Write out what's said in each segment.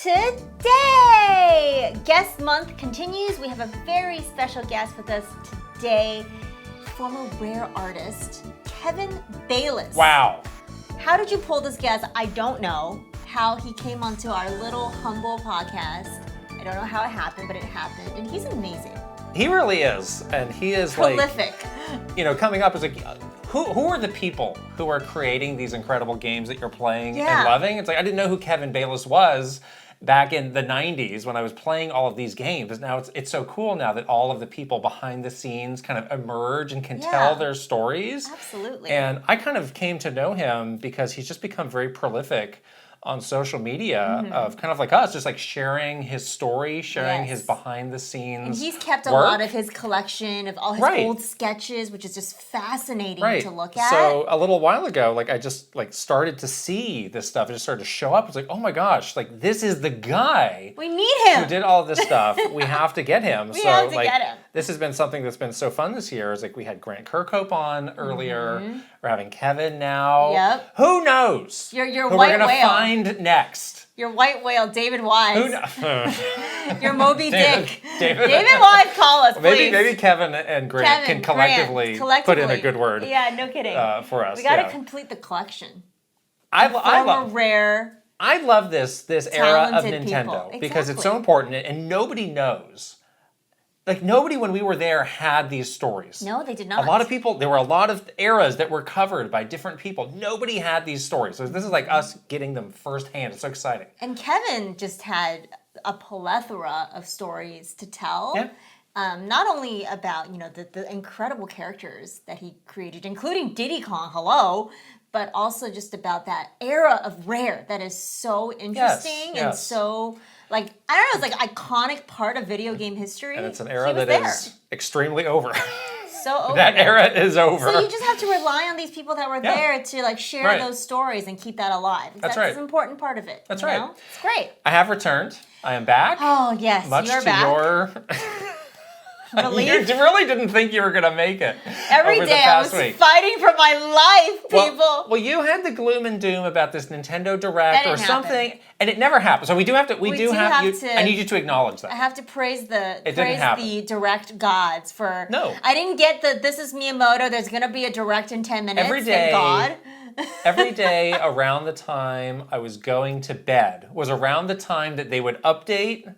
Today, guest month continues. We have a very special guest with us today, former Rare artist, Kevin Bayliss. Wow. How did you pull this guest? I don't know how he came onto our little humble podcast. I don't know how it happened, but it happened, and he's amazing. He really is, and he is prolific. Coming up as who are the people who are creating these incredible games that you're playing and loving? It's like, I didn't know who Kevin Bayliss was back in the 90s when I was playing all of these games. Now it's so cool now that all of the people behind the scenes kind of emerge and can tell their stories. Absolutely. And I kind of came to know him because he's just become very prolific on social media of kind of like us, just like sharing his story, sharing his behind the scenes And he's kept a work. lot of his collection of all his old sketches, which is just fascinating to look at. So a little while ago, I just started to see this stuff. It just started to show up. It's like, oh my gosh, this is the guy. We need him. Who did all of this stuff. We have to get him. We have to get him. This has been something that's been so fun this year. Is we had Grant Kirkhope on earlier. We're having Kevin now. Yep. Who knows? Your who white we're gonna whale. Find next. Your white whale, David Wise. Who knows? Your Moby Dick. David Wise, call us, please. Maybe Kevin and Grant can collectively put in a good word. Yeah, no kidding. For us. We got to complete the collection. I love Rare. I love this era of Nintendo because it's so important, and nobody knows. Nobody when we were there had these stories. No, they did not. A lot of people, there were a lot of eras that were covered by different people. Nobody had these stories. So this is us getting them firsthand. It's so exciting. And Kevin just had a plethora of stories to tell. Yeah. Not only about, the incredible characters that he created, including Diddy Kong, hello, but also just about that era of Rare that is so interesting and so... I don't know, it's iconic part of video game history. And it's an era that is extremely over. So over. That era is over. So you just have to rely on these people that were there to share those stories and keep that alive. That's an important part of it. That's right. Know? It's great. I have returned. I am back. Oh, yes, much you're to back. Your... Relief? You really didn't think you were going to make it. Every day I was fighting for my life, people. Well, you had the gloom and doom about this Nintendo Direct or something, and it never happened. So we do have to. I need you to acknowledge that. I have to praise the Direct gods for. No. I didn't get this is Miyamoto. There's going to be a Direct in 10 minutes. Every day. Thank God. Every day around the time I was going to bed was around the time that they would update.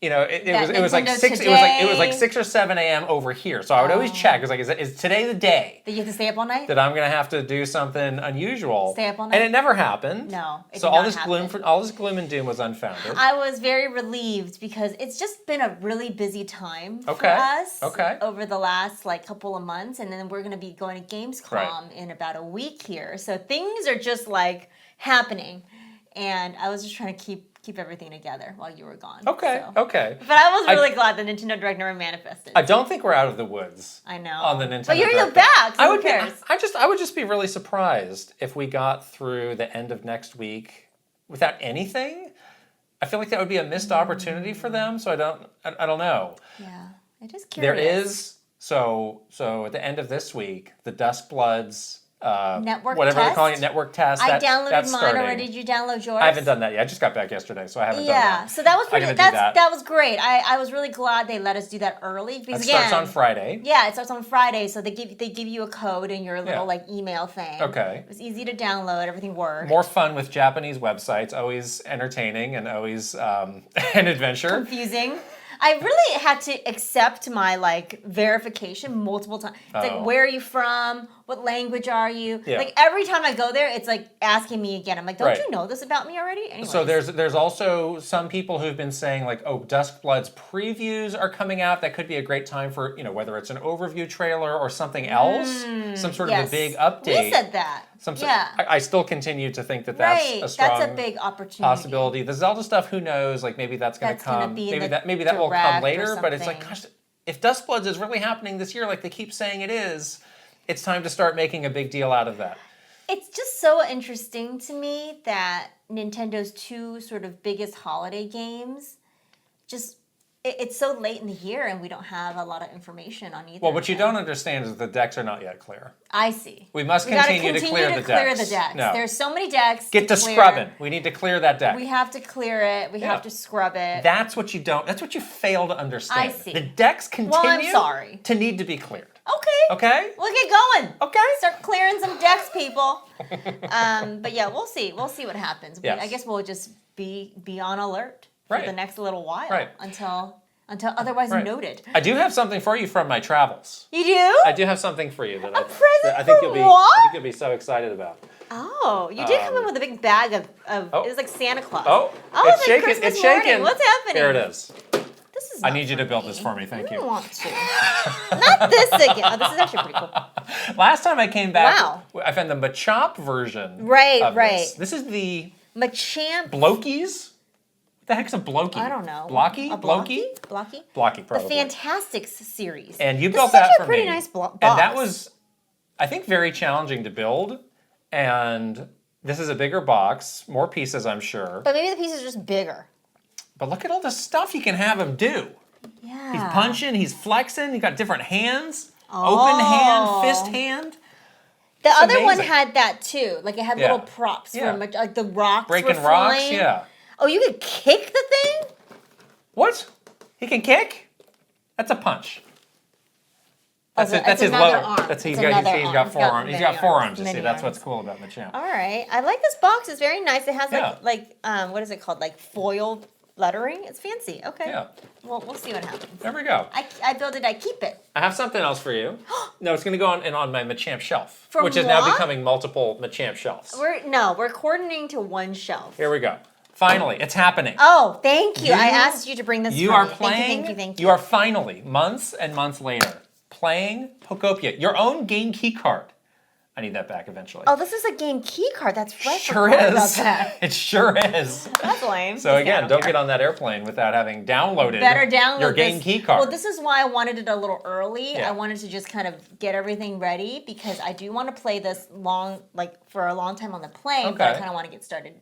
It was like 6. It was like 6 or 7 a.m. over here. So I would always check. It was is today the day that you have to stay up all night? That I'm gonna have to do something unusual. Stay up all night, and it never happened. No, it so did all not this happen. all this gloom and doom was unfounded. I was very relieved because it's just been a really busy time for us. Over the last couple of months, and then we're gonna be going to Gamescom in about a week here. So things are just happening, and I was just trying to keep everything together while you were gone. Okay. But I was really glad the Nintendo Direct never manifested. I don't think we're out of the woods. I know. On the Nintendo But you're Direct. back, so who cares? I would just be really surprised if we got through the end of next week without anything. I feel like that would be a missed opportunity for them, so I don't know. Yeah. I'm just curious. There is so at the end of this week, the Dusk Bloods network whatever test? they're calling it, network test. I downloaded that's mine starting. already. Did you download yours? I haven't done that yet. I just got back yesterday, so I haven't done that. Yeah, so that was pretty. That was great. I was really glad they let us do that early because it starts on Friday. Yeah, it starts on Friday, so they give you a code in your little email thing. Okay. It was easy to download. Everything worked. More fun with Japanese websites. Always entertaining and always an adventure. Confusing. I really had to accept my verification multiple times. It's where are you from? What language are you? Yeah. Every time I go there, it's asking me again. I'm like, don't you know this about me already? Anyways. So there's also some people who've been saying Dusk Bloods previews are coming out. That could be a great time for whether it's an overview trailer or something else, some sort of a big update. We said that. I still continue to think that's a strong that's a big opportunity. Possibility. The Zelda stuff, who knows? Maybe that's going to come. Maybe that will come later. But it's gosh, if Dusk Bloods is really happening this year, like they keep saying it is, it's time to start making a big deal out of that. It's just so interesting to me that Nintendo's two sort of biggest holiday games just it's so late in the year and we don't have a lot of information on either. Well, what you don't understand is the decks are not yet clear. I see. We must continue to clear the decks. No. There's so many decks. Get to scrubbing. We need to clear that deck. We have to clear it. We have to scrub it. That's what you fail to understand. I see. The decks continue to need to be cleared. Okay? We'll get going. Okay. Start clearing some decks, people. But yeah, we'll see. We'll see what happens. Yes. I guess we'll just be on alert for the next little while until otherwise noted. I do have something for you from my travels. You do? I do have something for you that I think you'll be so excited about. Oh, you did come in with a big bag of it was like Santa Claus. It's shaking. Christmas It's shaking. morning. What's happening? Here it is. This is I need you to build this for me. Thank you. I want to. Not this again. Oh, this is actually pretty cool. Last time I came back, I found the Machop version. Right. This is the Machamp. Blokies? What the heck's a Bloki? I don't know. Blocky? A Blocky? Blocky? Blocky, probably. The Fantastics series. And you built that for me. This is a pretty nice box. And that was, I think, very challenging to build. And this is a bigger box, more pieces, I'm sure. But maybe the pieces are just bigger. But look at all the stuff you can have him do. Yeah. He's punching, he's flexing, he got different hands. Open hand, fist hand. The other one had that too. Like it had little props for like the rocks. Breaking were rocks, flying. yeah. Oh, you could kick the thing? What? He can kick? That's a punch. That's his another lower. arm. He's got forearms. He's got forearms. You see, that's what's cool about Machamp. All right, I like this box. It's very nice. It has like what is it called? Like foil lettering. It's fancy. Okay. Yeah. Well, we'll see what happens. There we go. I build it. I keep it. I have something else for you. No, it's going to go on my Machamp shelf, which is now becoming multiple Machamp shelves. We're coordinating to one shelf. Here we go. Finally, it's happening. Oh, thank you. I asked you to bring this. You are playing. Thank you. You are finally, months and months later, playing Pokopia, your own game key card. I need that back eventually. Oh, this is a game key card. That's right. Sure is. It sure is. That's lame. So again, don't get on that airplane without having downloaded your game key card. Well, this is why I wanted it a little early. Yeah. I wanted to just kind of get everything ready because I do want to play this for a long time on the plane, but I kind of want to get started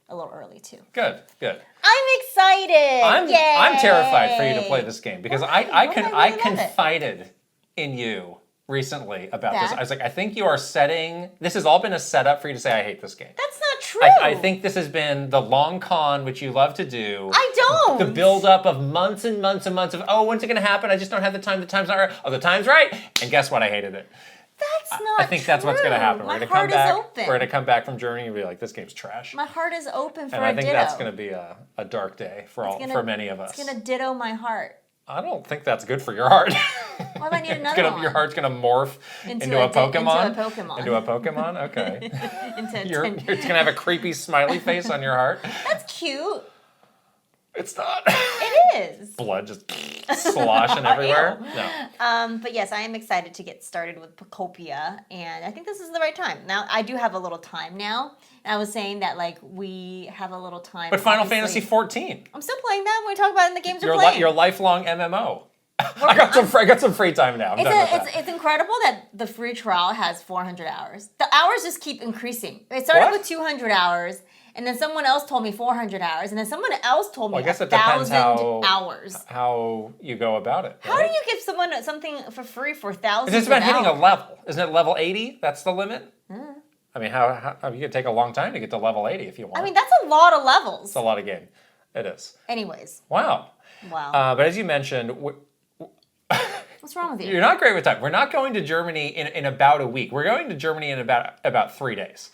a little early too. Good. I'm excited. I'm terrified for you to play this game because I confided in you recently about this. I was like, I think you are setting. This has all been a setup for you to say I hate this game. That's not true. I think this has been the long con, which you love to do. I don't. The build up of months and months and months of when's it going to happen? I just don't have the time. The time's not right. Oh, the time's right. And guess what? I hated it. That's not true. I think that's what's going to happen. My heart is open. We're going to come back from Journey and be like, this game's trash. My heart is open for a ditto. And I think that's going to be a dark day for many of us. It's going to ditto my heart. I don't think that's good for your heart. Well, I need another one. Your heart's going to morph into a Pokemon? Into a Pokemon? Okay. It's going to have a creepy smiley face on your heart? That's cute. It's not. It is. Blood just sloshing everywhere. No. But yes, I am excited to get started with Pokopia, and I think this is the right time. Now, I do have a little time now, and I was saying that we have a little time. But Final Fantasy 14. I'm still playing that. When we talk about it in the games we're playing. Your lifelong MMO. I got some free time now. It's incredible that the free trial has 400 hours. The hours just keep increasing. It started with 200 hours. And then someone else told me 400 hours, and then someone else told me 1,000 hours. How you go about it. Right? How do you give someone something for free for thousands? It's about hitting a level. Isn't it level 80? That's the limit. I mean, how you could take a long time to get to level 80 if you want. I mean, that's a lot of levels. It's a lot of game. It is. Anyways. Wow. But as you mentioned. What's wrong with you? You're not great with time. We're not going to Germany in about a week. We're going to Germany in about 3 days.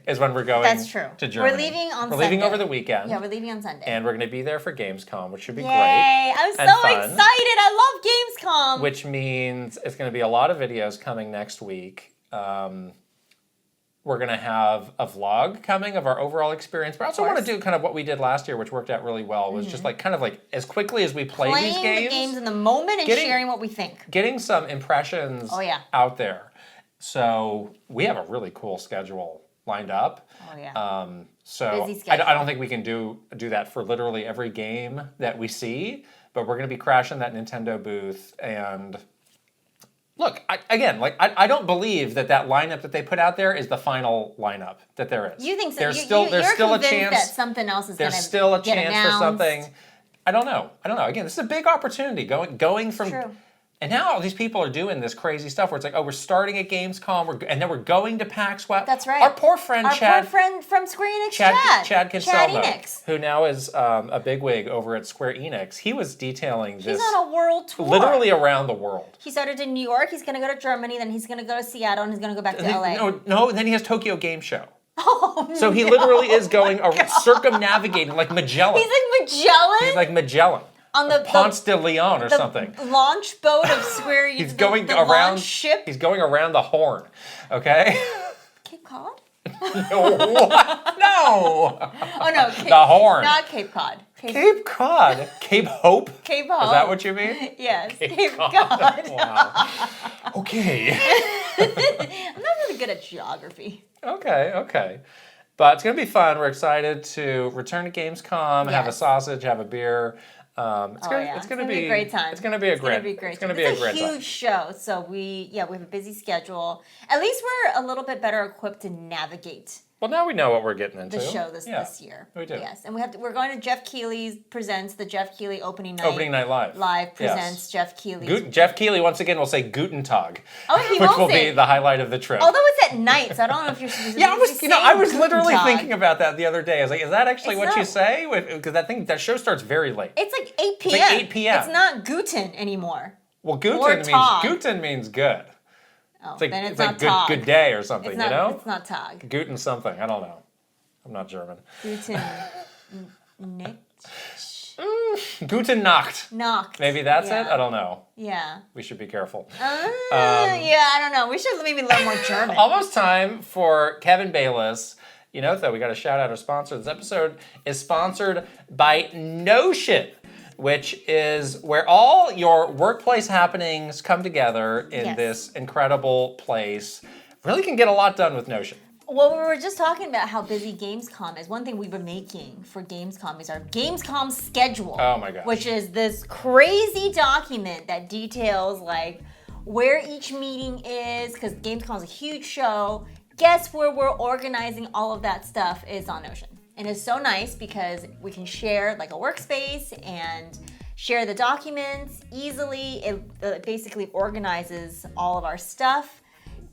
Is when we're going to Germany. We're leaving on Sunday. We're leaving over the weekend. Yeah, we're leaving on Sunday. And we're going to be there for Gamescom, which should be great. Yay! I'm so excited. I love Gamescom. Which means it's going to be a lot of videos coming next week. We're going to have a vlog coming of our overall experience. But I also want to do kind of what we did last year, which worked out really well, was just kind of as quickly as we play these games. Playing the games in the moment and sharing what we think. Getting some impressions out there. So we have a really cool schedule lined up. Oh yeah. So I don't think we can do that for literally every game that we see, but we're going to be crashing that Nintendo booth. And look, I don't believe that lineup that they put out there is the final lineup that there is. You think so? There's still a chance that something else is going to There's still a chance for something. I don't know. Again, this is a big opportunity going from. True. And now all these people are doing this crazy stuff where it's like, oh, we're starting at Gamescom, and then we're going to PAX West. That's right. Our poor friend Chad. Our poor friend from Square Enix, Chad Kinselmo, who now is a bigwig over at Square Enix. He was detailing this. He's on a world tour. Literally around the world. He started in New York, he's going to go to Germany, then he's going to go to Seattle, and he's going to go back to LA. No, then he has Tokyo Game Show. Oh, so he literally is going circumnavigating like Magellan. He's like Magellan? He's like Magellan. On the Ponce de Leon or something. Launch boat of Square Enix. He's going the around. Launch ship. He's going around the Horn. Okay. Cape Cod? No. No. Oh no. The Horn. Not Cape Cod. Cape Cod. Cape Hope. Cape Hope. Is that what you mean? Yes. Cape Cod. Wow. Okay. I'm not really good at geography. Okay. But it's going to be fun. We're excited to return to Gamescom, have a sausage, have a beer. It's going to be a great time. It's going to be a great time. It's a huge show. So we have a busy schedule. At least we're a little bit better equipped to navigate. Well, now we know what we're getting into. The show this year. We do. Yes, and we're going to Jeff Keighley's presents the Jeff Keighley opening night. Opening night live. Live presents Jeff Keighley. Jeff Keighley once again will say Guten Tag. Oh, he which will be the highlight of the trip. Although it's at night, so I don't know if you're supposed to. I was literally thinking about that the other day. I was like, is that actually what you say? Because that show starts very late. It's like 8 p.m. It's like 8 p.m. It's not Guten anymore. Well, Guten means good. Oh, it's like, then it's not good day or something, it's not, you know? It's not Tag. Guten something. I don't know. I'm not German. Guten Nacht. Guten Nacht. Nacht. Maybe that's it? I don't know. Yeah. We should be careful. I don't know. We should maybe learn more German. Almost time for Kevin Bayliss. You know, though, we got to shout out our sponsor. This episode is sponsored by Notion, which is where all your workplace happenings come together in this incredible place. Really can get a lot done with Notion. Well, we were just talking about how busy Gamescom is. One thing we've been making for Gamescom is our Gamescom schedule. Oh my gosh. Which is this crazy document that details like where each meeting is, because Gamescom is a huge show. Guess where we're organizing all of that stuff is on Notion. And it's so nice because we can share like a workspace and share the documents easily. It basically organizes all of our stuff,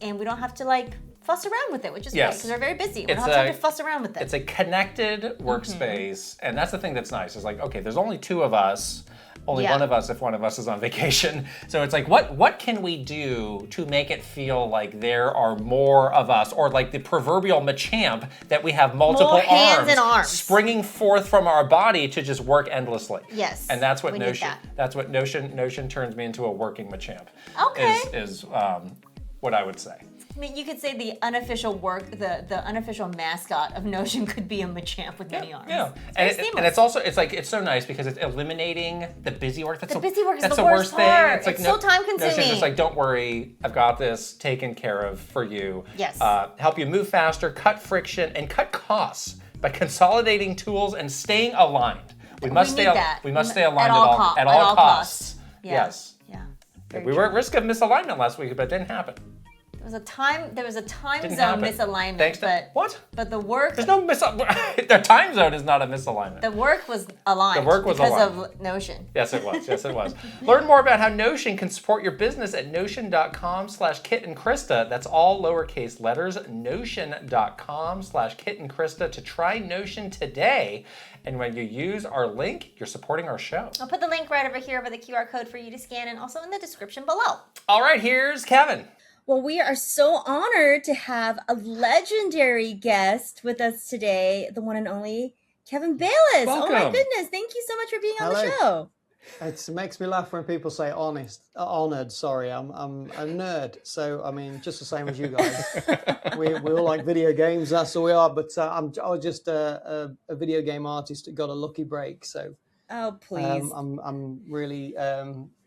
and we don't have to like fuss around with it, which is great because we're very busy. We don't have time to fuss around with it. It's a connected workspace, and that's the thing that's nice. It's like, okay, there's only two of us, only one of us if one of us is on vacation. So it's like, what can we do to make it feel like there are more of us, or like the proverbial Machamp that we have multiple hands and arms springing forth from our body to just work endlessly. Yes, and that's what That's what Notion turns me into a working Machamp. Okay, is what I would say. I mean, you could say the unofficial the unofficial mascot of Notion could be a Machamp with many arms. Yeah, and it's also it's so nice because it's eliminating the busy work. The busy work is the worst part. It's like so time consuming. Notion's just like, don't worry, I've got this taken care of for you. Yes. Help you move faster, cut friction, and cut costs by consolidating tools and staying aligned. We must stay aligned at all costs. Yeah. Yes. Yeah. We were at risk of misalignment last week, but it didn't happen. There was a time zone misalignment. But the work... There's no the time zone is not a misalignment. The work was aligned because of Notion. Yes, it was. Learn more about how Notion can support your business at notion.com/Kit and Krysta. That's all lowercase letters. Notion.com/Kit and Krysta to try Notion today. And when you use our link, you're supporting our show. I'll put the link right over here over the QR code for you to scan, and also in the description below. All right, here's Kevin. Well, we are so honored to have a legendary guest with us today, the one and only Kevin Bayliss. Welcome. Oh my goodness, thank you so much for being on the show. It makes me laugh when people say honored. Sorry, I'm a nerd. So I mean, just the same as you guys. we all like video games. That's all we are. But I was just a video game artist that got a lucky break. So please, I'm really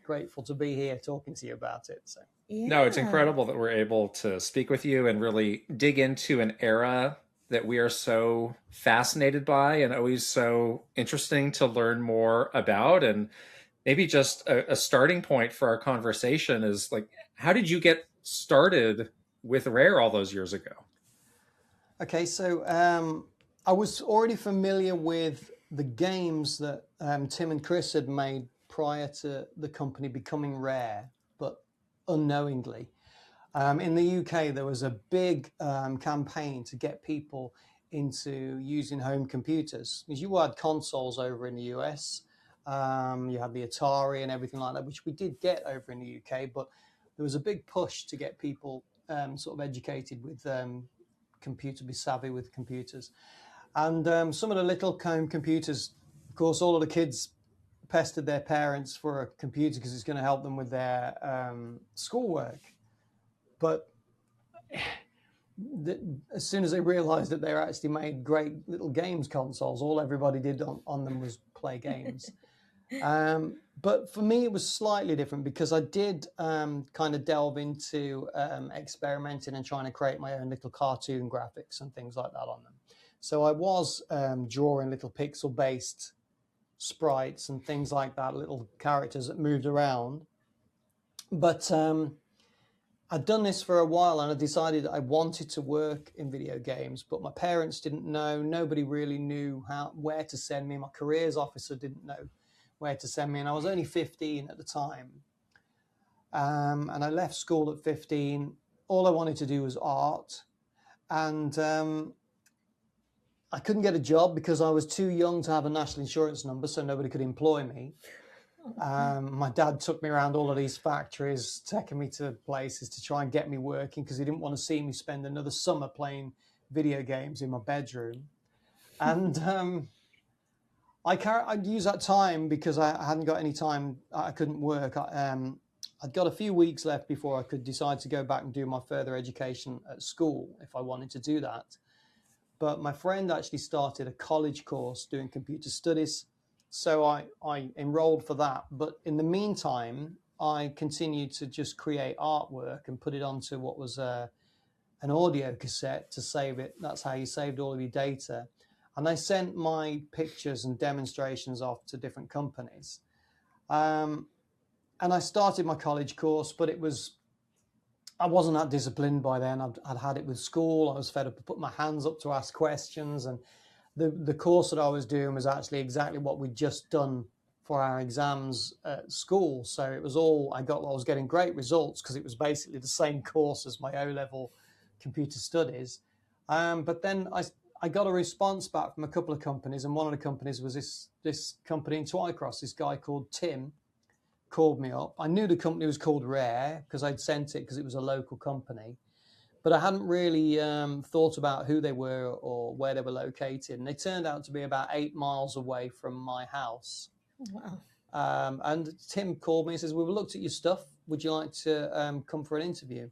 grateful to be here talking to you about it. So. Yeah. No, it's incredible that we're able to speak with you and really dig into an era that we are so fascinated by and always so interesting to learn more about. And maybe just a starting point for our conversation is like, how did you get started with Rare all those years ago? Okay, so I was already familiar with the games that Tim and Chris had made prior to the company becoming Rare, but unknowingly. In the UK, there was a big campaign to get people into using home computers. Because you had consoles over in the US, you had the Atari and everything like that, which we did get over in the UK, but there was a big push to get people sort of educated with be savvy with computers. And some of the little home computers, of course, all of the kids pestered their parents for a computer because it's going to help them with their schoolwork. But as soon as they realized that they were actually made great little games consoles, all everybody did on them was play games. But for me, it was slightly different because I did kind of delve into experimenting and trying to create my own little cartoon graphics and things like that on them. So I was drawing little pixel-based sprites and things like that, little characters that moved around. But I'd done this for a while, and I decided I wanted to work in video games, but my parents didn't know. Nobody really knew where to send me. My careers officer didn't know where to send me, and I was only 15 at the time. And I left school at 15. All I wanted to do was art, and I couldn't get a job because I was too young to have a national insurance number, so nobody could employ me. My dad took me around all of these factories, taking me to places to try and get me working because he didn't want to see me spend another summer playing video games in my bedroom. And I'd use that time because I hadn't got any time. I couldn't work. I'd got a few weeks left before I could decide to go back and do my further education at school if I wanted to do that. But my friend actually started a college course doing computer studies. So I enrolled for that. But in the meantime, I continued to just create artwork and put it onto what was an audio cassette to save it. That's how you saved all of your data. And I sent my pictures and demonstrations off to different companies. And I started my college course, but I wasn't that disciplined by then. I'd had it with school. I was fed up to put my hands up to ask questions. And the course that I was doing was actually exactly what we'd just done for our exams at school. So it was I was getting great results because it was basically the same course as my O-level computer studies. But then I got a response back from a couple of companies, and one of the companies was this company in Twycross. This guy called Tim called me up. I knew the company was called Rare because I'd sent it because it was a local company. But I hadn't really thought about who they were or where they were located. And they turned out to be about 8 miles away from my house. Wow. And Tim called me and says, we've looked at your stuff. Would you like to come for an interview?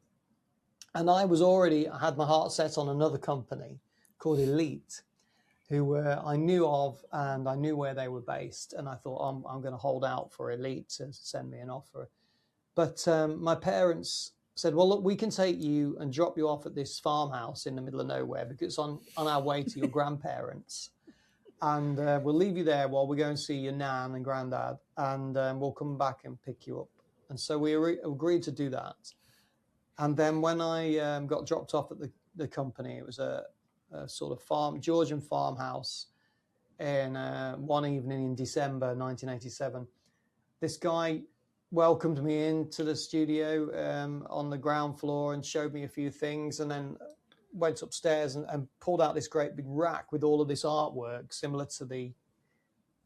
And I had my heart set on another company called Elite, who I knew of and I knew where they were based. And I thought, I'm going to hold out for Elite to send me an offer. But my parents said, well, look, we can take you and drop you off at this farmhouse in the middle of nowhere because it's on our way to your grandparents. And we'll leave you there while we go and see your nan and granddad, and we'll come back and pick you up. And so we agreed to do that. And then when I got dropped off at the company, it was a sort of Georgian farmhouse in one evening in December 1987. This guy welcomed me into the studio on the ground floor and showed me a few things, and then went upstairs and pulled out this great big rack with all of this artwork, similar to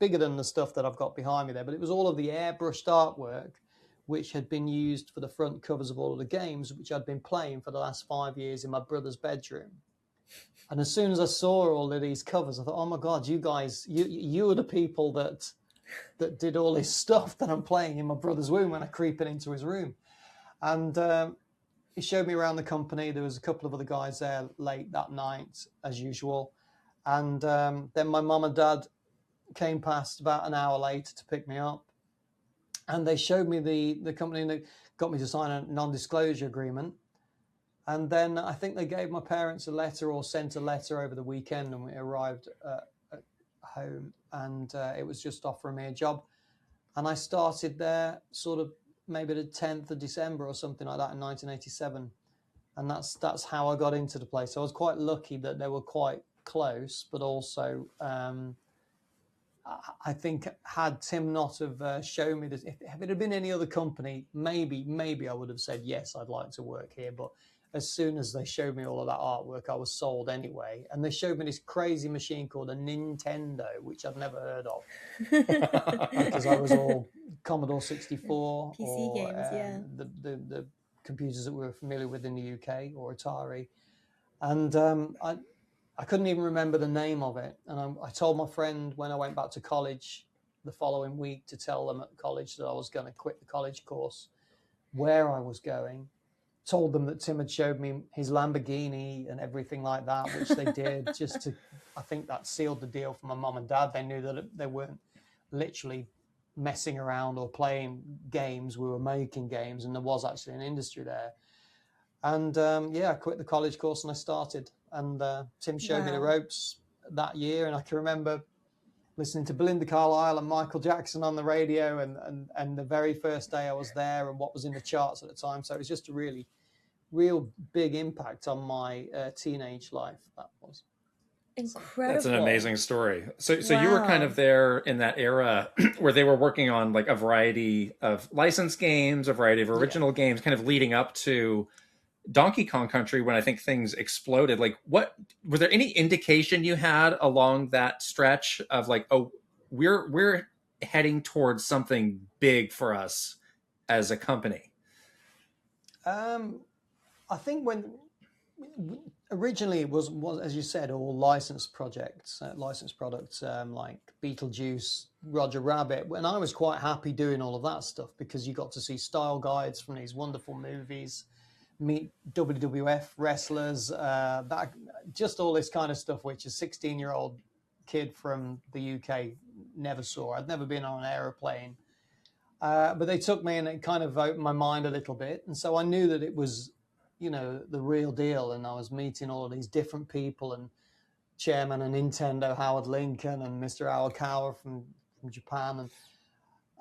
bigger than the stuff that I've got behind me there, but it was all of the airbrushed artwork which had been used for the front covers of all of the games, which I'd been playing for the last 5 years in my brother's bedroom. And as soon as I saw all of these covers, I thought, oh my God, you guys, you are the people that did all this stuff that I'm playing in my brother's room when I creep into his room. And he showed me around the company. There was a couple of other guys there late that night, as usual. And then my mum and dad came past about an hour later to pick me up. And they showed me the company, and they got me to sign a non-disclosure agreement. And then I think they gave my parents a letter or sent a letter over the weekend, and we arrived at home, and it was just offering me a job. And I started there sort of maybe the 10th of December or something like that in 1987. And that's how I got into the place. So I was quite lucky that they were quite close, but also I think had Tim not have shown me this, if it had been any other company, maybe I would have said, yes, I'd like to work here. But as soon as they showed me all of that artwork, I was sold anyway. And they showed me this crazy machine called a Nintendo, which I'd never heard of. Because I was all Commodore 64 PC or games, the computers that we were familiar with in the UK, or Atari. And I couldn't even remember the name of it. And I told my friend when I went back to college the following week to tell them at college that I was going to quit the college course, where I was going. Told them that Tim had showed me his Lamborghini and everything like that, which they did just to, I think that sealed the deal for my mom and dad. They knew that they weren't literally messing around or playing games. We were making games, and there was actually an industry there. And I quit the college course and I started. And Tim showed me the ropes that year. And I can remember listening to Belinda Carlisle and Michael Jackson on the radio. And the very first day I was there and what was in the charts at the time. So it was just a real big impact on my teenage life. That was incredible. That's an amazing story. So you were kind of there in that era where they were working on like a variety of licensed games, a variety of original games, kind of leading up to Donkey Kong Country, when I think things exploded. Like, what was there any indication you had along that stretch of like, oh, we're heading towards something big for us as a company? I think when originally it was as you said, all licensed projects, licensed products, like Beetlejuice, Roger Rabbit, and I was quite happy doing all of that stuff because you got to see style guides from these wonderful movies, meet WWF wrestlers, that just all this kind of stuff, which a 16-year-old kid from the UK never saw. I'd never been on an aeroplane, but they took me and it kind of opened my mind a little bit, and so I knew that it was, the real deal. And I was meeting all of these different people, and chairman of Nintendo, Howard Lincoln, and Mr. Awakawa from Japan,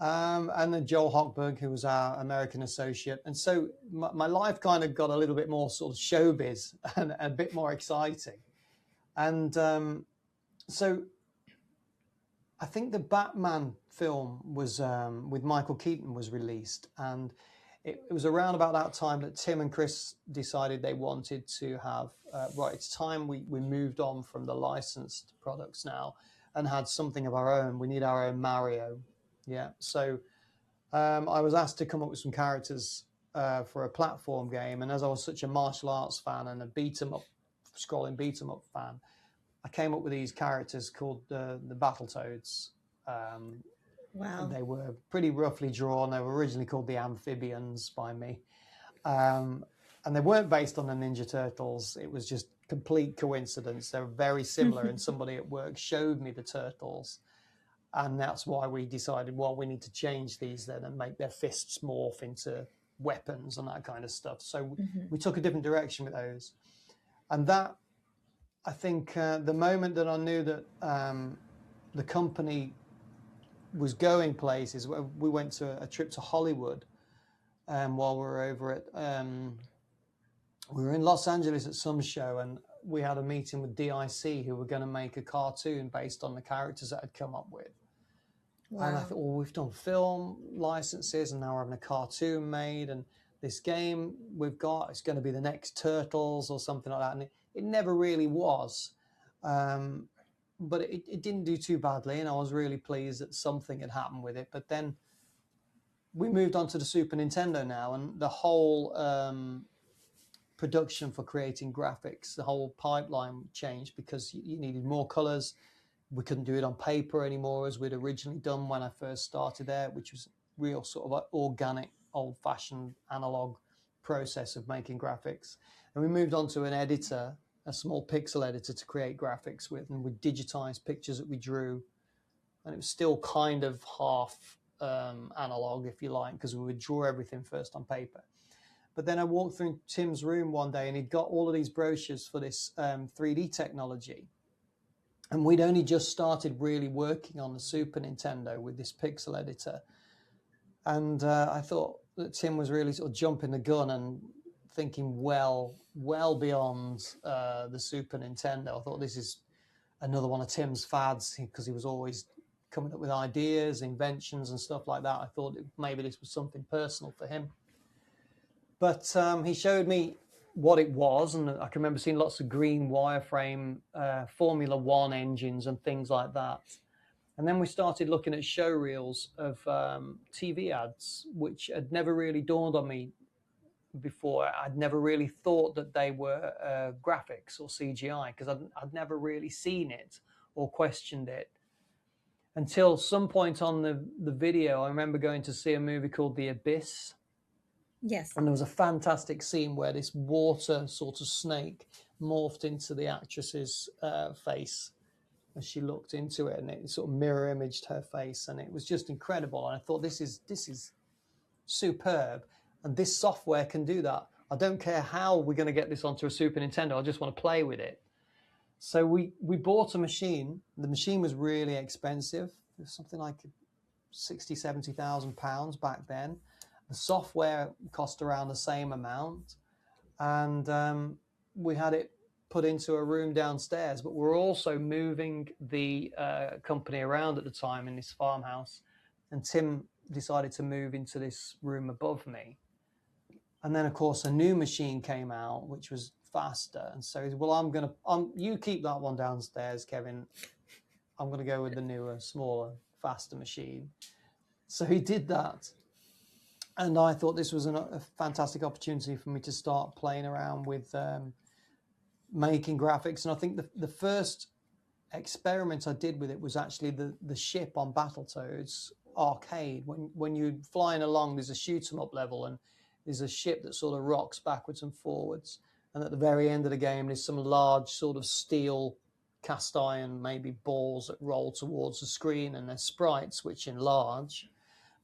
and then Joel Hochberg, who was our American associate. And so my life kind of got a little bit more sort of showbiz and a bit more exciting. And so I think the Batman film was with Michael Keaton was released, and it was around about that time that Tim and Chris decided they wanted to have, it's time we moved on from the licensed products now and had something of our own. We need our own Mario. Yeah. So I was asked to come up with some characters for a platform game. And as I was such a martial arts fan and a scrolling beat 'em up fan, I came up with these characters called the Battletoads. Wow. They were pretty roughly drawn. They were originally called the Amphibians by me. And they weren't based on the Ninja Turtles. It was just complete coincidence. They were very similar. And somebody at work showed me the turtles. And that's why we decided, well, we need to change these then and make their fists morph into weapons and that kind of stuff. So we took a different direction with those. And that, I think, the moment that I knew that the company was going places, we went to a trip to Hollywood while we were over at, we were in Los Angeles at some show, and we had a meeting with DIC, who were going to make a cartoon based on the characters that I'd come up with. Wow. And I thought, well, we've done film licenses and now we're having a cartoon made, and this game we've got, it's going to be the next Turtles or something like that. And it never really was. But it didn't do too badly, and I was really pleased that something had happened with it. But then we moved on to the Super Nintendo now, and the whole production for creating graphics, the whole pipeline changed because you needed more colors. We couldn't do it on paper anymore as we'd originally done when I first started there, which was real sort of like organic, old-fashioned analog process of making graphics. And we moved on to an editor, a small pixel editor to create graphics with, and we digitized pictures that we drew. And it was still kind of half analog, if you like, because we would draw everything first on paper. But then I walked through Tim's room one day and he'd got all of these brochures for this 3D technology. And we'd only just started really working on the Super Nintendo with this pixel editor. And I thought that Tim was really sort of jumping the gun and thinking well beyond the Super Nintendo. I thought this is another one of Tim's fads, because he was always coming up with ideas, inventions and stuff like that. I thought maybe this was something personal for him. But he showed me what it was, and I can remember seeing lots of green wireframe Formula One engines and things like that. And then we started looking at show reels of TV ads, which had never really dawned on me before. I'd never really thought that they were graphics or CGI, because I'd never really seen it or questioned it until some point on the video. I remember going to see a movie called The Abyss. Yes. And there was a fantastic scene where this water sort of snake morphed into the actress's face as she looked into it, and it sort of mirror imaged her face, and it was just incredible. And I thought, this is superb, and this software can do that. I don't care how we're going to get this onto a Super Nintendo. I just want to play with it. So we bought a machine. The machine was really expensive. It was something like 60,000, 70,000 pounds back then. The software cost around the same amount, and we had it put into a room downstairs. But we're also moving the company around at the time in this farmhouse, and Tim decided to move into this room above me. And then, of course, a new machine came out, which was faster. And so he said, well, you keep that one downstairs, Kevin. I'm going to go with the newer, smaller, faster machine. So he did that. And I thought this was a fantastic opportunity for me to start playing around with making graphics. And I think the first experiment I did with it was actually the ship on Battletoads arcade. When you're flying along, there's a shoot 'em up level, and there's a ship that sort of rocks backwards and forwards. And at the very end of the game, there's some large sort of steel cast iron, maybe balls that roll towards the screen, and there's sprites which enlarge.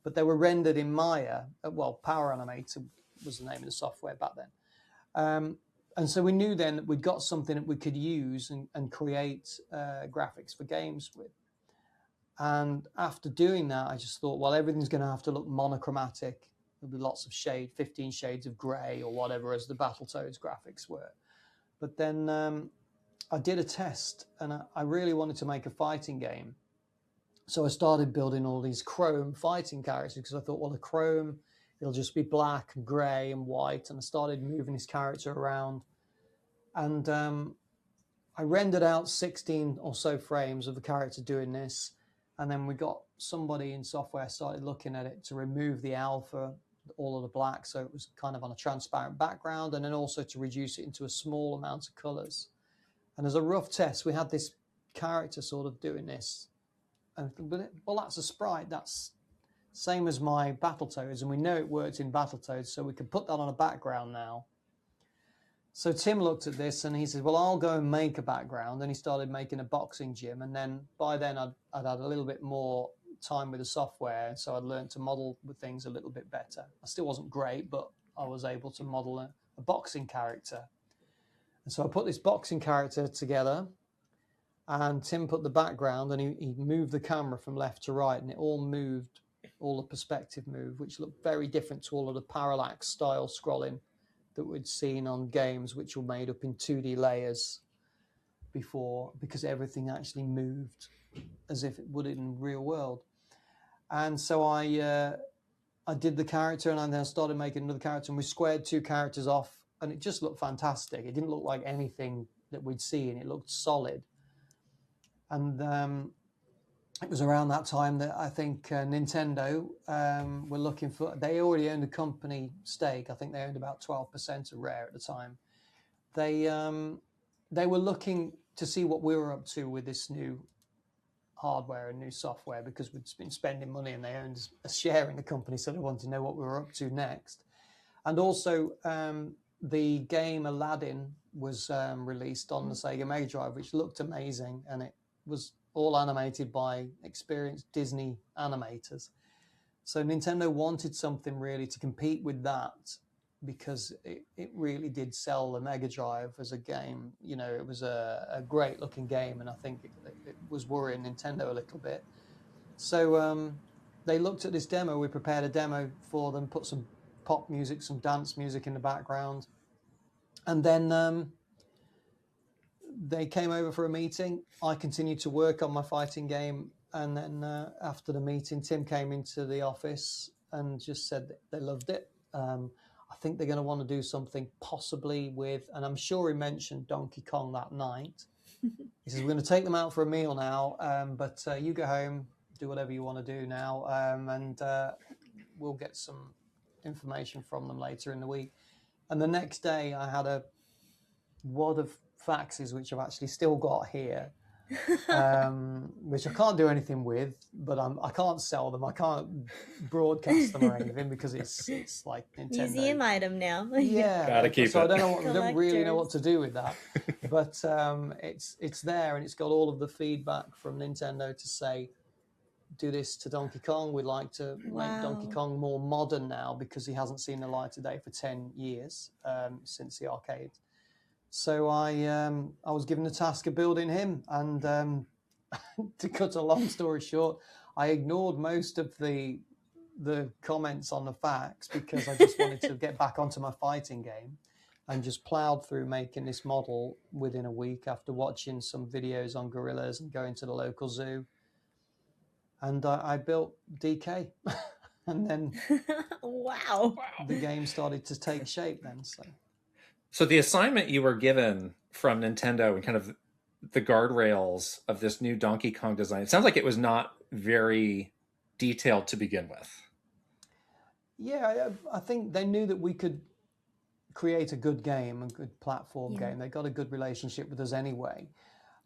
But they were rendered in Maya. Well, Power Animator was the name of the software back then. And so we knew then that we'd got something that we could use and create graphics for games with. And after doing that, I just thought, well, everything's going to have to look monochromatic. There'll be lots of 15 shades of grey or whatever, as the Battletoads graphics were. But then I did a test, and I really wanted to make a fighting game. So I started building all these chrome fighting characters, because I thought, well, the chrome, it'll just be black and grey and white. And I started moving this character around. And I rendered out 16 or so frames of the character doing this. And then we got somebody in software started looking at it to remove the alpha, all of the black, so it was kind of on a transparent background, and then also to reduce it into a small amount of colours. And as a rough test, we had this character sort of doing this. And well, that's a sprite. That's same as my Battletoads, and we know it worked in Battletoads, so we could put that on a background now. So Tim looked at this and he said, well, I'll go and make a background. And he started making a boxing gym. And then by then I'd had a little bit more time with the software, so I'd learned to model with things a little bit better. I still wasn't great, but I was able to model a boxing character. And so I put this boxing character together, and Tim put the background, and he moved the camera from left to right, and it all moved, all the perspective moved, which looked very different to all of the parallax style scrolling that we'd seen on games which were made up in 2D layers before, because everything actually moved as if it would in real world. And so I did the character, and I then started making another character, and we squared two characters off, and it just looked fantastic. It didn't look like anything that we'd seen. It looked solid. And it was around that time that I think Nintendo were looking for, they already owned a company stake. I think they owned about 12% of Rare at the time. They were looking to see what we were up to with this new hardware and new software, because we'd been spending money and they owned a share in the company, so they wanted to know what we were up to next. And also the game Aladdin was released on the Sega Mega Drive, which looked amazing, and it was all animated by experienced Disney animators. So Nintendo wanted something really to compete with that, because it really did sell the Mega Drive as a game. You know, it was a great looking game, and I think it was worrying Nintendo a little bit. So they looked at this demo. We prepared a demo for them, put some pop music, some dance music in the background. And then they came over for a meeting. I continued to work on my fighting game, And then after the meeting, Tim came into the office and just said that they loved it. I think they're going to want to do something possibly with, and I'm sure he mentioned Donkey Kong that night. He says, we're going to take them out for a meal now, but you go home, do whatever you want to do now, and we'll get some information from them later in the week. And the next day I had a wad of faxes, which I've actually still got here, which I can't do anything with, but I can't sell them. I can't broadcast them or anything because it's like Nintendo. Museum item now. Yeah, gotta keep it. So I don't really know what to do with that, but it's there, and it's got all of the feedback from Nintendo to say, do this to Donkey Kong. We'd like to make Donkey Kong more modern now because he hasn't seen the light of day for 10 years since the arcade. So I was given the task of building him, and to cut a long story short, I ignored most of the comments on the facts because I just wanted to get back onto my fighting game, and just plowed through making this model within a week after watching some videos on gorillas and going to the local zoo. And I built DK, and then wow, the game started to take shape then. So the assignment you were given from Nintendo and kind of the guardrails of this new Donkey Kong design, it sounds like it was not very detailed to begin with. Yeah, I think they knew that we could create a good game, a good platform game. They got a good relationship with us anyway.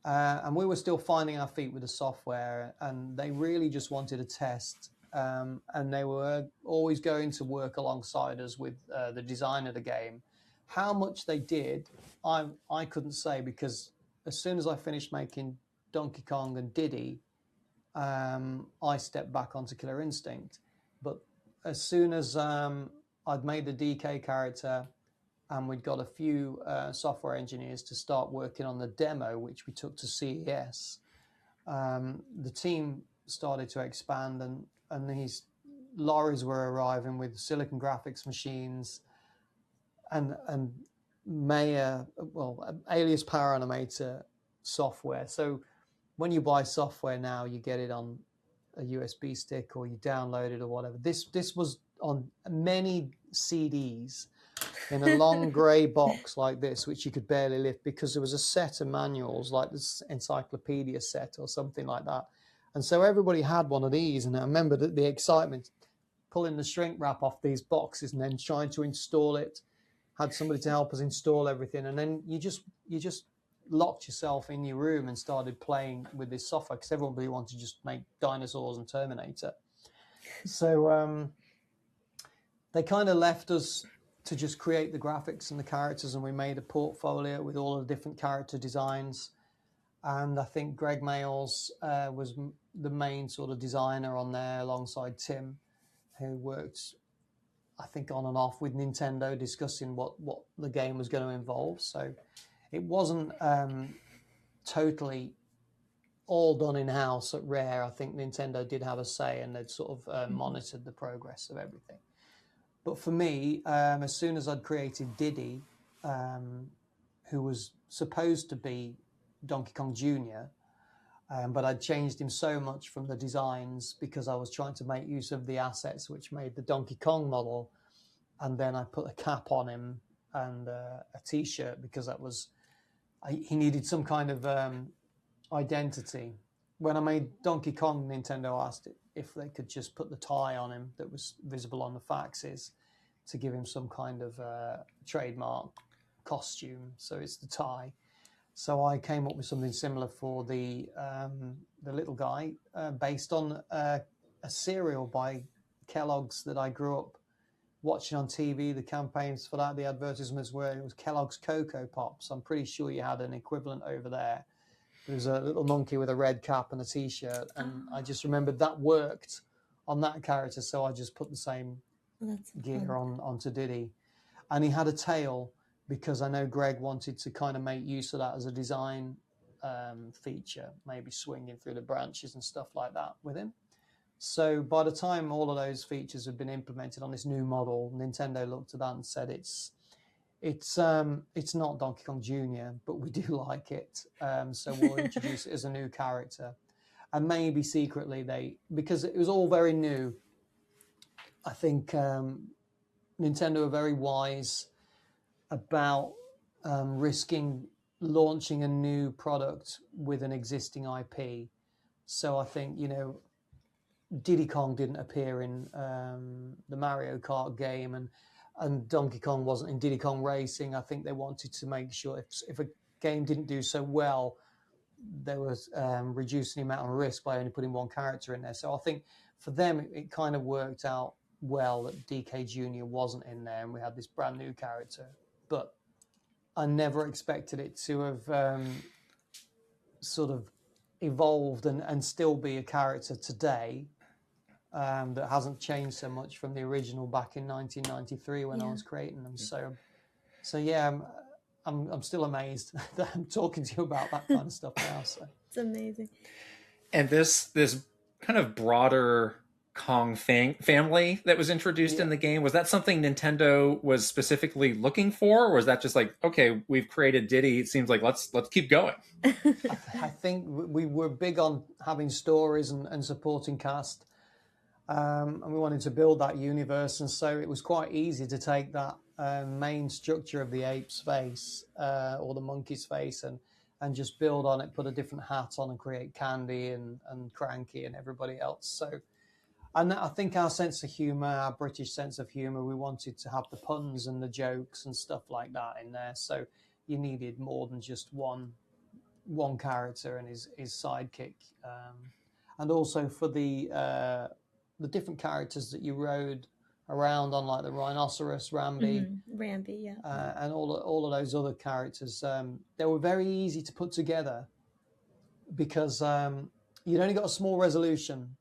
And we were still finding our feet with the software, and they really just wanted a test. And they were always going to work alongside us with the design of the game. How much they did, I couldn't say, because as soon as I finished making Donkey Kong and Diddy, I stepped back onto Killer Instinct. But as soon as I'd made the DK character, and we'd got a few software engineers to start working on the demo, which we took to CES. The team started to expand, and these lorries were arriving with silicon graphics machines and Alias Power Animator software. So when you buy software now, you get it on a USB stick or you download it or whatever. This was on many CDs in a long grey box like this, which you could barely lift because there was a set of manuals like this encyclopedia set or something like that. And so everybody had one of these, and I remember the excitement, pulling the shrink wrap off these boxes and then trying to install it, had somebody to help us install everything. And then you just locked yourself in your room and started playing with this software because everybody wanted to just make dinosaurs and Terminator. So they kind of left us to just create the graphics and the characters, and we made a portfolio with all of the different character designs. And I think Greg Mayles was the main sort of designer on there alongside Tim, who worked, I think, on and off with Nintendo discussing what the game was going to involve. So it wasn't totally all done in-house at Rare. I think Nintendo did have a say, and they'd sort of monitored the progress of everything. But for me, as soon as I'd created Diddy, who was supposed to be Donkey Kong Jr., but I'd changed him so much from the designs because I was trying to make use of the assets which made the Donkey Kong model. And then I put a cap on him and a T-shirt because he needed some kind of identity. When I made Donkey Kong, Nintendo asked if they could just put the tie on him that was visible on the faxes to give him some kind of trademark costume. So it's the tie. So I came up with something similar for the little guy based on a cereal by Kellogg's that I grew up watching on TV. The campaigns for that, the advertisements were, it was Kellogg's Cocoa Pops. I'm pretty sure you had an equivalent over there. There was a little monkey with a red cap and a T-shirt, and I just remembered that worked on that character, so I just put the same gear onto Diddy. And he had a tail because I know Greg wanted to kind of make use of that as a design feature, maybe swinging through the branches and stuff like that with him. So by the time all of those features have been implemented on this new model, Nintendo looked at that and said it's not Donkey Kong Jr., but we do like it, so we'll introduce it as a new character. and maybe secretly because it was all very new. I think Nintendo are very wise about risking launching a new product with an existing IP. So I think, Diddy Kong didn't appear in the Mario Kart game, and Donkey Kong wasn't in Diddy Kong Racing. I think they wanted to make sure if a game didn't do so well, they were reducing the amount of risk by only putting one character in there. So I think for them, it kind of worked out well that DK Jr. wasn't in there, and we had this brand new character. But I never expected it to have sort of evolved and still be a character today. That hasn't changed so much from the original back in 1993 when I was creating them. So yeah, I'm still amazed that I'm talking to you about that kind of stuff now. So it's amazing. And this kind of broader Kong family that was introduced in the game, was that something Nintendo was specifically looking for, or was that just like, okay, we've created Diddy, it seems like let's keep going? I think we were big on having stories and supporting cast. And we wanted to build that universe, and so it was quite easy to take that main structure of the ape's face or the monkey's face and just build on it, put a different hat on, and create Candy and Cranky and everybody else. So, and I think our sense of humor, our British sense of humor, we wanted to have the puns and the jokes and stuff like that in there. So you needed more than just one character and his sidekick, and also for the different characters that you rode around on, like the rhinoceros, Rambi, and all of those other characters. They were very easy to put together because you'd only got a small resolution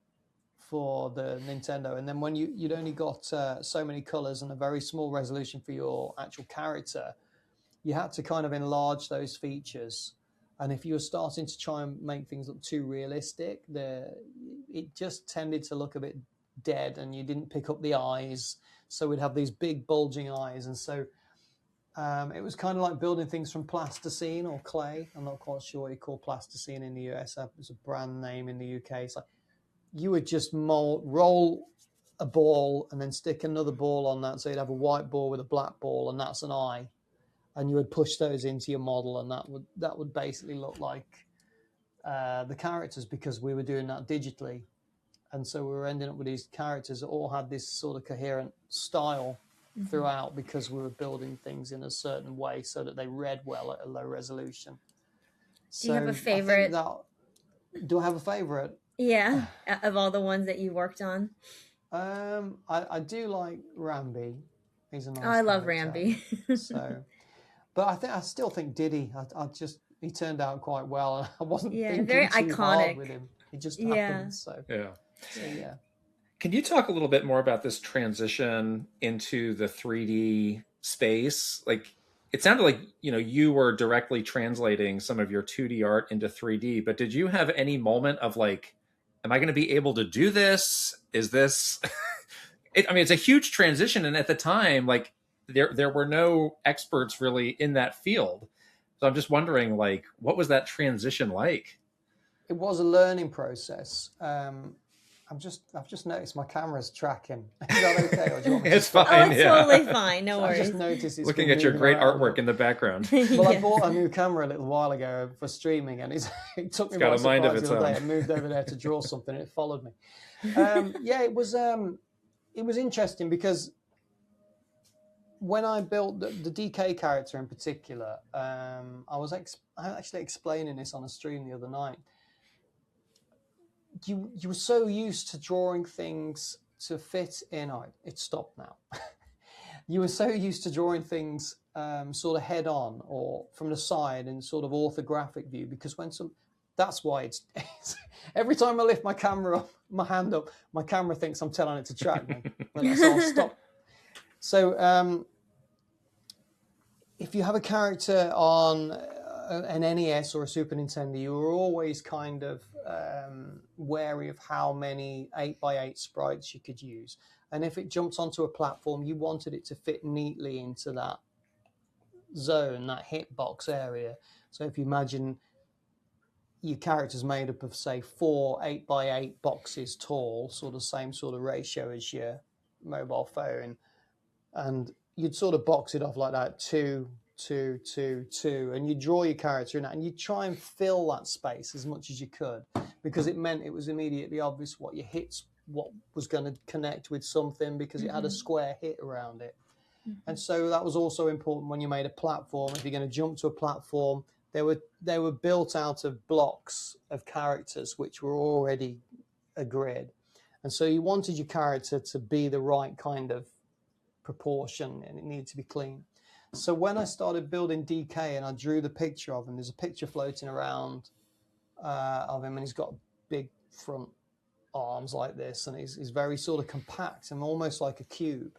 for the Nintendo, and then when you'd only got so many colors and a very small resolution for your actual character, you had to kind of enlarge those features. And if you were starting to try and make things look too realistic, it just tended to look a bit dead, and you didn't pick up the eyes. So we'd have these big bulging eyes. And so it was kind of like building things from plasticine or clay. I'm not quite sure what you call plasticine in the US. It's a brand name in the UK. It's like you would just roll a ball and then stick another ball on that. So you'd have a white ball with a black ball, and that's an eye. And you would push those into your model, and that would basically look like the characters, because we were doing that digitally. And so we were ending up with these characters that all had this sort of coherent style throughout, because we were building things in a certain way so that they read well at a low resolution. Do you have a favorite? Do I have a favorite? Yeah, of all the ones that you worked on? I do like Rambi. He's a nice I love character. Rambi. So... But I still think Diddy. He turned out quite well. I wasn't thinking very too iconic. hard with him. He just happened. So yeah. Can you talk a little bit more about this transition into the 3D space? Like, it sounded like you were directly translating some of your 2D art into 3D. But did you have any moment of like, am I going to be able to do this? Is this? It's a huge transition, and at the time, like. There were no experts really in that field. So I'm just wondering, like, what was that transition like? It was a learning process. I've just noticed my camera's tracking. Is that okay? Or do you want me It's fine. Oh, it's totally fine. No worries. I just noticed it's looking at your great artwork in the background. Well, I bought a new camera a little while ago for streaming, and it took me by surprise the other day. I moved over there to draw something, and it followed me. It was interesting because when I built the DK character in particular, I was actually explaining this on a stream the other night. You were so used to drawing things to fit in. It stopped now. You were so used to drawing things sort of head on or from the side in sort of orthographic view, because that's why it's every time I lift my hand up, my camera thinks I'm telling it to track me. So I'll stop. So if you have a character on an NES or a Super Nintendo, you were always kind of wary of how many 8x8 sprites you could use. And if it jumped onto a platform, you wanted it to fit neatly into that zone, that hitbox area. So if you imagine your character's made up of, say, 4 8x8 boxes tall, sort of same sort of ratio as your mobile phone, and you'd sort of box it off like that, 2, 2, 2, 2, and you draw your character in that, and you try and fill that space as much as you could, because it meant it was immediately obvious what your hits, what was going to connect with something, because it had a square hit around it. And so that was also important when you made a platform. If you're going to jump to a platform, they were built out of blocks of characters which were already a grid, and so you wanted your character to be the right kind of proportion, and it needed to be clean. So when I started building DK and I drew the picture of him, there's a picture floating around of him, and he's got big front arms like this, and he's very sort of compact and almost like a cube.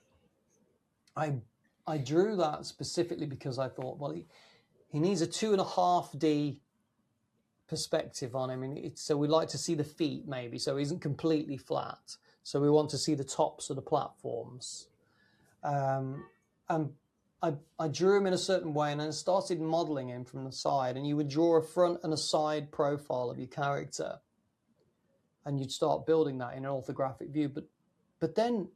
I drew that specifically because I thought, well, he needs a 2.5D perspective on him, and so we like to see the feet maybe, so he isn't completely flat. So we want to see the tops of the platforms. And I drew him in a certain way, and then started modeling him from the side. And you would draw a front and a side profile of your character, and you'd start building that in an orthographic view. But then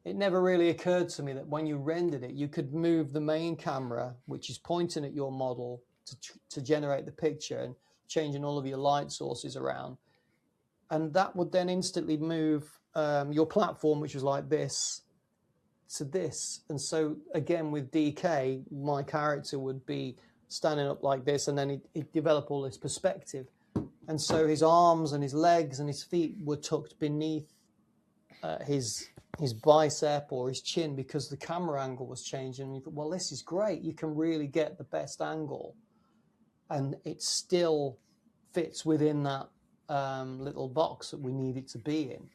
it never really occurred to me that when you rendered it, you could move the main camera, which is pointing at your model, to generate the picture, and changing all of your light sources around. And that would then instantly move your platform, which was like this, to this. And so again, with DK, my character would be standing up like this, and then he'd develop all this perspective. And so his arms and his legs and his feet were tucked beneath his bicep or his chin, because the camera angle was changing. And you thought, well, this is great. You can really get the best angle, and it still fits within that little box that we need it to be in.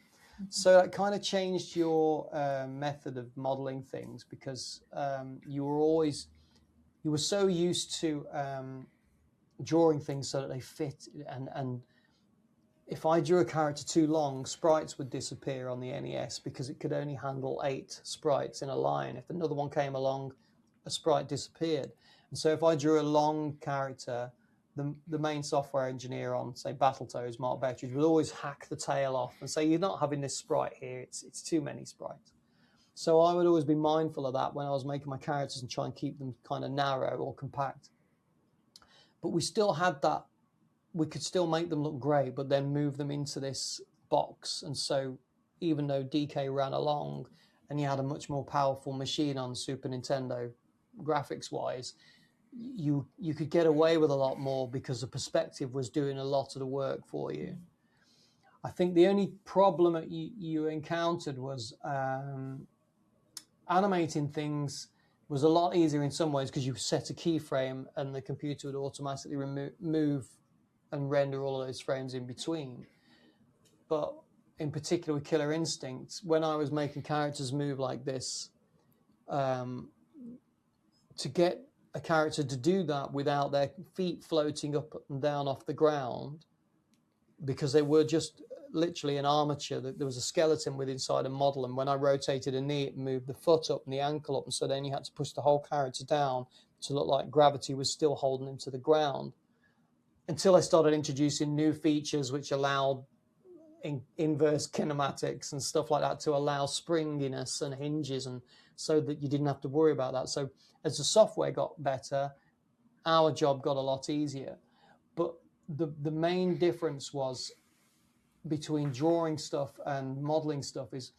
So that kind of changed your method of modeling things, because you were so used to drawing things so that they fit. And if I drew a character too long, sprites would disappear on the NES, because it could only handle 8 sprites in a line. If another one came along, a sprite disappeared. And so if I drew a long character, the main software engineer on, say, Battletoads, Mark Bettridge, would always hack the tail off and say, you're not having this sprite here, it's too many sprites. So I would always be mindful of that when I was making my characters, and try and keep them kind of narrow or compact. But we still had that, we could still make them look great, but then move them into this box. And so even though DK ran along and you had a much more powerful machine on Super Nintendo, graphics-wise, you could get away with a lot more, because the perspective was doing a lot of the work for you. I think the only problem that you encountered was animating things was a lot easier in some ways, because you set a keyframe and the computer would automatically move and render all of those frames in between. But in particular with Killer Instinct, when I was making characters move like this, to get a character to do that without their feet floating up and down off the ground, because they were just literally an armature, that there was a skeleton with inside a model, and when I rotated a knee, it moved the foot up and the ankle up, and so then you had to push the whole character down to look like gravity was still holding him to the ground, until I started introducing new features which allowed inverse kinematics and stuff like that, to allow springiness and hinges, and so that you didn't have to worry about that. So as the software got better, our job got a lot easier. But the main difference was between drawing stuff and modeling stuff is,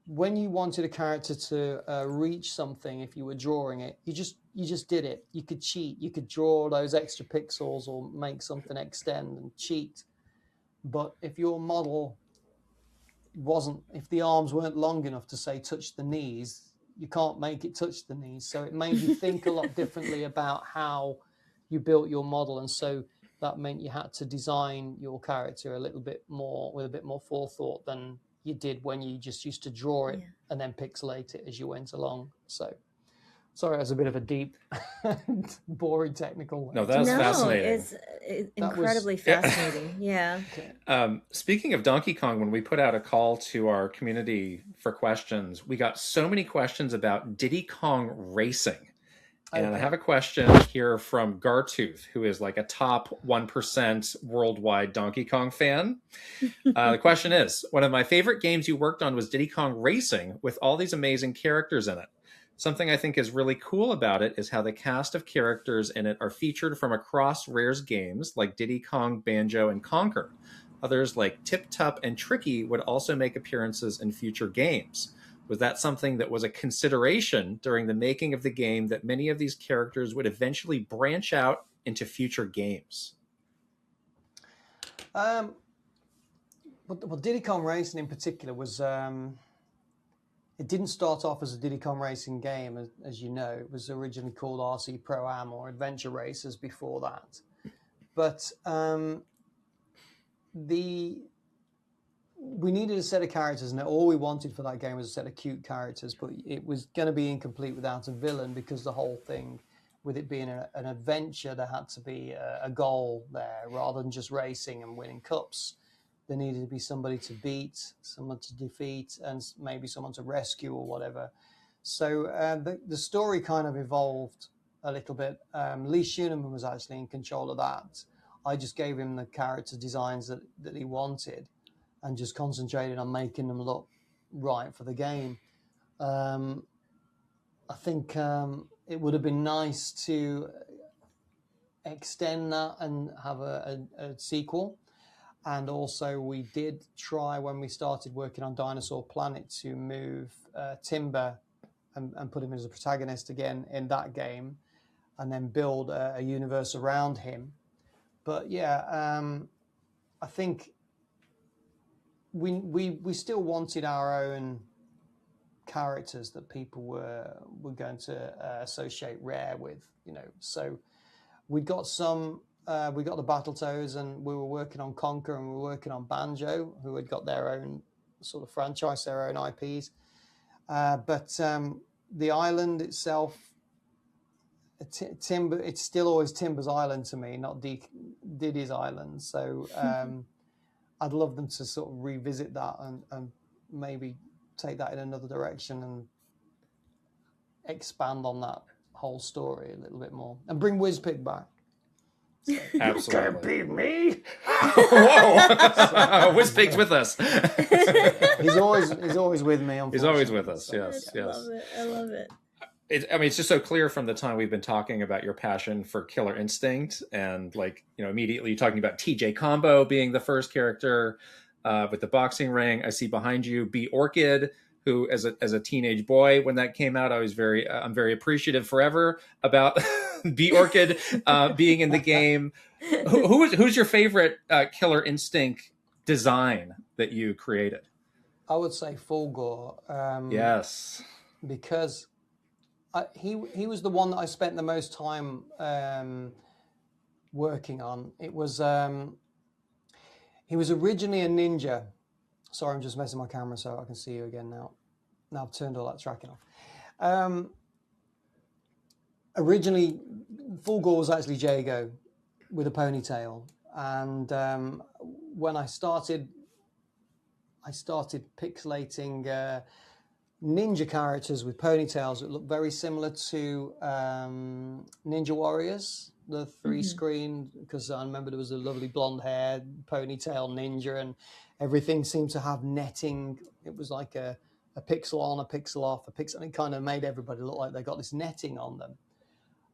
when you wanted a character to reach something, if you were drawing it, you just did it. You could cheat. You could draw those extra pixels or make something extend and cheat. But if your model if the arms weren't long enough to, say, touch the knees, you can't make it touch the knees. So it made you think a lot differently about how you built your model. And so that meant you had to design your character a little bit more, with a bit more forethought than you did when you just used to draw it and then pixelate it as you went along. So sorry, that's a bit of a deep, boring technical. No, that's fascinating. It's incredibly fascinating. Yeah. Speaking of Donkey Kong, when we put out a call to our community for questions, we got so many questions about Diddy Kong racing. And I have a question here from Gartooth, who is like a top 1% worldwide Donkey Kong fan. The question is, one of my favorite games you worked on was Diddy Kong Racing with all these amazing characters in it. Something I think is really cool about it is how the cast of characters in it are featured from across Rare's games like Diddy Kong, Banjo, and Conker. Others like Tip Tup and Tricky would also make appearances in future games. Was that something that was a consideration during the making of the game, that many of these characters would eventually branch out into future games? Well, Diddy Kong Racing in particular was, it didn't start off as a Diddy Kong Racing game, as you know. It was originally called RC Pro-Am or Adventure Racers before that. But we needed a set of characters, and all we wanted for that game was a set of cute characters, but it was going to be incomplete without a villain, because the whole thing, with it being an adventure, there had to be a goal there rather than just racing and winning cups. There needed to be somebody to beat, someone to defeat, and maybe someone to rescue or whatever. So the story kind of evolved a little bit. Lee Schuneman was actually in control of that. I just gave him the character designs that he wanted, and just concentrated on making them look right for the game. I think it would have been nice to extend that and have a sequel. And also we did try, when we started working on Dinosaur Planet, to move Timber and put him as a protagonist again in that game, and then build a universe around him. But yeah, I think we still wanted our own characters that people were going to associate Rare with, you know. So we got the Battletoads, and we were working on Conker, and we were working on Banjo, who had got their own sort of franchise, their own IPs. But the island itself, Timber, it's still always Timber's island to me, not Diddy's island. So I'd love them to sort of revisit that and maybe take that in another direction and expand on that whole story a little bit more, and bring Wizpig back. So, absolutely. You can't beat me. Whoa! Wizpig's with us. He's always with me. He's always with us. Yes, yes. I love it. It's just so clear from the time we've been talking about your passion for Killer Instinct, and like, you know, immediately talking about TJ Combo being the first character with the boxing ring. I see behind you B Orchid, who as a teenage boy when that came out, I'm very appreciative forever about B Orchid being in the game. Who's your favorite Killer Instinct design that you created? I would say Fulgore. Yes, because he was the one that I spent the most time working on. It was he was originally a ninja. Sorry, I'm just messing my camera so I can see you again now. Now I've turned all that tracking off. Originally, Fulgore was actually Jago with a ponytail, and when I started pixelating ninja characters with ponytails that look very similar to Ninja Warriors, the three-screen, because I remember there was a lovely blonde-haired ponytail ninja, and everything seemed to have netting. It was like a pixel on, a pixel off, a pixel, and it kind of made everybody look like they got this netting on them.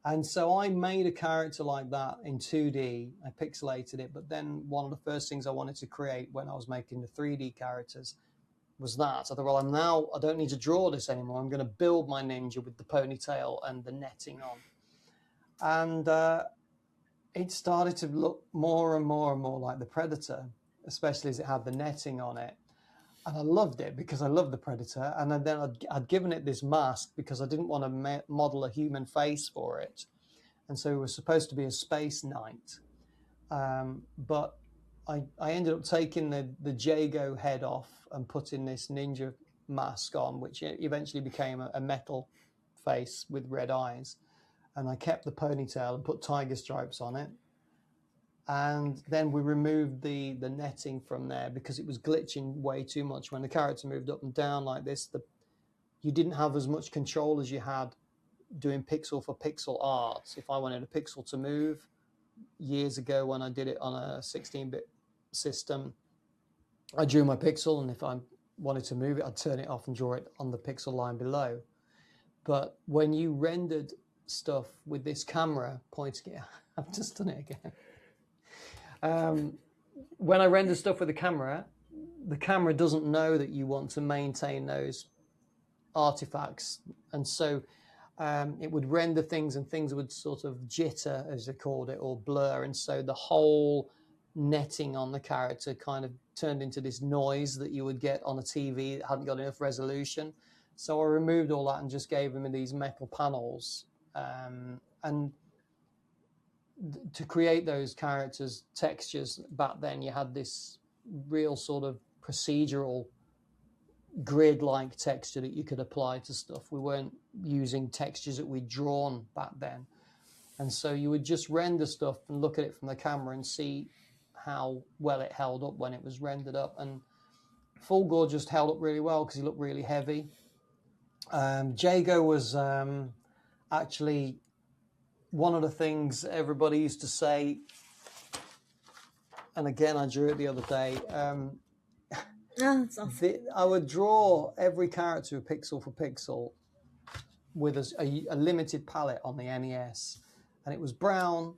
And so I made a character like that in 2D. I pixelated it, but then one of the first things I wanted to create when I was making the 3D characters was that. I thought, well, I don't need to draw this anymore. I'm going to build my ninja with the ponytail and the netting on. And it started to look more and more and more like the Predator, especially as it had the netting on it. And I loved it because I loved the Predator. And then I'd given it this mask because I didn't want to model a human face for it. And so it was supposed to be a space knight. But I ended up taking the Jago head off and putting this ninja mask on, which eventually became a metal face with red eyes. And I kept the ponytail and put tiger stripes on it. And then we removed the netting from there because it was glitching way too much. When the character moved up and down like this, you didn't have as much control as you had doing pixel for pixel art. If I wanted a pixel to move, years ago when I did it on a 16-bit system, I drew my pixel, and if I wanted to move it, I'd turn it off and draw it on the pixel line below. But when you rendered stuff with this camera pointing it, I've just done it again. When I render stuff with the camera doesn't know that you want to maintain those artifacts. And so it would render things, and things would sort of jitter, as they called it, or blur. And so the whole netting on the character kind of turned into this noise that you would get on a TV that hadn't got enough resolution. So I removed all that and just gave them these metal panels. And to create those characters' textures back then, you had this real sort of procedural grid-like texture that you could apply to stuff. We weren't using textures that we'd drawn back then. And so you would just render stuff and look at it from the camera and see how well it held up when it was rendered up. And Fulgore just held up really well because he looked really heavy. Jago was actually one of the things everybody used to say, and again, I drew it the other day. That's awesome. I would draw every character pixel for pixel with a limited palette on the NES, and it was brown,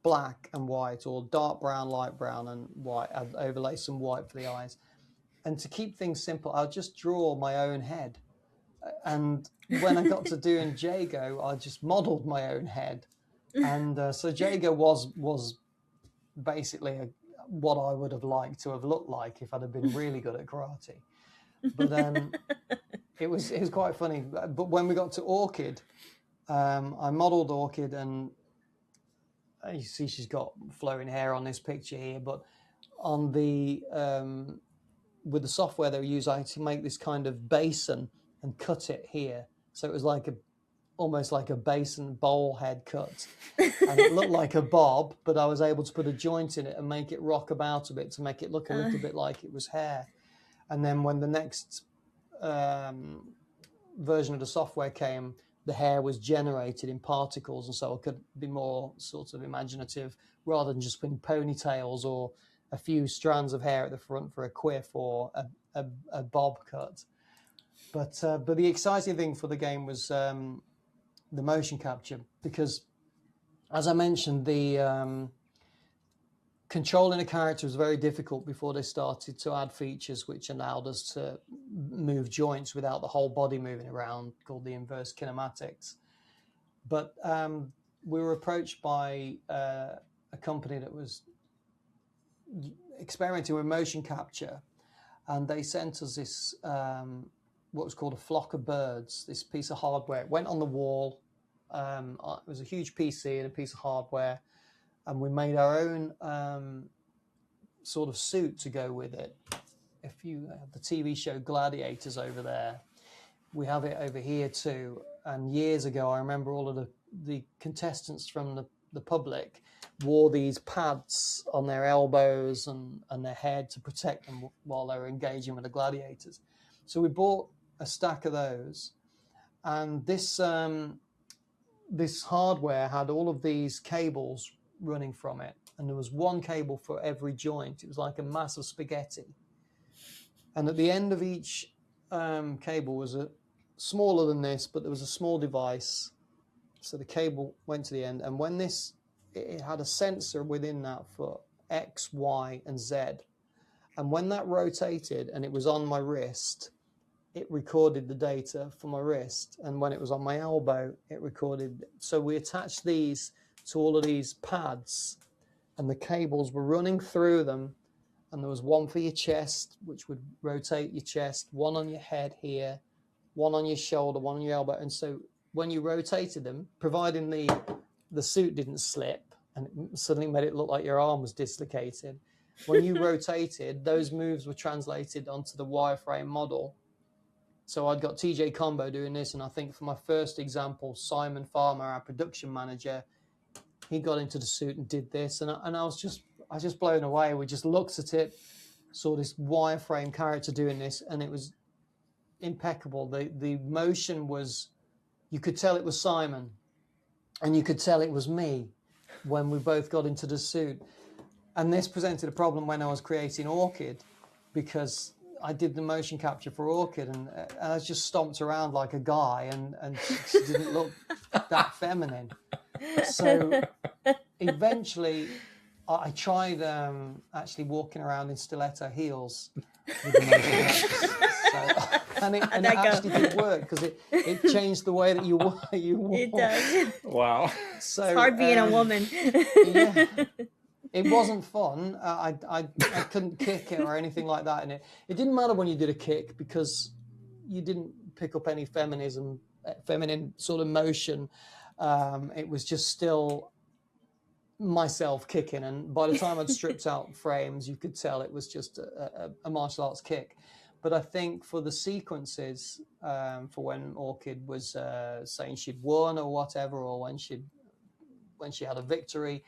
black, and white, or dark brown, light brown, and white. I'd overlay some white for the eyes. And to keep things simple, I'd just draw my own head. And when I got to doing Jago, I just modeled my own head. And so Jago was basically what I would have liked to have looked like if I'd have been really good at karate. But it was quite funny. But when we got to Orchid, I modeled Orchid, and you see she's got flowing hair on this picture here, but on the with the software they use, I had to make this kind of basin and cut it here. So it was like almost like a basin bowl head cut. And it looked like a bob, but I was able to put a joint in it and make it rock about a bit to make it look a little bit like it was hair. And then when the next version of the software came, the hair was generated in particles, and so I could be more sort of imaginative rather than just putting ponytails or a few strands of hair at the front for a quiff or a bob cut. But the exciting thing for the game was the motion capture, because, as I mentioned, the controlling a character was very difficult before they started to add features which allowed us to move joints without the whole body moving around, called the inverse kinematics. But we were approached by a company that was experimenting with motion capture, and they sent us this what was called a flock of birds, this piece of hardware. It went on the wall. It was a huge PC and a piece of hardware, and we made our own sort of suit to go with it. If you have the TV show Gladiators over there, we have it over here too. And years ago, I remember all of the contestants from the public wore these pads on their elbows and their head to protect them while they were engaging with the gladiators. So we bought a stack of those, and this hardware had all of these cables running from it, and there was one cable for every joint. It was like a mass of spaghetti, and at the end of each cable was smaller than this, but there was a small device, so the cable went to the end, and when it had a sensor within that for X, Y, and Z, and when that rotated and it was on my wrist, it recorded the data for my wrist, and when it was on my elbow, it recorded. So we attached these to all of these pads, and the cables were running through them, and there was one for your chest, which would rotate your chest, one on your head here, one on your shoulder, one on your elbow. And so when you rotated them, providing the suit didn't slip and it suddenly made it look like your arm was dislocated, when you rotated, those moves were translated onto the wireframe model. So I'd got TJ Combo doing this, and I think for my first example, Simon Farmer, our production manager, he got into the suit and did this, and I was just blown away. We just looked at it, saw this wireframe character doing this, and it was impeccable. The motion was you could tell it was Simon, and you could tell it was me when we both got into the suit. And this presented a problem when I was creating Orchid, because I did the motion capture for Orchid, and I was just stomped around like a guy, and she didn't look that feminine. So eventually I tried actually walking around in stiletto heels with the motion capture. And it actually did work, because it changed the way that you walk. It does. Wow. So it's hard being a woman. Yeah. It wasn't fun. I couldn't kick it or anything like that. And it didn't matter when you did a kick, because you didn't pick up any feminine sort of motion. It was just still myself kicking. And by the time I'd stripped out frames, you could tell it was just a martial arts kick. But I think for the sequences, for when Orchid was saying she'd won or whatever, or when she had a victory,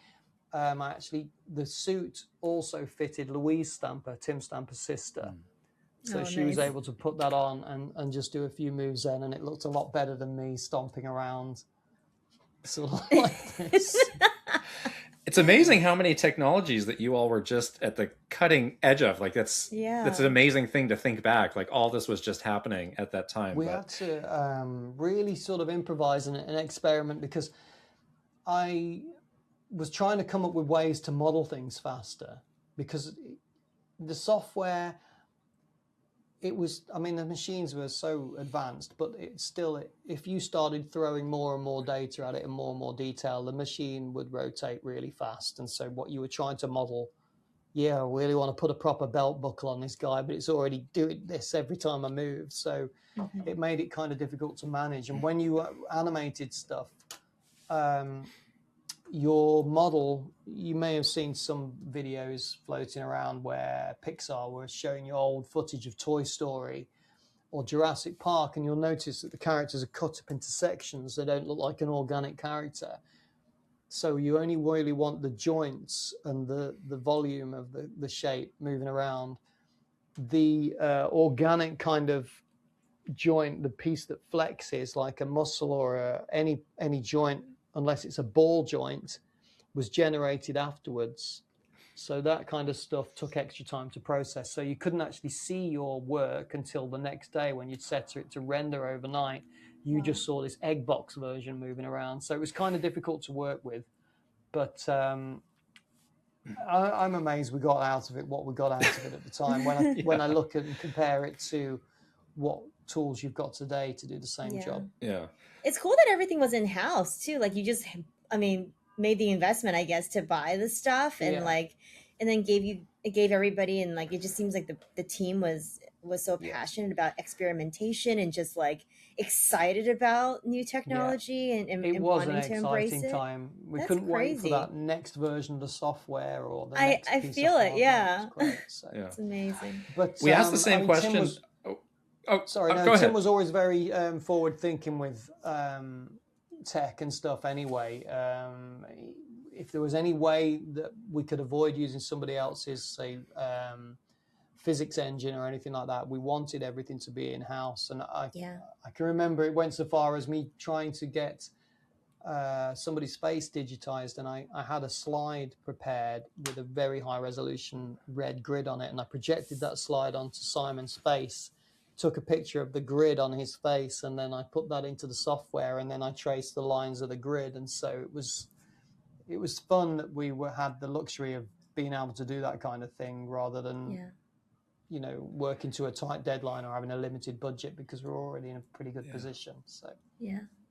actually the suit also fitted Louise Stamper, Tim Stamper's sister. So she was able to put that on and just do a few moves then, and it looked a lot better than me stomping around sort of like this. It's amazing how many technologies that you all were just at the cutting edge of. Like that's an amazing thing to think back. Like all this was just happening at that time. We had to really sort of improvise and experiment, because I was trying to come up with ways to model things faster, because the software, the machines were so advanced, but if you started throwing more and more data at it and more detail, the machine would rotate really fast. And so what you were trying to model, I really want to put a proper belt buckle on this guy, but it's already doing this every time I move. So it made it kind of difficult to manage. And when you animated stuff, your model, you may have seen some videos floating around where Pixar was showing you old footage of Toy Story or Jurassic Park, and you'll notice that the characters are cut up into sections. They don't look like an organic character. So you only really want the joints and the volume of the shape moving around. The organic kind of joint, the piece that flexes like a muscle or any joint, unless it's a ball joint, was generated afterwards. So that kind of stuff took extra time to process. So you couldn't actually see your work until the next day when you'd set it to render overnight. You just saw this egg box version moving around. So it was kind of difficult to work with. But I'm amazed we got out of it what we got out of it at the time. When I look at and compare it to what tools you've got today to do the same job. Yeah. It's cool that everything was in-house too. Like you just, made the investment, I guess, to buy the stuff and and then gave everybody, and like, it just seems like the team was so passionate about experimentation and just like excited about new technology and wanting to embrace it. It was an exciting time. We couldn't wait for that next version of the software or the next piece feel of it, yeah. It's great, so. It's amazing. But we asked the same question. Tim was always very forward thinking with tech and stuff anyway. If there was any way that we could avoid using somebody else's, say, physics engine or anything like that, we wanted everything to be in-house. And I can remember it went so far as me trying to get somebody's face digitized, and I had a slide prepared with a very high resolution red grid on it, and I projected that slide onto Simon's face, took a picture of the grid on his face, and then I put that into the software, and then I traced the lines of the grid. And so it was fun that we had the luxury of being able to do that kind of thing rather than working to a tight deadline or having a limited budget, because we're already in a pretty good position. So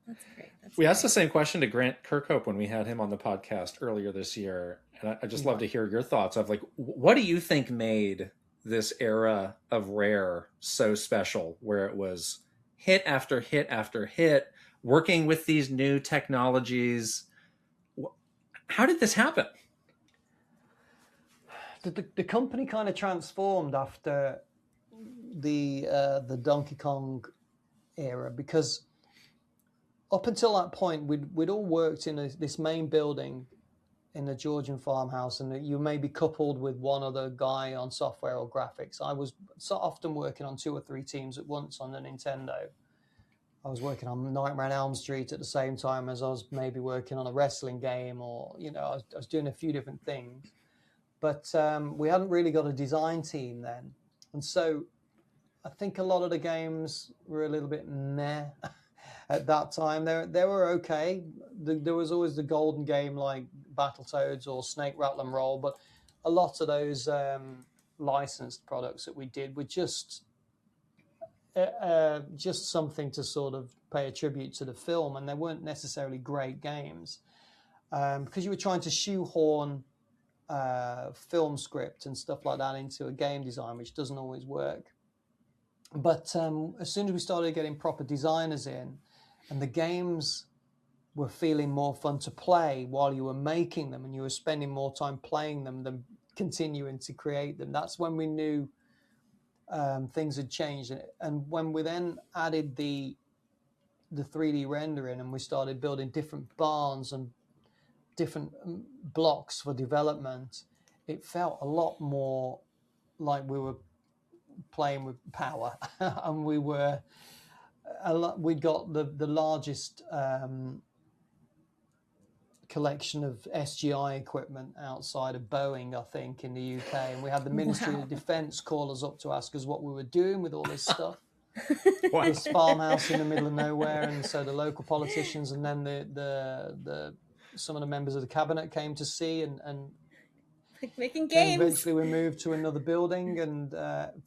that's great. We asked the same question to Grant Kirkhope when we had him on the podcast earlier this year, and I just love to hear your thoughts of like, what do you think made this era of Rare so special, where it was hit after hit after hit, working with these new technologies? How did this happen? The company kind of transformed after the Donkey Kong era, because up until that point we'd all worked in this main building in the Georgian farmhouse, and you may be coupled with one other guy on software or graphics. I was so often working on 2 or 3 teams at once on the Nintendo. I was working on Nightmare on Elm Street at the same time as I was maybe working on a wrestling game, or I was doing a few different things. But we hadn't really got a design team then, and so I think a lot of the games were a little bit meh at that time. They were okay. There was always the golden game like Battletoads or Snake Rattle and Roll, but a lot of those licensed products that we did were just something to sort of pay a tribute to the film, and they weren't necessarily great games because you were trying to shoehorn film script and stuff like that into a game design, which doesn't always work. But as soon as we started getting proper designers in, and the games were feeling more fun to play while you were making them, and you were spending more time playing them than continuing to create them, that's when we knew things had changed. And when we then added the 3D rendering, and we started building different barns and different blocks for development, it felt a lot more like we were playing with power. And we'd got the largest collection of SGI equipment outside of Boeing, I think, in the UK. And we had the Ministry of Defence call us up to ask us what we were doing with all this stuff. This farmhouse in the middle of nowhere. And so the local politicians and then the some of the members of the cabinet came to see, and like making games. Eventually we moved to another building, and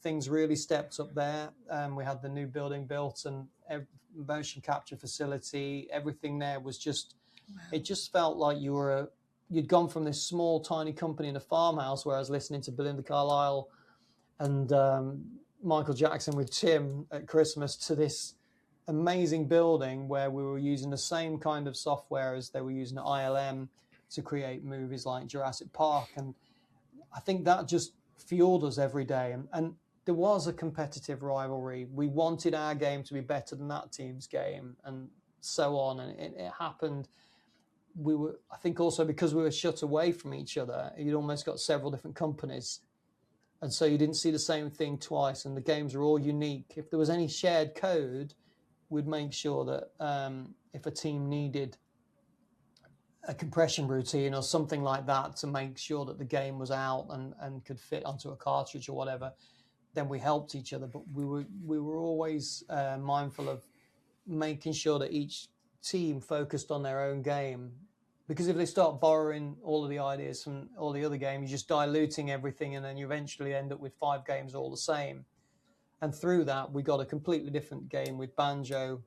things really stepped up there. We had the new building built, and motion capture facility, everything there was just, it just felt like you'd gone from this small, tiny company in a farmhouse where I was listening to Belinda Carlisle and Michael Jackson with Tim at Christmas, to this amazing building where we were using the same kind of software as they were using at ILM to create movies like Jurassic Park. And I think that just fueled us every day. And there was a competitive rivalry. We wanted our game to be better than that team's game, and so on. And it happened. We were, I think also because we were shut away from each other, you'd almost got several different companies. And so you didn't see the same thing twice, and the games were all unique. If there was any shared code, we'd make sure that if a team needed a compression routine or something like that to make sure that the game was out and could fit onto a cartridge or whatever, then we helped each other. But we were always mindful of making sure that each team focused on their own game, because if they start borrowing all of the ideas from all the other games, you're just diluting everything, and then you eventually end up with 5 games all the same. And through that, we got a completely different game with Banjo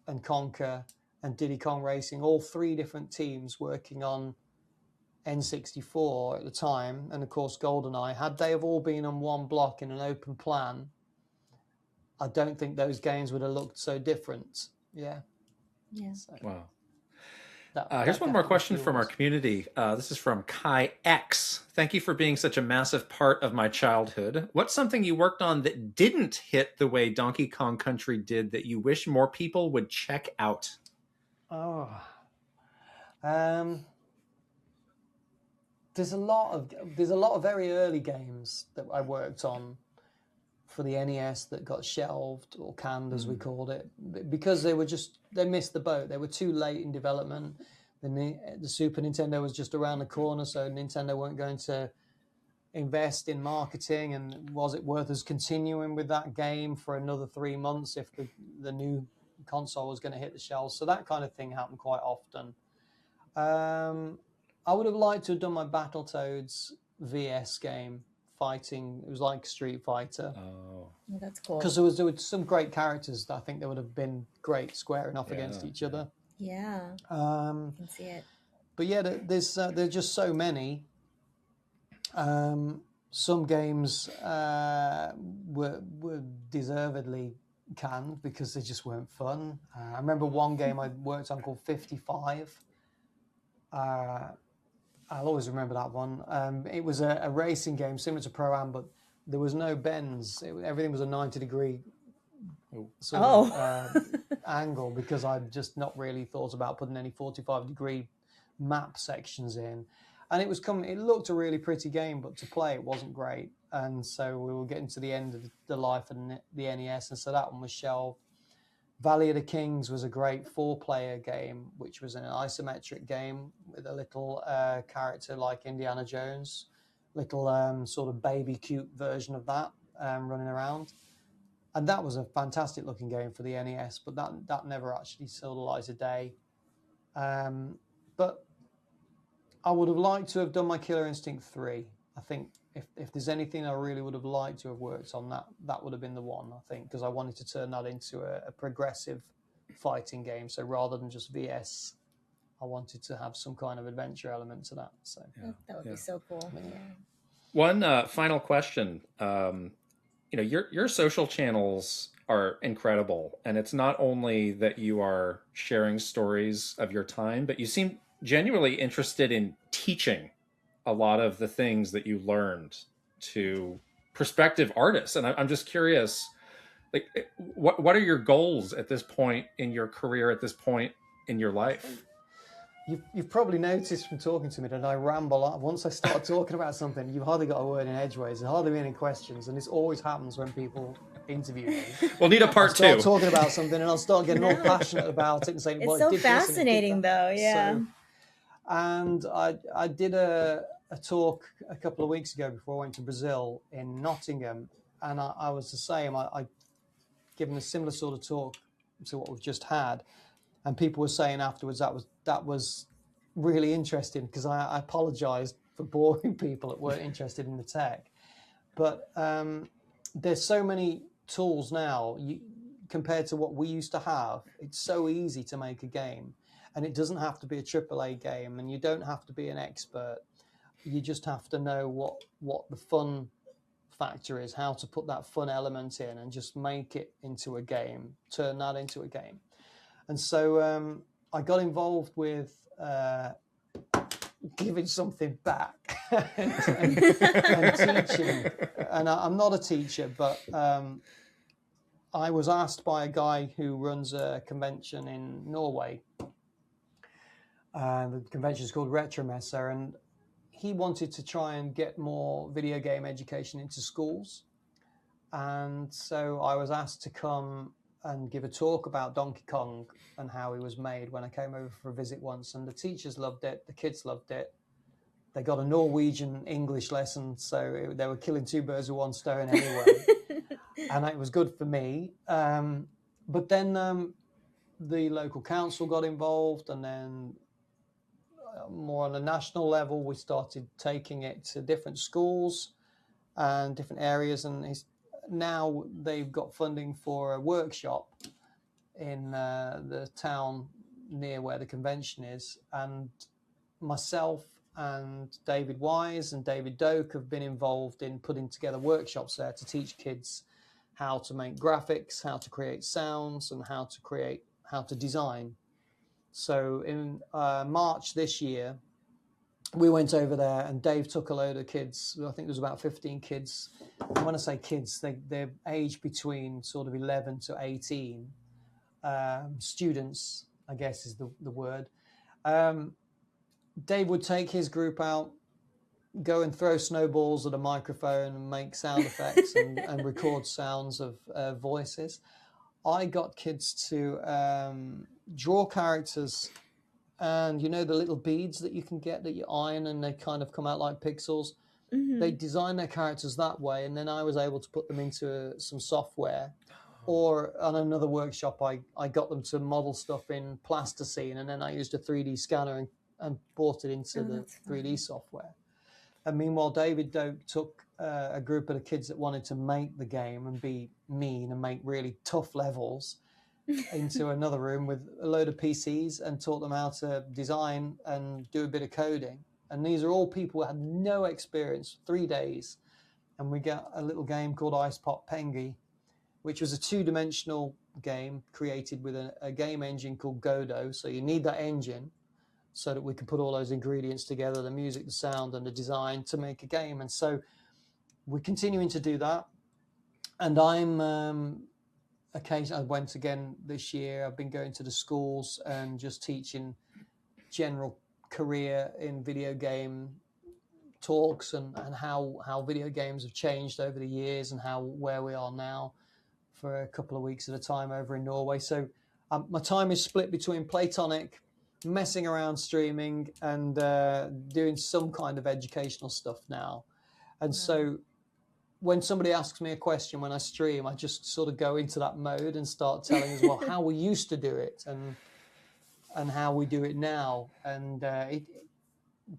and Conker and Diddy Kong Racing, all 3 different teams working on N64 at the time, and of course GoldenEye. Had they have all been on one block in an open plan, I don't think those games would have looked so different. Yeah. So, wow. Here's one more question from our community. This is from Kai X. Thank you for being such a massive part of my childhood. What's something you worked on that didn't hit the way Donkey Kong Country did that you wish more people would check out? There's a lot of very early games that I worked on for the NES that got shelved or canned, as we called it, because they missed the boat. They were too late in development. The Super Nintendo was just around the corner, so Nintendo weren't going to invest in marketing. And was it worth us continuing with that game for another 3 months if the new console was going to hit the shelves? So that kind of thing happened quite often. I would have liked to have done my Battletoads VS game. Fighting, it was like Street Fighter. Oh, that's cool. Because there were some great characters that I think they would have been great squaring off against each other. Yeah, I can see it. But yeah, there's just so many. Some games were deservedly canned because they just weren't fun. I remember one game I worked on called 55. I'll always remember that one. It was a racing game similar to Pro-Am, but there was no bends. Everything was a 90-degree sort of angle, because I'd just not really thought about putting any 45-degree map sections in. And it looked a really pretty game, but to play it wasn't great. And so we were getting to the end of the life of the NES, and so that one was shelved. Valley of the Kings was a great 4-player game, which was an isometric game with a little character like Indiana Jones, little sort of baby cute version of that running around. And that was a fantastic looking game for the NES, but that never actually saw the light of day. But I would have liked to have done my Killer Instinct 3. I think if there's anything I really would have liked to have worked on, that would have been the one, I think, because I wanted to turn that into a progressive fighting game. So rather than just VS, I wanted to have some kind of adventure element to that. So that would be so cool. Yeah. One final question. Your social channels are incredible, and it's not only that you are sharing stories of your time, but you seem genuinely interested in teaching a lot of the things that you learned to prospective artists. And I'm just curious, like, what are your goals at this point in your career, at this point in your life? You've probably noticed from talking to me that I ramble on. Once I start talking about something, you've hardly got a word in edgeways. There's hardly any questions, and this always happens when people interview me. We'll need a part 2. I'll start talking about something, and I'll start getting all passionate about it and saying, "Well, it's so fascinating, though." Yeah. So, and I did a talk a couple of weeks ago before I went to Brazil in Nottingham, and I was the same. I given a similar sort of talk to what we've just had. And people were saying afterwards that was really interesting, because I apologized for boring people that weren't interested in the tech. But there's so many tools now compared to what we used to have. It's so easy to make a game, and it doesn't have to be a AAA game, and you don't have to be an expert. You just have to know what the fun factor is, how to put that fun element in, and just make it into a game, turn that into a game. And so I got involved with giving something back and teaching. And I'm not a teacher, but I was asked by a guy who runs a convention in Norway. The convention is called Retromessa, and he wanted to try and get more video game education into schools. And so I was asked to come and give a talk about Donkey Kong and how he was made when I came over for a visit once. And the teachers loved it, the kids loved it. They got a Norwegian English lesson, so they were killing 2 birds with 1 stone anyway. And it was good for me. But then the local council got involved, and then more on a national level, we started taking it to different schools and different areas. And now they've got funding for a workshop in the town near where the convention is. And myself and David Wise and David Doak have been involved in putting together workshops there to teach kids how to make graphics, how to create sounds, and how to design. So in March this year, we went over there, and Dave took a load of kids. I think there was about 15 kids. And when I say kids, they're aged between sort of 11 to 18. Students, I guess is the word. Dave would take his group out, go and throw snowballs at a microphone and make sound effects and record sounds of voices. I got kids to draw characters, and the little beads that you can get that you iron and they kind of come out like pixels. Mm-hmm. They design their characters that way, and then I was able to put them into some software. Or on another workshop, I got them to model stuff in plasticine, and then I used a 3D scanner and brought it into the 3D software. And meanwhile, David Doak took a group of the kids that wanted to make the game and be mean and make really tough levels into another room with a load of PCs and taught them how to design and do a bit of coding. And these are all people who had no experience, 3 days. And we got a little game called Ice Pop Pengy, which was a 2-dimensional game created with a game engine called Godot. So you need that engine so that we can put all those ingredients together, the music, the sound, and the design to make a game. And so we're continuing to do that. And I'm occasionally, I went again this year. I've been going to the schools and just teaching general career in video game talks and how video games have changed over the years and where we are now for a couple of weeks at a time over in Norway. So my time is split between Platonic, messing around streaming, and doing some kind of educational stuff now. And so when somebody asks me a question when I stream, I just sort of go into that mode and start telling as well how we used to do it and how we do it now. And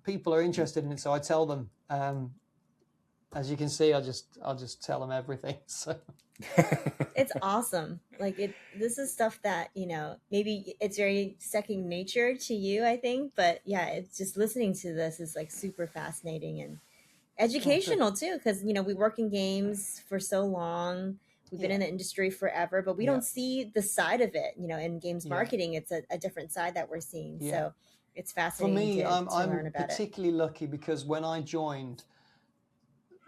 people are interested in it, so I tell them. As you can see, I'll just tell them everything. So it's awesome. Like this is stuff that, maybe it's very second nature to you, I think, but yeah, it's just listening to this is like super fascinating and educational too, because we work in games for so long. We've been in the industry forever, but we don't see the side of it. In games marketing, it's a different side that we're seeing. So it's fascinating. For me, I'm learn about particularly lucky because when I joined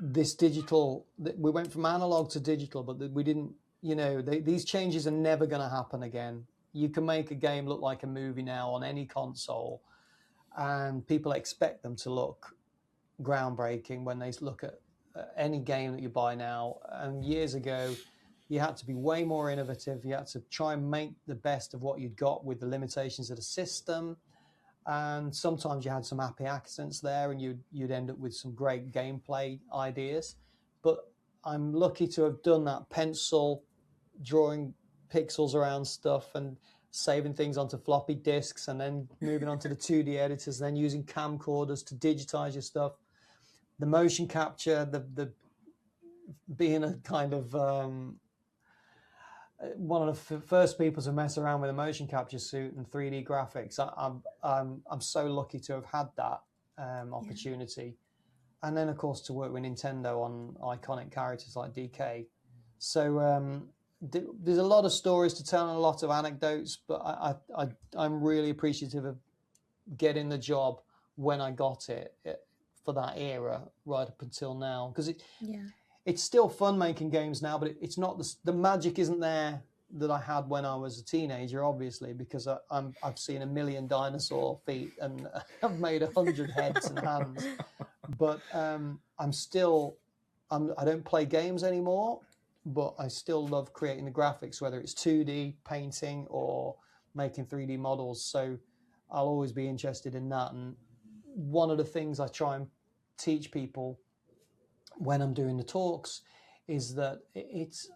this digital, we went from analog to digital, but we didn't. These changes are never going to happen again. You can make a game look like a movie now on any console, and people expect them to look groundbreaking when they look at any game that you buy now. And years ago, you had to be way more innovative. You had to try and make the best of what you'd got with the limitations of the system. And sometimes you had some happy accidents there, and you'd end up with some great gameplay ideas. But I'm lucky to have done that pencil, drawing pixels around stuff and saving things onto floppy disks, and then moving on to the 2D editors, and then using camcorders to digitize your stuff. The motion capture, the being a kind of one of the first people to mess around with a motion capture suit and 3D graphics. I'm so lucky to have had that opportunity, and then of course to work with Nintendo on iconic characters like DK. So there's a lot of stories to tell and a lot of anecdotes, but I'm really appreciative of getting the job when I got it for that era right up until now, because it's still fun making games now, but it's not the magic isn't there that I had when I was a teenager, obviously, because I've seen 1 million dinosaur feet and I've made 100 heads and hands, but I don't play games anymore, but I still love creating the graphics, whether it's 2D painting or making 3D models. So I'll always be interested in that. And one of the things I try and teach people when I'm doing the talks is that it's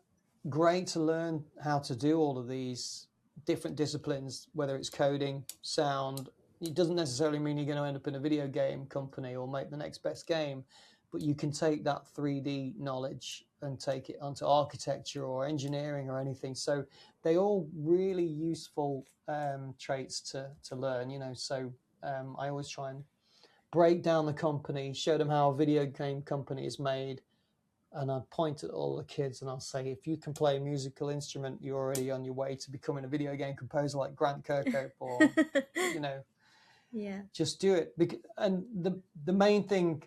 great to learn how to do all of these different disciplines, whether it's coding, sound. It doesn't necessarily mean you're going to end up in a video game company or make the next best game, but you can take that 3D knowledge and take it onto architecture or engineering or anything. So they're all really useful traits to learn, So I always try and break down the company, show them how a video game company is made. And I point at all the kids and I'll say, if you can play a musical instrument, you're already on your way to becoming a video game composer like Grant Kirkhope or, just do it. And the main thing,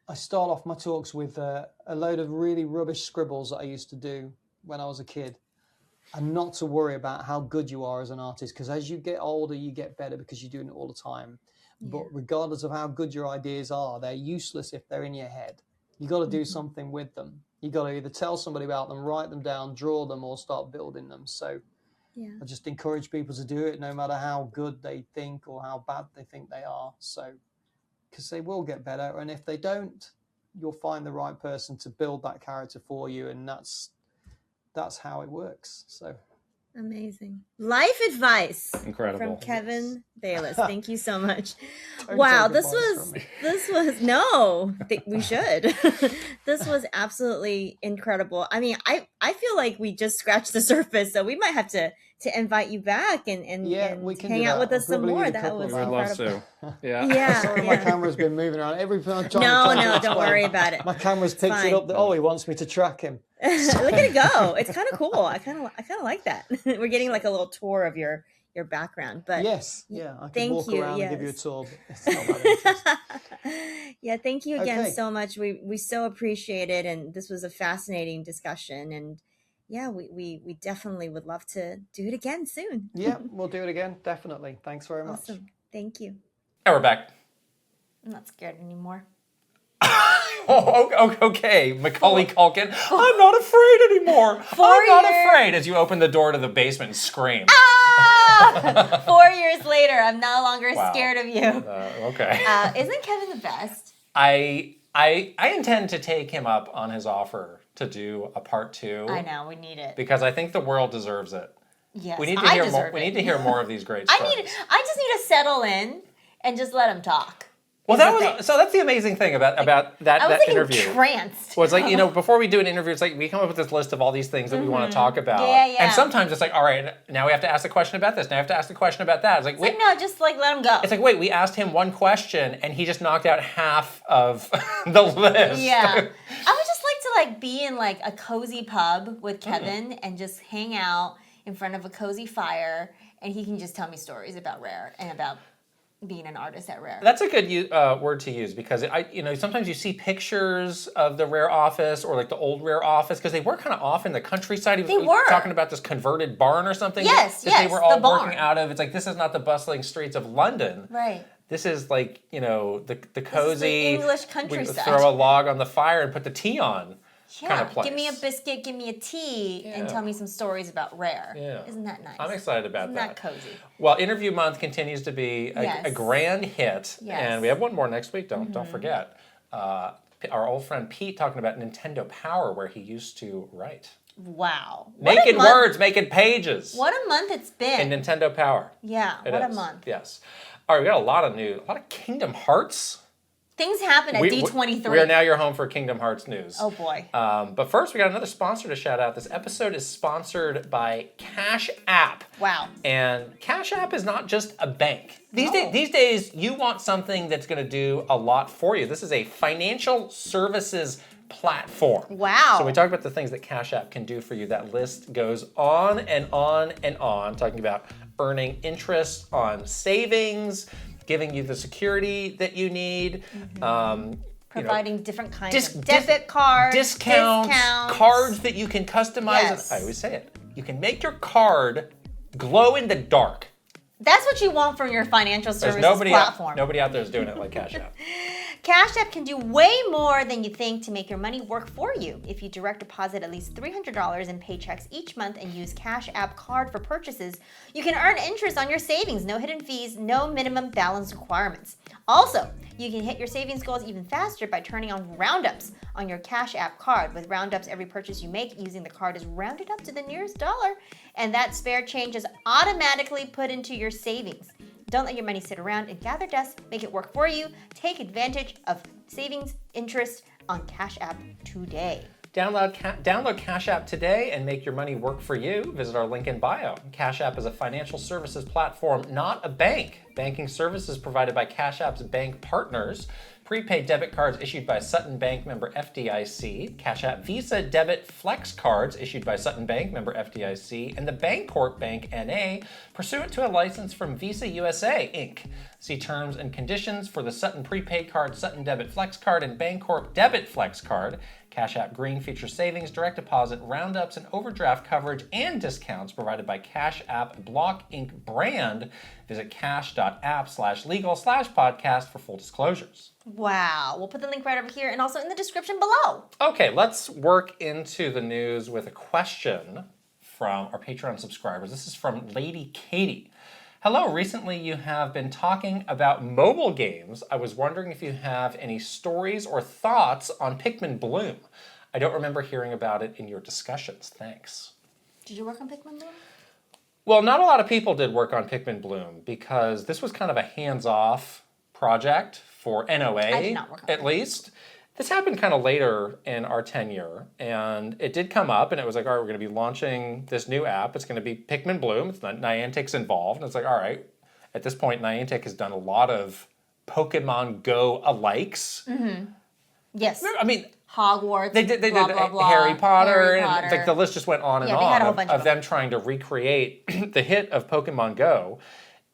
I start off my talks with a load of really rubbish scribbles that I used to do when I was a kid, and not to worry about how good you are as an artist, because as you get older, you get better because you're doing it all the time. Yeah. But regardless of how good your ideas are, they're useless if they're in your head. You got to do something with them. You got to either tell somebody about them, write them down, draw them, or start building them. So I just encourage people to do it no matter how good they think or how bad they think they are. So, because they will get better. And if they don't, you'll find the right person to build that character for you. And that's how it works. So amazing. Life advice. Incredible. From Kevin Bayliss. Thank you so much. Wow, we should. This was absolutely incredible. I mean, I feel like we just scratched the surface, so we might have to invite you back and we can hang out with us some more. That was incredible. I'd love to. Yeah. Sorry, my camera's been moving around. Every time No, don't worry about it. My camera's picked it up. He wants me to track him. Look at it go. It's kind of cool. I kind of like that. We're getting like a little tour of your background, but yes, I can walk around and give you a tour. It's not that yeah, thank you again so much. We so appreciate it, and this was a fascinating discussion, and we definitely would love to do it again soon. Yeah, we'll do it again, definitely. Thanks very much. Awesome. Thank you. And we're back. I'm not scared anymore. Okay, Macaulay Culkin. I'm not afraid anymore. I'm not afraid. As you open the door to the basement and scream. Ah! 4 years later, I'm no longer scared of you. Okay. Isn't Kevin the best? I intend to take him up on his offer to do a part 2. I know, we need it. Because I think the world deserves it. Yes, we need to hear more. We need to hear more of these great stories. I just need to settle in and just let him talk. Well, that's the amazing thing about that interview. Entranced. Well, it's like, before we do an interview, it's like we come up with this list of all these things that we want to talk about. Yeah. And sometimes it's like, all right, now we have to ask a question about this. Now we have to ask a question about that. It's like, wait, no, just like let him go. It's like, wait, we asked him one question and he just knocked out half of the list. Yeah. I would just like to be in like a cozy pub with Kevin and just hang out in front of a cozy fire, and he can just tell me stories about Rare and about being an artist at Rare. That's a good word to use, because sometimes you see pictures of the Rare office or like the old Rare office, because they were kind of off in the countryside. They were talking about this converted barn or something. Yes, that they were all working out of. It's like, this is not the bustling streets of London. Right. This is like the cozy the English countryside. We throw a log on the fire and put the tea on. Yeah, kind of place. Give me a biscuit, give me a tea, and tell me some stories about Rare. Yeah. Isn't that nice? I'm excited about Isn't that cozy? Well, Interview Month continues to be a grand hit, and we have one more next week. Don't forget. Our old friend Pete talking about Nintendo Power, where he used to write. Wow. Making words, making pages. What a month it's been. In Nintendo Power. Yeah, what a month. Yes. All right, we got a lot of news, a lot of Kingdom Hearts. Things happen at D23. We are now your home for Kingdom Hearts news. Oh, boy. But first, we got another sponsor to shout out. This episode is sponsored by Cash App. Wow. And Cash App is not just a bank. These days, you want something that's going to do a lot for you. This is a financial services platform. Wow. So we talk about the things that Cash App can do for you. That list goes on and on and on, talking about earning interest on savings, giving you the security that you need, providing different kinds of debit cards, discounts, cards that you can customize. Yes. I always say it. You can make your card glow in the dark. That's what you want from your financial services platform. Nobody out there is doing it like Cash App. Cash App can do way more than you think to make your money work for you. If you direct deposit at least $300 in paychecks each month and use Cash App card for purchases, you can earn interest on your savings, no hidden fees, no minimum balance requirements. Also, you can hit your savings goals even faster by turning on roundups on your Cash App card. With roundups, every purchase you make using the card is rounded up to the nearest dollar, and that spare change is automatically put into your savings. Don't let your money sit around and gather dust. Make it work for you. Take advantage of savings interest on Cash App today. Download Cash App today and make your money work for you. Visit our link in bio. Cash App is a financial services platform, not a bank. Banking services provided by Cash App's bank partners. Prepaid debit cards issued by Sutton Bank, member FDIC. Cash App Visa Debit Flex cards issued by Sutton Bank, member FDIC. And the Bancorp Bank NA, pursuant to a license from Visa USA, Inc. See terms and conditions for the Sutton Prepaid Card, Sutton Debit Flex Card, and Bancorp Debit Flex Card. Cash App Green features savings, direct deposit, roundups, and overdraft coverage and discounts provided by Cash App Block Inc. brand. Visit cash.app/legal/podcast for full disclosures. Wow. We'll put the link right over here and also in the description below. Okay, let's work into the news with a question from our Patreon subscribers. This is from Lady Katie. Hello, recently you have been talking about mobile games. I was wondering if you have any stories or thoughts on Pikmin Bloom. I don't remember hearing about it in your discussions. Thanks. Did you work on Pikmin Bloom? Well, not a lot of people did work on Pikmin Bloom because this was kind of a hands-off project for NOA, I did not work on at least. This happened kind of later in our tenure, and it did come up, and it was like, all right, we're going to be launching this new app. It's going to be Pikmin Bloom. It's not Niantic's involved. And it's like, all right, at this point, Niantic has done a lot of Pokemon Go alikes. Mm-hmm. Yes. I mean, Hogwarts, they did blah, blah, blah, Harry Potter. And like the list just went on and on of them trying to recreate the hit of Pokemon Go.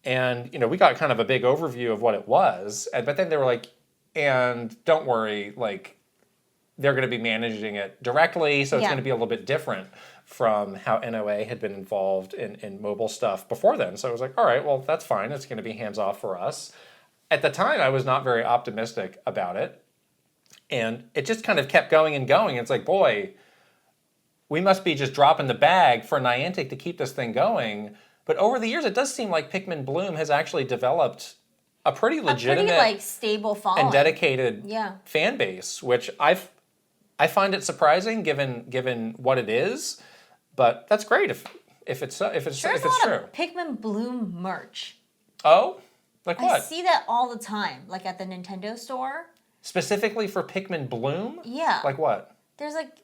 And, we got kind of a big overview of what it was. But then they were like, and don't worry, like, they're going to be managing it directly, so it's going to be a little bit different from how NOA had been involved in mobile stuff before then. So I was like, all right, well, that's fine. It's going to be hands-off for us. At the time, I was not very optimistic about it. And it just kind of kept going and going. It's like, boy, we must be just dropping the bag for Niantic to keep this thing going. But over the years, it does seem like Pikmin Bloom has actually developed a pretty legitimate, stable following and dedicated fan base, which I find it surprising given what it is. But that's great if it's true. There's a lot of Pikmin Bloom merch. Oh, like what? I see that all the time, like at the Nintendo store. Specifically for Pikmin Bloom? Yeah. Like what? There's like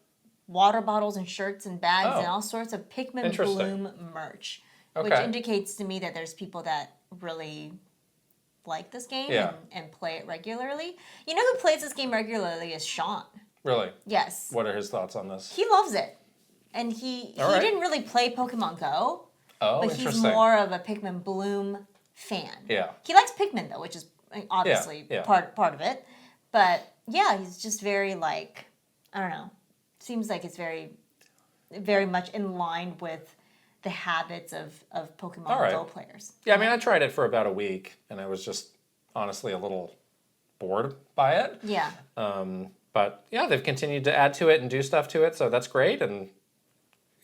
water bottles and shirts and bags and all sorts of Pikmin Bloom merch, which indicates to me that there's people that really like this game and play it regularly. You know who plays this game regularly is Sean. Really? Yes. What are his thoughts on this? He loves it. And he didn't really play Pokemon Go. Oh, but he's more of a Pikmin Bloom fan. Yeah. He likes Pikmin though, which is obviously part of it. But yeah, he's just very like, I don't know. Seems like it's very, very much in line with the habits of Pokemon Go players. Yeah, I mean, I tried it for about a week, and I was just honestly a little bored by it. Yeah. But yeah, they've continued to add to it and do stuff to it, so that's great. And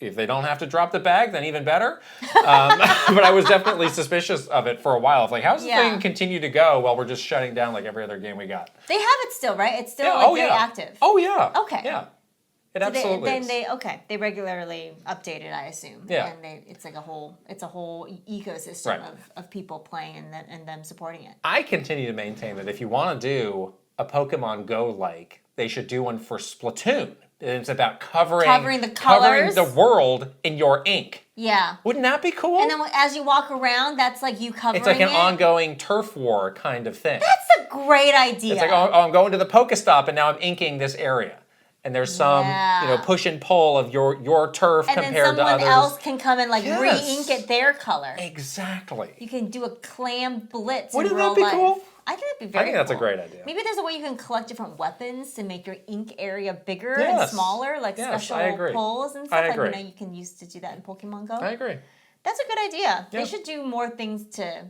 if they don't have to drop the bag, then even better. But I was definitely suspicious of it for a while. Like, how's this thing continue to go while we're just shutting down like every other game we got? They have it still, right? It's still very active. Oh yeah. Okay. Yeah. It absolutely is. They regularly update it, I assume. Yeah. And it's a whole ecosystem of people playing and them supporting it. I continue to maintain that if you want to do a Pokemon Go they should do one for Splatoon. It's about covering the colors, covering the world in your ink. Yeah. Wouldn't that be cool? And then as you walk around, that's like you covering it. It's like an ongoing turf war kind of thing. That's a great idea. It's like, oh, I'm going to the Pokestop and now I'm inking this area. And there's some, push and pull of your turf compared to others. And then someone else can come and re-ink it their color. Exactly. You can do a clam blitz Wouldn't in real that be life. cool? I think that'd be very cool. That's a great idea. Maybe there's a way you can collect different weapons to make your ink area bigger and smaller, like special pulls and stuff. I agree. You can use to do that in Pokemon Go. I agree. That's a good idea. Yeah. They should do more things to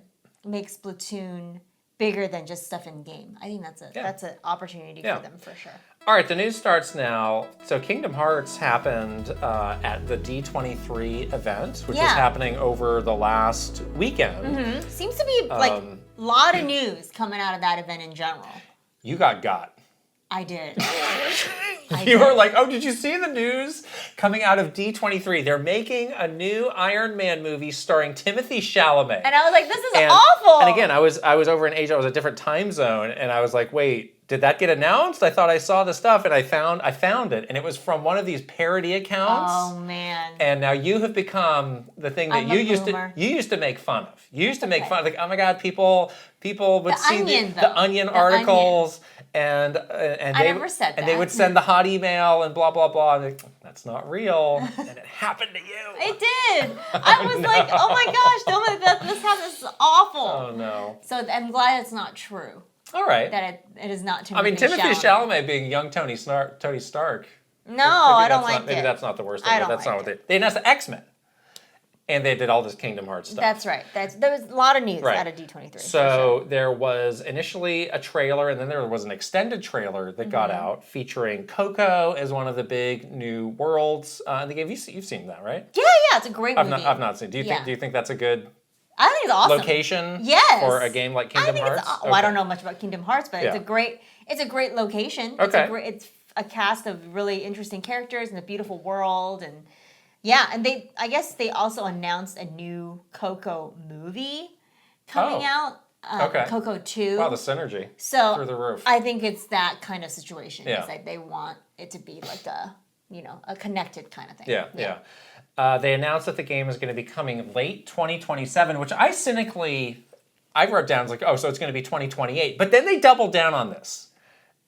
make Splatoon bigger than just stuff in game. I think that's an opportunity for them for sure. All right, the news starts now. So Kingdom Hearts happened at the D23 event, which was happening over the last weekend. Mm-hmm. Seems to be a lot of news coming out of that event in general. You got. I did. You were like, oh, did you see the news coming out of D23? They're making a new Iron Man movie starring Timothy Chalamet. And I was like, this is awful. And again, I was over in Asia. I was a different time zone, and I was like, wait, did that get announced? I thought I saw the stuff, and I found it, and it was from one of these parody accounts. Oh man! And now you have become the thing that you used to make fun of. You used to make fun of, like, oh my God, people would see the Onion articles. And I never said that. And they would send the hot email and blah blah blah. And that's not real. And it happened to you. It did. I was like, oh my gosh, don't let that. This is awful. Oh no. So I'm glad it's not true. All right. That it is not Timothy. I mean, Timothy Chalamet being young Tony Stark. No, I don't like it. Maybe that's not the worst thing. That's not what they announced the X-Men. And they did all this Kingdom Hearts stuff. That's right. There was a lot of news out of D23. So there was initially a trailer, and then there was an extended trailer that got out featuring Coco as one of the big new worlds in the game. You've seen that, right? Yeah, it's a great movie. I've not seen. Do you think that's a good? I think it's awesome. Location for a game like Kingdom Hearts? I don't know much about Kingdom Hearts, but it's a great location. Okay. It's a cast of really interesting characters and a beautiful world and. Yeah, and I guess they also announced a new Coco movie coming out. Coco 2. Wow, the synergy. So through the roof. I think it's that kind of situation. Yeah. It's like they want it to be like a connected kind of thing. Yeah. They announced that the game is going to be coming late 2027, which I wrote down so it's going to be 2028. But then they doubled down on this.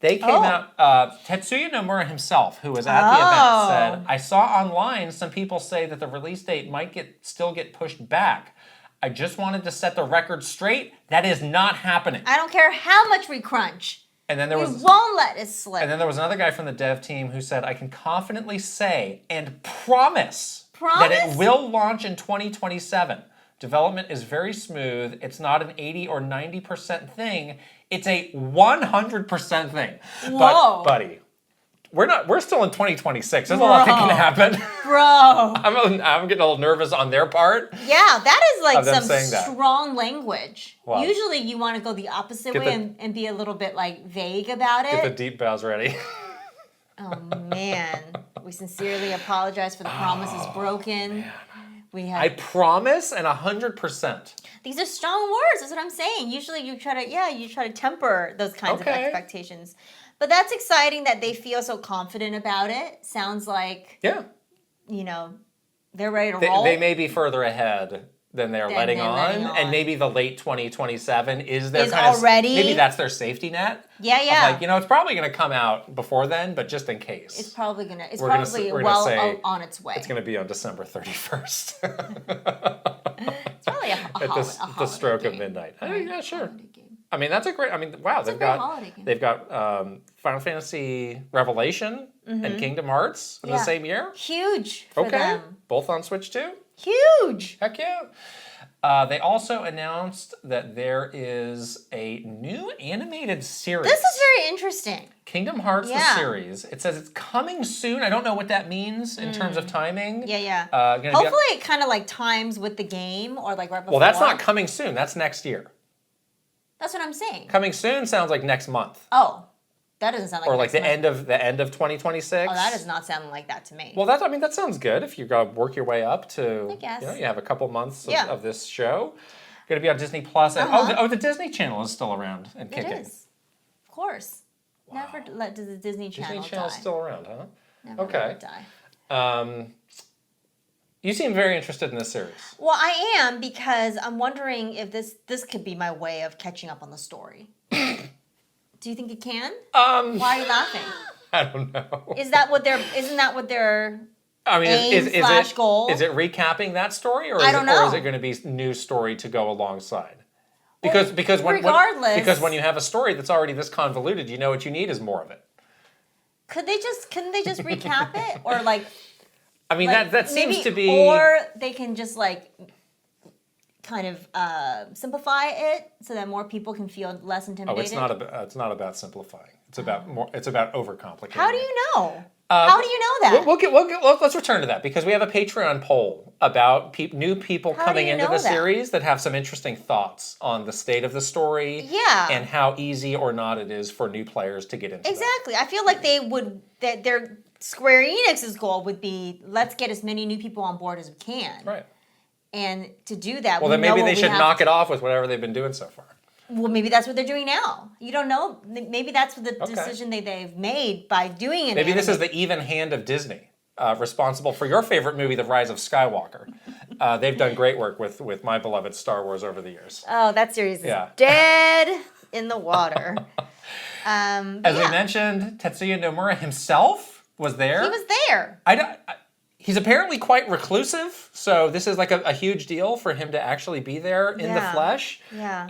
They came out, Tetsuya Nomura himself, who was at the event, said, I saw online some people say that the release date might still get pushed back. I just wanted to set the record straight. That is not happening. I don't care how much we crunch. And then we won't let it slip. And then there was another guy from the dev team who said, I can confidently say and promise that it will launch in 2027. Development is very smooth. It's not an 80 or 90% thing. It's a 100% thing. Whoa. But, buddy, we're still in 2026. There's a lot that can happen. Bro. I'm getting a little nervous on their part. Yeah, that is like some strong language. Wow. Usually you want to go the opposite way and be a little bit like vague about it. Get the deep bows ready. Oh, man. We sincerely apologize for the promises broken. Man. I promise and 100%. These are strong words. That's what I'm saying. Usually you try to temper those kinds of expectations. But that's exciting that they feel so confident about it. Sounds like, you know, they're ready to roll. They may be further ahead than they're letting on. And maybe the late 2027 is their maybe that's their safety net. Yeah, yeah. Like, you know, it's probably going to come out before then, but just in case. It's probably on its way. It's going to be on December 31st. It's probably at the stroke of midnight. Yeah, sure. I mean, that's a great. I mean, wow, they've got Final Fantasy Revelation and Kingdom Hearts in the same year. Huge for them. Both on Switch too. Huge. Heck yeah. They also announced that there is a new animated series. This is very interesting. Kingdom Hearts, the series. It says it's coming soon. I don't know what that means in terms of timing. Yeah, yeah. Hopefully it kind of like times with the game or like right before. Well, that's not coming soon. That's next year. That's what I'm saying. Coming soon sounds like next month. Oh. That doesn't sound like or like the end of 2026. Oh, that does not sound like that to me. Well, that sounds good. If you go work your way up to, I guess. You have a couple months of this show. Going to be on Disney Plus. And, the Disney Channel is still around and kicking. It is, of course. Wow. Never let the Disney Channel Disney Channel's die. Still around, huh? Never let it die. You seem very interested in this series. Well, I am because I'm wondering if this could be my way of catching up on the story. Do you think it can? Why are you laughing? I don't know. Isn't that what their goal? Is it recapping that story, or is it going to be a new story to go alongside? Because when you have a story that's already this convoluted, you know what you need is more of it. Couldn't they just recap it, or like? I mean, that seems to be. Or they can just like kind of simplify it so that more people can feel less intimidated. It's not about simplifying. It's about more. It's about overcomplicating. How do you know? How do you know that? Let's return to that because we have a Patreon poll about new people coming into the series that have some interesting thoughts on the state of the story. Yeah. And how easy or not it is for new players to get into. Exactly. I feel like their Square Enix's goal would be let's get as many new people on board as we can. Right. And to do that, then maybe they should knock it off with whatever they've been doing so far. Well, maybe that's what they're doing now. You don't know. Maybe that's the decision they've made by doing it. Maybe this is the even hand of Disney, responsible for your favorite movie, The Rise of Skywalker. They've done great work with my beloved Star Wars over the years. Oh, that series is dead in the water. As we mentioned, Tetsuya Nomura himself was there. He was there. He's apparently quite reclusive, so this is like a huge deal for him to actually be there in the flesh. Yeah.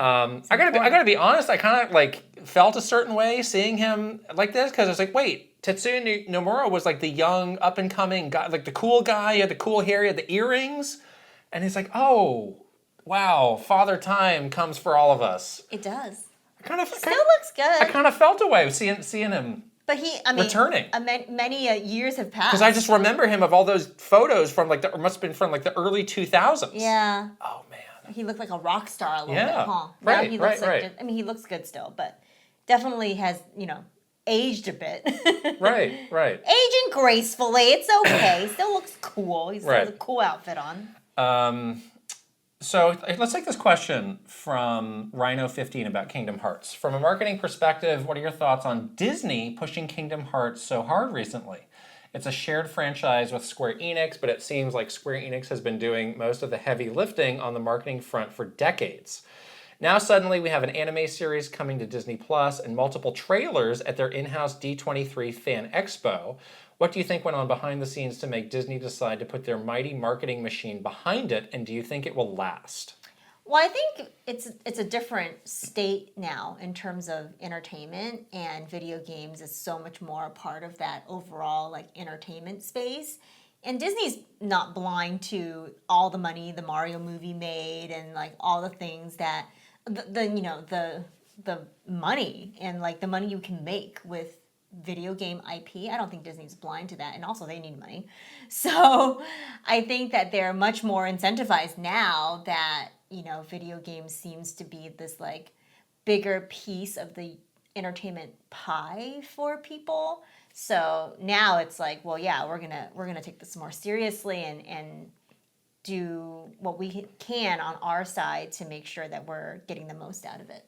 I gotta be honest. I kind of like felt a certain way seeing him like this because I was like, wait, Tetsuya Nomura was like the young up and coming guy, like the cool guy. He had the cool hair, he had the earrings, and he's like, oh, wow, Father Time comes for all of us. It does. He still looks good. I kind of felt a way seeing him. But returning. Many years have passed. Because I just remember him of all those photos from must have been from like the early 2000s. Yeah. Oh man. He looked like a rock star a little bit, huh? Right, he looks he looks good still, but definitely has, aged a bit. Right. Aging gracefully. It's okay. Still looks cool. He still has a cool outfit on. So let's take this question from Rhino15 about Kingdom Hearts. From a marketing perspective, what are your thoughts on Disney pushing Kingdom Hearts so hard recently? It's a shared franchise with Square Enix, but it seems like Square Enix has been doing most of the heavy lifting on the marketing front for decades. Now suddenly we have an anime series coming to Disney Plus and multiple trailers at their in-house D23 Fan Expo. What do you think went on behind the scenes to make Disney decide to put their mighty marketing machine behind it, and do you think it will last? Well, I think it's a different state now in terms of entertainment, and video games is so much more a part of that overall like entertainment space. And Disney's not blind to all the money the Mario movie made and like all the things that the the money and like the money you can make with video game IP. I don't think Disney's blind to that, and also they need money. So I think that they're much more incentivized now that, you know, video games seems to be this like bigger piece of the entertainment pie for people. So now it's like, well, yeah, we're gonna take this more seriously and do what we can on our side to make sure that we're getting the most out of it.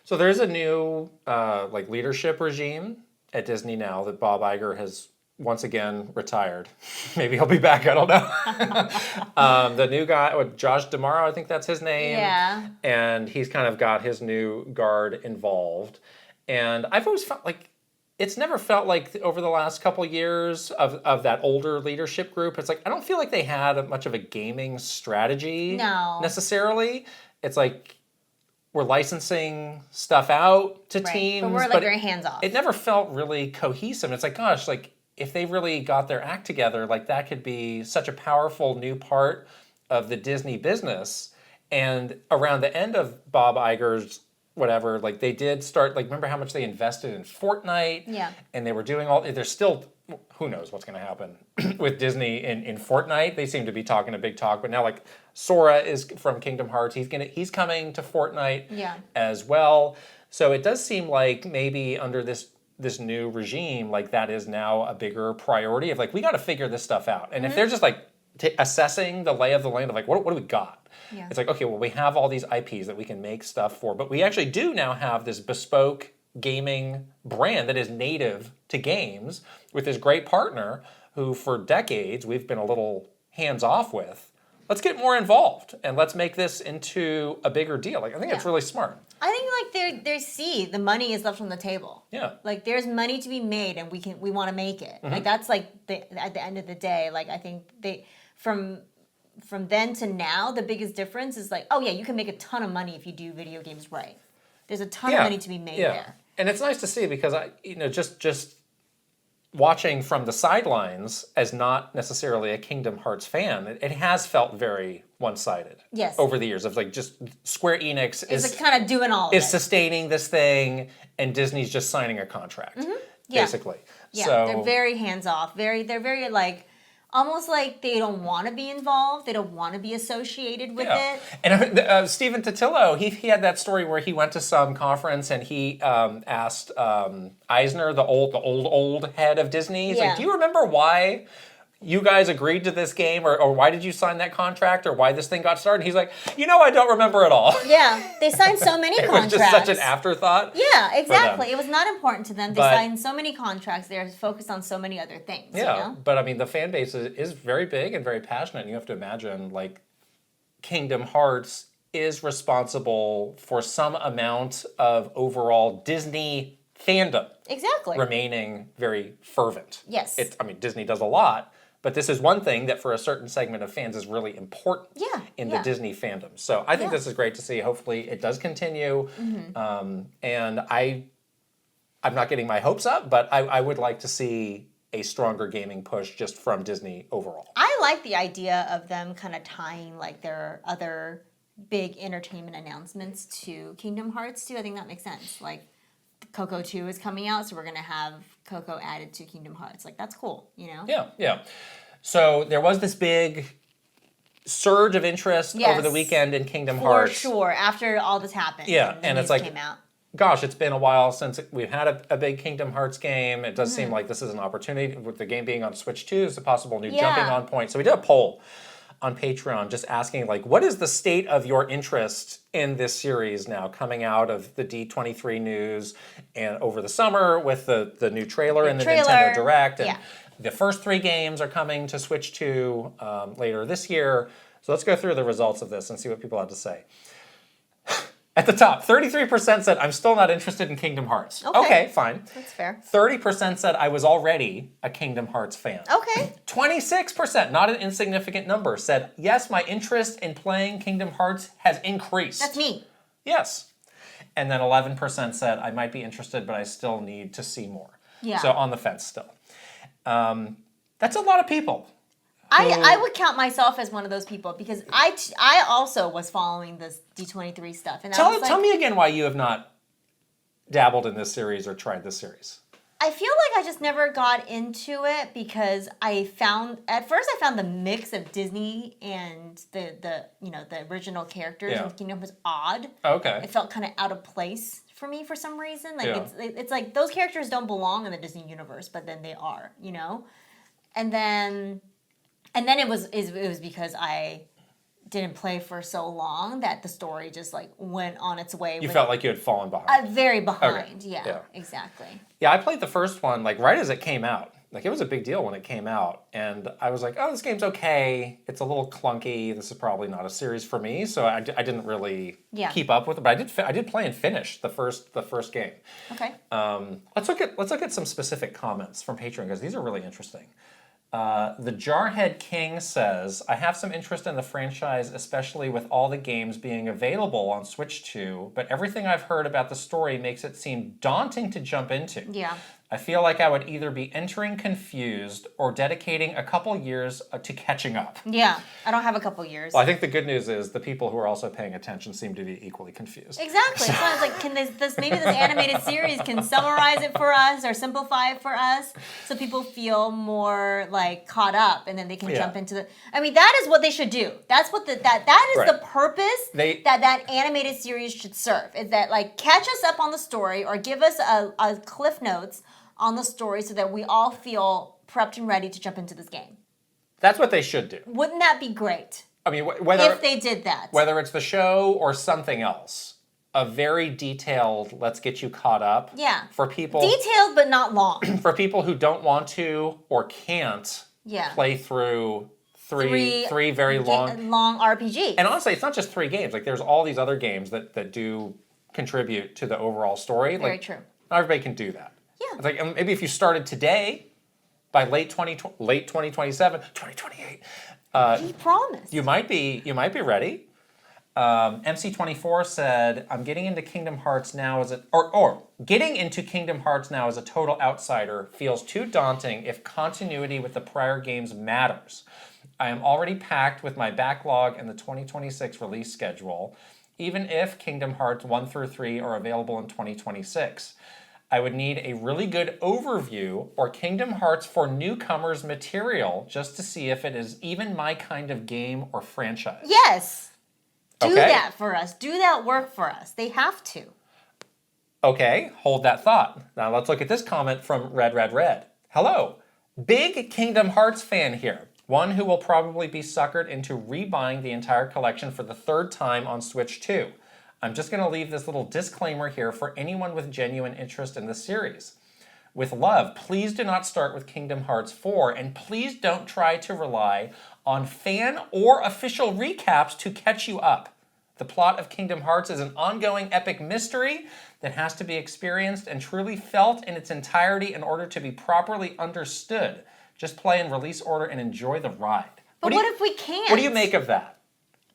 So there's a new like leadership regime at Disney now that Bob Iger has once again retired. Maybe he'll be back, I don't know. The new guy, Josh D'Amaro, I think that's his name. Yeah. And he's kind of got his new guard involved. And I've always felt like, it's never felt like over the last couple years of that older leadership group, it's like, I don't feel like they had much of a gaming strategy necessarily. It's like, we're licensing stuff out to teams. But we're like very hands off. It never felt really cohesive. It's like, gosh, like if they really got their act together, like that could be such a powerful new part of the Disney business. And around the end of Bob Iger's whatever, like they did start, like remember how much they invested in Fortnite? Yeah. And they were doing all, there's still, who knows what's going to happen with Disney in Fortnite. They seem to be talking a big talk, but now like Sora is from Kingdom Hearts. He's coming to Fortnite as well. So it does seem like maybe under this new regime, like that is now a bigger priority of like, we got to figure this stuff out. And if they're just like assessing the lay of the land of like, what do we got? Yeah. It's like, okay, well, we have all these IPs that we can make stuff for, but we actually do now have this bespoke gaming brand that is native to games with this great partner who for decades we've been a little hands off with. Let's get more involved and let's make this into a bigger deal. Like I think it's really smart. I think like they see the money is left on the table. Yeah. Like there's money to be made and we want to make it. Like that's like at the end of the day, like I think they from then to now, the biggest difference is like, oh yeah, you can make a ton of money if you do video games right. There's a ton of money to be made there. And it's nice to see because just watching from the sidelines as not necessarily a Kingdom Hearts fan, it has felt very one-sided. Yes. Over the years of like just Square Enix is like kind of doing all of it. Is sustaining this thing and Disney's just signing a contract. Basically. Yeah. So they're very hands off. They're very like almost like they don't want to be involved. They don't want to be associated with it. And Stephen Totilo, he had that story where he went to some conference and he asked Eisner, the old head of Disney, he's like, do you remember why you guys agreed to this game or why did you sign that contract or why this thing got started? He's like, I don't remember at all. Yeah, they signed so many contracts. It was just such an afterthought. Yeah, exactly. It was not important to them. They signed so many contracts. They're focused on so many other things. Yeah, you know? But I mean, the fan base is very big and very passionate. And you have to imagine, like, Kingdom Hearts is responsible for some amount of overall Disney fandom. Exactly. Remaining very fervent. Yes. Disney does a lot. But this is one thing that for a certain segment of fans is really important in the Disney fandom. So I think this is great to see. Hopefully it does continue. And I'm not getting my hopes up, but I would like to see a stronger gaming push just from Disney overall. I like the idea of them kind of tying like their other big entertainment announcements to Kingdom Hearts too. I think that makes sense. Like Coco 2 is coming out, so we're going to have Coco added to Kingdom Hearts. Like, that's cool, Yeah. So there was this big surge of interest over the weekend in Kingdom Hearts. For sure, after all this happened. Yeah, and it's like, came out. Gosh, it's been a while since we've had a big Kingdom Hearts game. It does seem like this is an opportunity, with the game being on Switch 2, it's a possible new jumping on point. So we did a poll on Patreon just asking, like, what is the state of your interest in this series now coming out of the D23 news and over the summer with the new trailer and the Nintendo Direct? And the first 3 games are coming to Switch 2 later this year. So let's go through the results of this and see what people have to say. At the top, 33% said, I'm still not interested in Kingdom Hearts. Okay, fine. That's fair. 30% said, I was already a Kingdom Hearts fan. Okay. 26%, not an insignificant number, said, yes, my interest in playing Kingdom Hearts has increased. That's me. Yes. And then 11% said, I might be interested, but I still need to see more. Yeah. So on the fence still. That's a lot of people. I would count myself as one of those people because I also was following this D23 stuff. And tell me again why you have not dabbled in this series or tried this series? I feel like I just never got into it because at first I found the mix of Disney and the original characters in Kingdom was odd. Okay. It felt kind of out of place for me for some reason. Like it's like those characters don't belong in the Disney universe, but then they are, And then it was because I didn't play for so long that the story just like went on its way. You felt like you had fallen behind. Very behind, okay. yeah, exactly. Yeah, I played the first one like right as it came out. Like it was a big deal when it came out, and I was like, "Oh, this game's okay. It's a little clunky. This is probably not a series for me." So I didn't really keep up with it, but I did play and finish the first game. Okay. Let's look at some specific comments from Patreon because these are really interesting. The Jarhead King says, I have some interest in the franchise, especially with all the games being available on Switch 2, but everything I've heard about the story makes it seem daunting to jump into. Yeah. I feel like I would either be entering confused or dedicating a couple years to catching up. Yeah, I don't have a couple years. Well, I think the good news is the people who are also paying attention seem to be equally confused. Exactly. So I was like, maybe this animated series can summarize it for us or simplify it for us so people feel more like caught up and then they can jump into the. I mean, that is what they should do. That's what that is the purpose that animated series should serve. Is that like catch us up on the story or give us a cliff notes on the story so that we all feel prepped and ready to jump into this game. That's what they should do. Wouldn't that be great? I mean, whether if they did that. Whether it's the show or something else, a very detailed, let's get you caught up. Yeah. For people. Detailed but not long. For people who don't want to or can't play through three very long RPGs. And honestly, it's not just 3 games. Like there's all these other games that do contribute to the overall story. Very true. Not everybody can do that. Yeah. It's like maybe if you started today, by late 2027, 2028. He promised. You might be ready. MC24 said, "I'm getting into Kingdom Hearts now getting into Kingdom Hearts now as a total outsider feels too daunting if continuity with the prior games matters. I am already packed with my backlog and the 2026 release schedule, even if Kingdom Hearts 1 through 3 are available in 2026. I would need a really good overview or Kingdom Hearts for newcomers material just to see if it is even my kind of game or franchise." Yes. Do that for us. Do that work for us. They have to. Okay, hold that thought. Now let's look at this comment from Red. Hello. Big Kingdom Hearts fan here. One who will probably be suckered into rebuying the entire collection for the 3rd time on Switch 2. I'm just going to leave this little disclaimer here for anyone with genuine interest in the series. With love, please do not start with Kingdom Hearts 4, and please don't try to rely on fan or official recaps to catch you up. The plot of Kingdom Hearts is an ongoing epic mystery that has to be experienced and truly felt in its entirety in order to be properly understood. Just play in release order and enjoy the ride. But what if we can't? What do you make of that?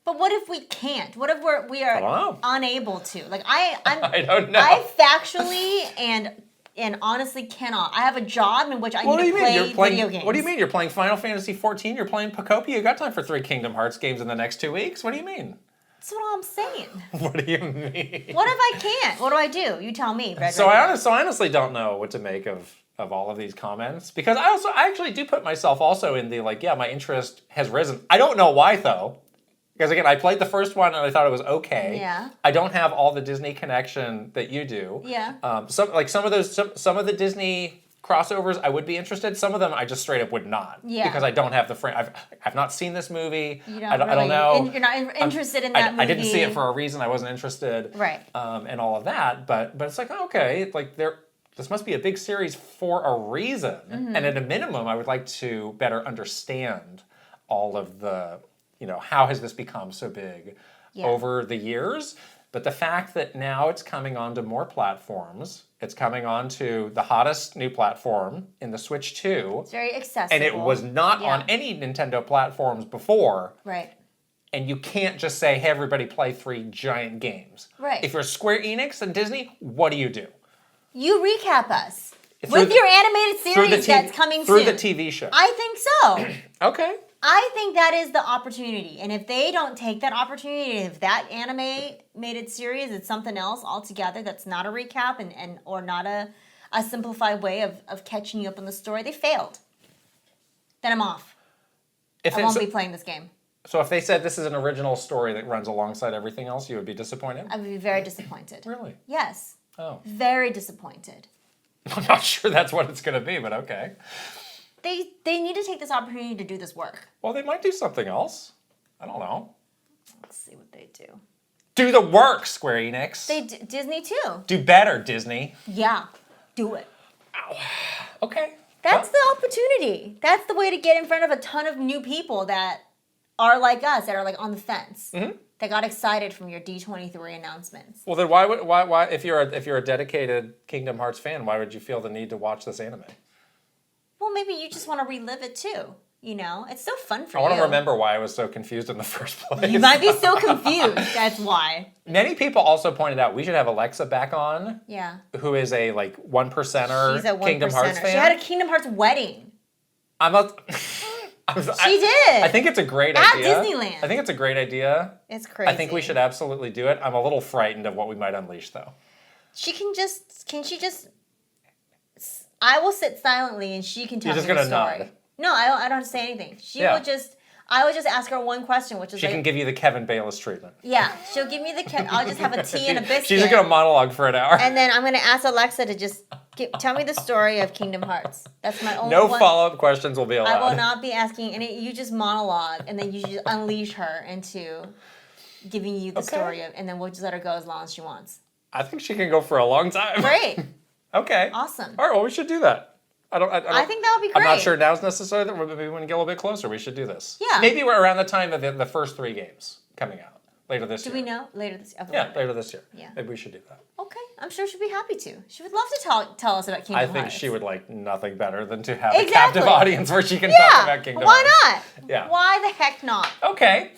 But what if we can't? What if we are unable to? Like I don't know. I factually and honestly cannot. I have a job in which I need to play video games. What do you mean? You're playing Final Fantasy XIV? You're playing Pocopia? You got time for 3 Kingdom Hearts games in the next 2 weeks? What do you mean? That's what I'm saying. What do you mean? What if I can't? What do I do? You tell me. I honestly don't know what to make of all of these comments because I actually do put myself also in the my interest has risen. I don't know why though. Because again, I played the first one and I thought it was okay. Yeah. I don't have all the Disney connection that you do. Yeah. Some of the Disney crossovers I would be interested. Some of them I just straight up would not. Yeah. Because I don't have the I've not seen this movie. I don't know. You're not interested in that movie. I didn't see it for a reason. I wasn't interested. Right. And all of that. But it's like okay, this must be a big series for a reason. Mm-hmm. And at a minimum, I would like to better understand all of the. How has this become so big over the years? But the fact that now it's coming onto more platforms, it's coming onto the hottest new platform in the Switch 2. It's very accessible. And it was not on any Nintendo platforms before. Right. And you can't just say, hey, everybody play 3 giant games. Right. If you're Square Enix and Disney, what do? You recap us. With your animated series that's coming soon. Through the TV show. I think so. Okay. I think that is the opportunity. And if they don't take that opportunity, if that animated series is something else altogether that's not a recap and or not a simplified way of catching you up on the story, they failed. Then I'm off. I won't be playing this game. So if they said this is an original story that runs alongside everything else, you would be disappointed? I would be very disappointed. Really? Yes. Oh. Very disappointed. I'm not sure that's what it's going to be, but okay. They need to take this opportunity to do this work. Well, they might do something else. I don't know. Let's see what they do. Do the work, Square Enix. Disney too. Do better, Disney. Yeah, do it. Ow. Okay. That's the opportunity. That's the way to get in front of a ton of new people that are like us, that are like on the fence. Mm-hmm. That got excited from your D23 announcements. Well, then why if you're a dedicated Kingdom Hearts fan, why would you feel the need to watch this anime? Well, maybe you just want to relive it too. You know, it's so fun for you. I want to remember why I was so confused in the first place. You might be so confused. That's why. Many people also pointed out we should have Alexa back on. Yeah. Who is a like 1%er Kingdom Hearts fan. She had a Kingdom Hearts wedding. She did. I think it's a great idea. At Disneyland. I think it's a great idea. It's crazy. I think we should absolutely do it. I'm a little frightened of what we might unleash, though. Can she just? I will sit silently and she can tell me the story. You're just gonna nod. No, I don't say anything. I would just ask her one question, which is she can give you the Kevin Bayliss treatment. Yeah, she'll give me I'll just have a tea and a biscuit. She's just gonna monologue for an hour. And then I'm gonna ask Alexa to just tell me the story of Kingdom Hearts. That's my only No follow-up questions will be allowed. I will not be asking any. You just monologue, and then you just unleash her into giving you the story of, and then we'll just let her go as long as she wants. I think she can go for a long time. Great. Okay. Awesome. All right. Well, we should do that. I think that would be great. I'm not sure now's necessary. That maybe when we get a little bit closer, we should do this. Yeah. Maybe we're around the time of the first 3 games coming out later this year. Do we know later this year? Yeah, later this year. Yeah. Maybe we should do that. Okay. I'm sure she'd be happy to. She would love to tell us about Kingdom Hearts. I think she would like nothing better than to have a captive audience where she can talk about Kingdom Why Hearts. not? Yeah. Why the heck not? Okay.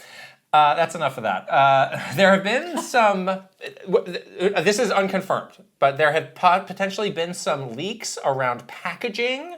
That's enough of that. There have been some, this is unconfirmed, but there have potentially been some leaks around packaging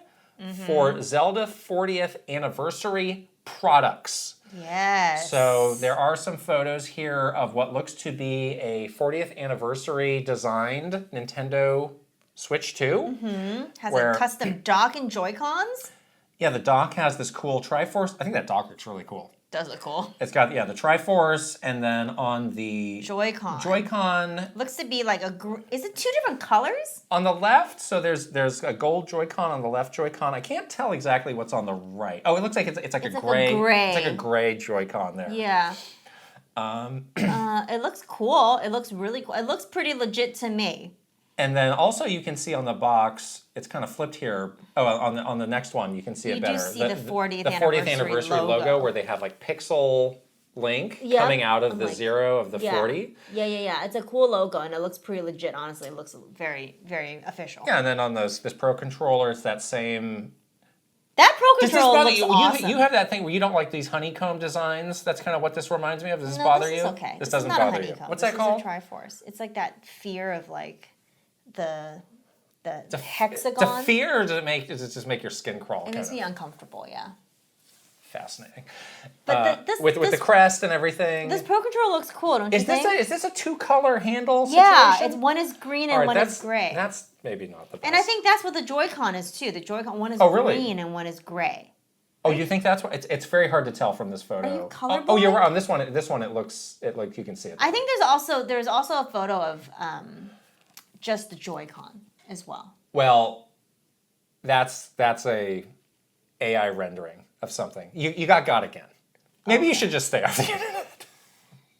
for Zelda 40th anniversary products. Yes. So there are some photos here of what looks to be a 40th anniversary designed Nintendo Switch 2. Mm-hmm. Has a custom dock and Joy-Cons. Yeah, the dock has this cool Triforce. I think that dock looks really cool. Does look cool. It's got, the Triforce, and then on the Joy-Con. Looks to be like is it 2 different colors? On the left, so there's a gold Joy-Con on the left Joy-Con. I can't tell exactly what's on the right. Oh, it looks like it's like a gray. It's like a gray Joy-Con there. Yeah. It looks cool. It looks really cool. It looks pretty legit to me. And then also you can see on the box, it's kind of flipped here. Oh, on the next one you can see it better. You do see the 40th anniversary logo where they have like pixel link coming out of the 0 of the 40. Yeah. It's a cool logo and it looks pretty legit. Honestly, it looks very, very official. Yeah, and then on this Pro Controller, it's that same. That Pro Controller looks awesome. You have that thing where you don't like these honeycomb designs. That's kind of what this reminds me of. Does this bother you? Okay. This doesn't bother you. What's that called? This is a Triforce. It's like that fear of like the hexagon. The fear, or does it just make your skin crawl? It makes me uncomfortable. Yeah. Fascinating. But with the crest and everything. This Pro Controller looks cool, don't you think? Is this a 2-color handle situation? Yeah, one is green and one is gray. That's maybe not the best. And I think that's what the Joy-Con is too. The Joy-Con one is green and one is gray. Oh, you think that's what? It's very hard to tell from this photo. Are you colorblind? Oh, you're right. On this one, it looks like you can see it. I think there's also a photo of just the Joy-Con as well. Well, that's a AI rendering of something. You got again. Maybe you should just stay off the internet.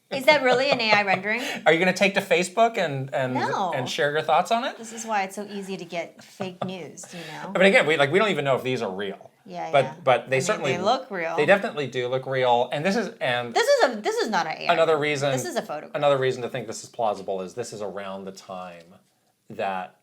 Is that really an AI rendering? Are you going to take to Facebook and share your thoughts on it? This is why it's so easy to get fake news, you know. But again, we don't even know if these are real. Yeah. But they certainly look real. They definitely do look real. And this is not an AI. Another reason. This is a photograph. Another reason to think this is plausible is this is around the time that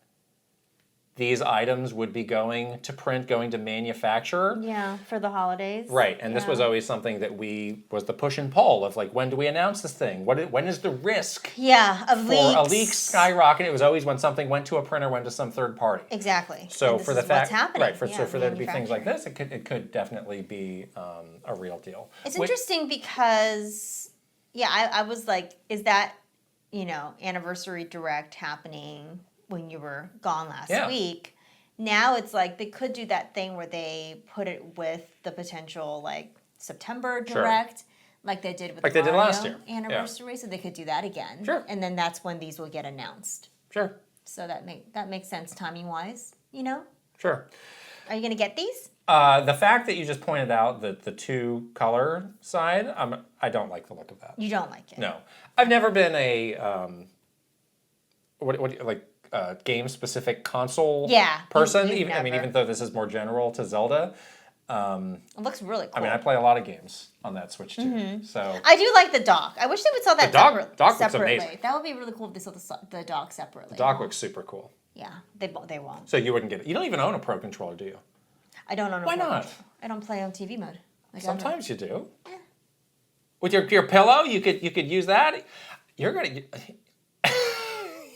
these items would be going to print, going to manufacture. Yeah, for the holidays. Right, and this was always something that was the push and pull of like, when do we announce this thing? When is the risk? Yeah, of for leaks. a leak skyrocket? It was always when something went to a printer, went to some third party. Exactly. So and for the fact, right, so for there to be things like this, it could definitely be a real deal. It's interesting because, I was like, is that, anniversary direct happening when you were gone last week? Now it's like they could do that thing where they put it with the potential like September direct, like they did with the Mario last year anniversary. So they could do that again. Sure. And then that's when these will get announced. Sure. So that makes sense timing wise. Sure. Are you gonna get these? The fact that you just pointed out that the 2 color side, I don't like the look of that. You don't like it? No, I've never been a game specific console person. Even though this is more general to Zelda. It looks really cool. I play a lot of games on that Switch too. So I do like the dock. I wish they would sell that dock separately. looks amazing. That would be really cool if they sold the dock separately. The dock looks super cool. Yeah, they won't. So you wouldn't get it. You don't even own a Pro Controller, do you? I don't own a Why Pro not? Controller. I don't play on TV mode. Sometimes you do. With your pillow, you could use that. You're gonna.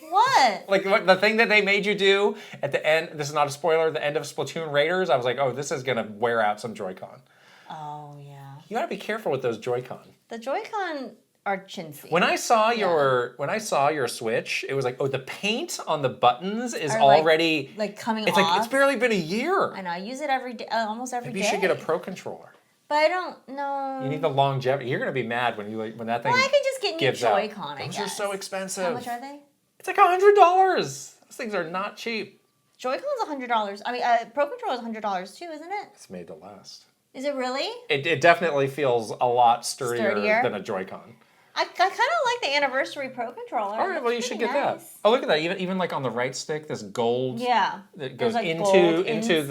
What? Like the thing that they made you do at the end. This is not a spoiler. The end of Splatoon Raiders. I was like, oh, this is gonna wear out some Joy-Con. Oh yeah. You gotta be careful with those Joy-Con. The Joy-Con are chintzy. When I saw your Switch, it was like, oh, the paint on the buttons is already like coming off. Like it's barely been a year. I know. I use it every day, almost every day. Maybe you should get a Pro Controller. But I don't know. You need the longevity. You're gonna be mad when that thing. Well, I could just get new Joy-Con. Those are so expensive. How much are they? It's like $100. Those things are not cheap. Joy-Con's $100. I mean, Pro Controller is $100 too, isn't it? It's made to last. Is it really? It definitely feels a lot sturdier than a Joy-Con. I kind of like the anniversary Pro Controller. All right, well, you should get that. Oh, look at that. Even like on the right stick, this gold. Yeah. That goes into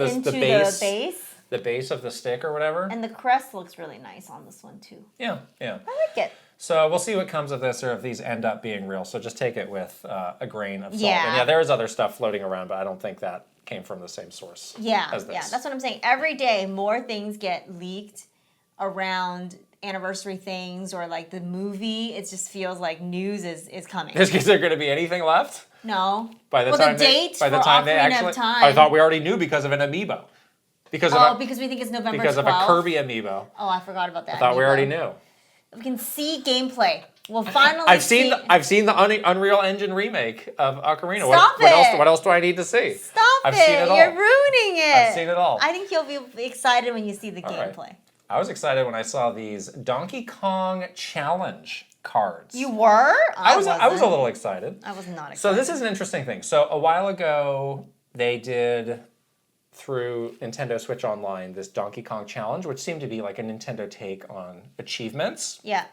the base of the stick or whatever. And the crest looks really nice on this one too. Yeah. I like it. So we'll see what comes of this, or if these end up being real. So just take it with a grain of salt. Yeah. And there is other stuff floating around, but I don't think that came from the same source. As this. Yeah. That's what I'm saying. Every day, more things get leaked around anniversary things or like the movie. It just feels like news is coming. Is there going to be anything left? No. By the time they actually, I thought we already knew because of an amiibo. Because we think it's November 12th. Because of a Kirby amiibo. Oh, I forgot about that. I thought we already knew. We can see gameplay. We'll finally. I've seen the Unreal Engine remake of Ocarina. Stop it. What else do I need to see? I've seen it all. You're ruining it. I've seen it all. I think you'll be excited when you see the gameplay. Right. I was excited when I saw these Donkey Kong Challenge cards. You were? I was a little excited. I was not excited. So this is an interesting thing. So a while ago, they did, through Nintendo Switch Online, this Donkey Kong Challenge, which seemed to be like a Nintendo take on achievements. Yeah.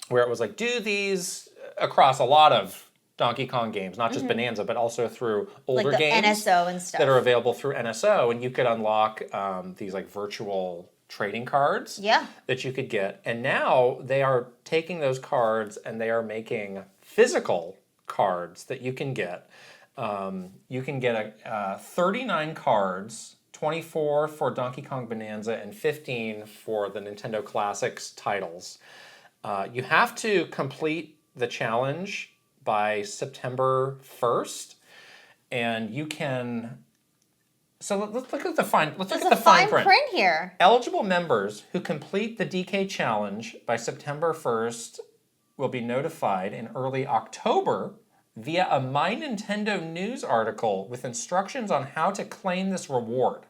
Where it was like, do these across a lot of Donkey Kong games, not just Bonanza, but also through older games. NSO and stuff. That are available through NSO, and you could unlock these like virtual trading cards that you could get. And now they are taking those cards and they are making physical cards that you can get. You can get 39 cards, 24 for Donkey Kong Bonanza and 15 for the Nintendo Classics titles. You have to complete the challenge by September 1st, and you can... So let's look at the fine. Let's look at the fine print here. Eligible members who complete the DK challenge by September 1st will be notified in early October via a My Nintendo News article with instructions on how to claim this reward.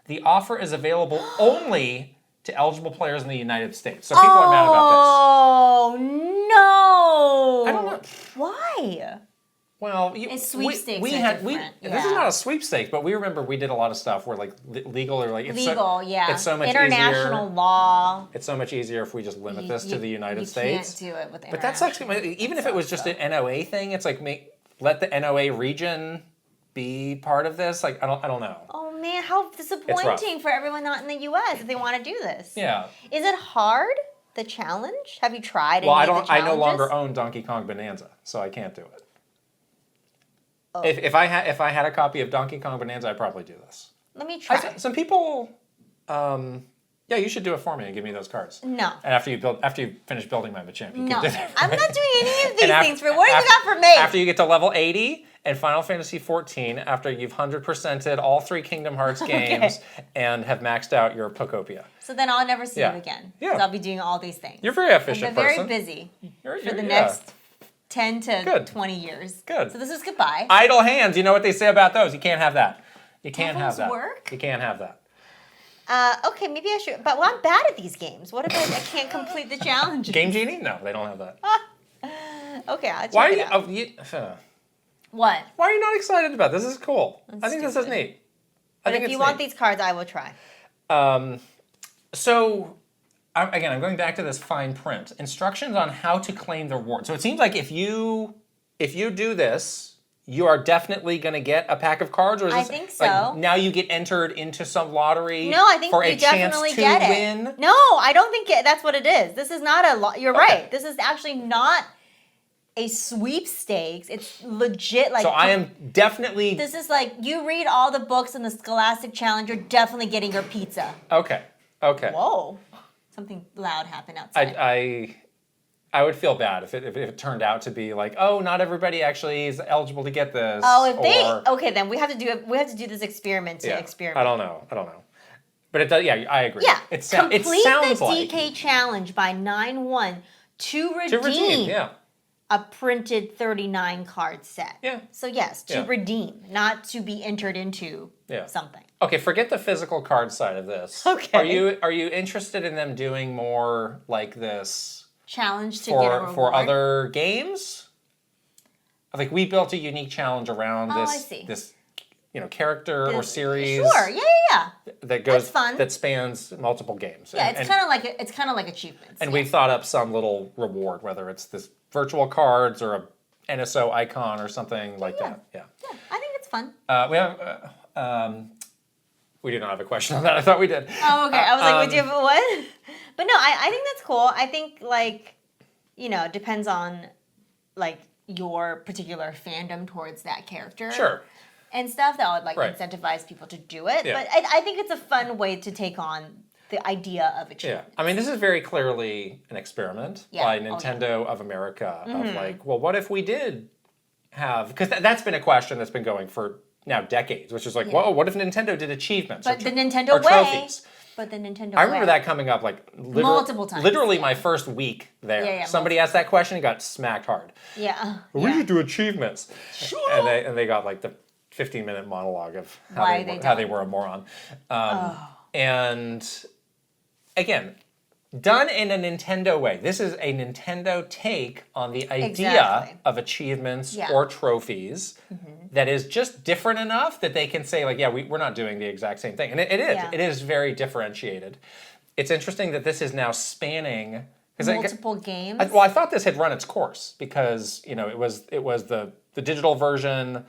The offer is available only to eligible players in the United States. So people are mad about this. Oh no! I don't know why. Well, it's sweepstakes. This is not a sweepstakes, but we remember we did a lot of stuff where like legal or like it's so much international law. It's so much easier if we just limit this to the United States. You can't do it with but that's actually even if it was just an NOA thing, it's like let the NOA region be part of this. Like I don't know. Oh man, how disappointing for everyone not in the U.S. if they want to do this. Yeah. Is it hard? The challenge? Have you tried? Well, I no longer own Donkey Kong Bonanza, so I can't do it. If I had a copy of Donkey Kong Bonanza, I'd probably do this. Let me try. Some people, yeah, you should do it for me and give me those cards. No. And after you finish building my Machamp, you can do that. I'm not doing any of these things for. What do you got for me? After you get to level 80 and Final Fantasy 14, after you've 100%ed all 3 Kingdom Hearts games and have maxed out your Pokopia. So then I'll never see you again. Yeah. Because I'll be doing all these things. You're a very efficient person. I'm very busy for the next 10 to 20 years. Good. So this is goodbye. Idle hands. You know what they say about those. You can't have that. You can't have that. Work? You can't have that. Okay, maybe I should. But I'm bad at these games. What if I can't complete the challenge? Game Genie? No, they don't have that. Okay, I'll check it out. What? Why are you not excited about this? This is cool. I think this is neat. But if you want these cards, I will try. So, again, I'm going back to this fine print. Instructions on how to claim the reward. So it seems like if you do this, you are definitely going to get a pack of cards, or is this, I think so. Like, now you get entered into some lottery? No, I think for you a chance definitely to get it. win? No, I don't think that's what it is. This is not a You're right. This is actually not a sweepstakes. It's legit. Like, so I am definitely. This is like you read all the books in the Scholastic Challenge. You're definitely getting your pizza. Okay. Whoa, something loud happened outside. I would feel bad if it turned out to be like, oh, not everybody actually is eligible to get this. Oh, okay, then we have to do this experiment to experiment. I don't know. But it does. Yeah, I agree. Yeah, it sounds the like DK challenge by 9/1 to redeem. A printed 39 card set. Yeah. So yes, to redeem, not to be entered into something. Okay, forget the physical card side of this. Okay. Are you interested in them doing more like this? Challenge to get a reward? For other games? Like we built a unique challenge around this character or series. Sure, yeah. That goes That's fun. That spans multiple games. Yeah, it's kind of like achievements. And we've thought up some little reward, whether it's this virtual cards or a NSO icon or something like that. Yeah, I think it's fun. We have. We do not have a question on that. I thought we did. Oh, okay. I was like, would you have what? But no, I think that's cool. I think it depends on your particular fandom towards that character. Sure. And stuff that would incentivize people to do it. Yeah. But I think it's a fun way to take on the idea of achievement. Yeah. I mean, this is very clearly an experiment by Nintendo of America of what if we did have, because that's been a question that's been going for now decades, which is whoa, what if Nintendo did achievements but the Nintendo way, trophies? But the Nintendo I remember that coming up multiple times. Literally my first week there. Yeah, somebody asked that question and got smacked hard. Yeah. We should do achievements. And they got the 15-minute monologue of how they were a moron. And again, done in a Nintendo way. This is a Nintendo take on the idea of achievements or trophies that is just different enough that they can say we're not doing the exact same thing. And it is. Yeah. It is very differentiated. It's interesting that this is now spanning multiple games. I thought this had run its course because it was the digital version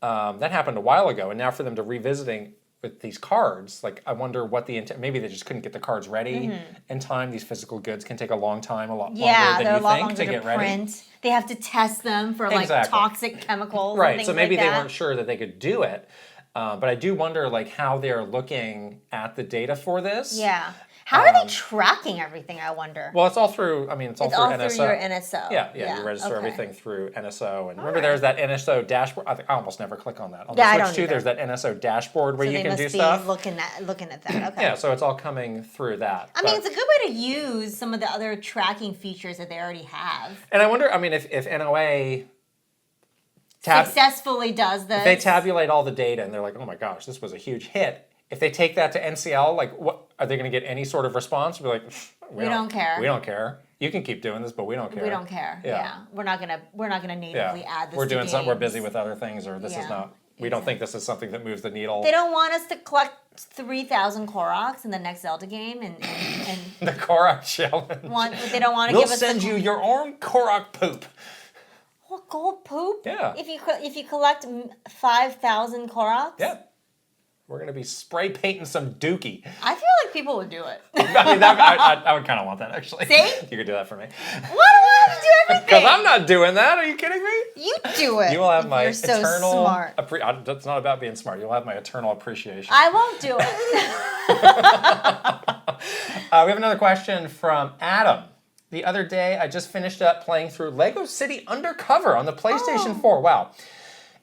that happened a while ago, and now for them to revisiting with these cards, I wonder what maybe they just couldn't get the cards ready in time. These physical goods can take a long time, a lot longer than you think to get ready. They have to test them for toxic chemicals. Right, and things so maybe they weren't sure that they could do it. But I do wonder how they're looking at the data for this. Yeah. How are they tracking everything, I wonder? Well, it's all through, it's all through NSO. Through your NSO. Yeah, you register everything through NSO. And remember there's that NSO dashboard. I almost never click on that. On the Switch 2, there's that NSO dashboard where you can do stuff. So they must be looking at that, okay. Yeah, so it's all coming through that. It's a good way to use some of the other tracking features that they already have. And I wonder, if NOA successfully does this. If they tabulate all the data and they're like, oh my gosh, this was a huge hit. If they take that to NCL, what are they going to get any sort of response? Be like, we don't care. We don't care. You can keep doing this, but we don't care. We don't care. Yeah. We're not gonna natively add this. We're doing to something. We're games. busy with other things, or this is not. We don't think this is something that moves the needle. They don't want us to collect 3,000 Koroks in the next Zelda game, and the Korok challenge. They don't want to give us. We'll send you your own Korok poop. What, gold poop? Yeah. If you collect 5,000 Koroks. Yeah. We're going to be spray painting some dookie. I feel like people would do it. I mean, I would kind of want that, actually. See? You could do that for me. Why do I have to do everything? Because I'm not doing that. Are you kidding me? You do it. You will have my You're so eternal... smart. That's not about being smart. You'll have my eternal appreciation. I won't do it. We have another question from Adam. The other day, I just finished up playing through Lego City Undercover on the PlayStation 4. Wow.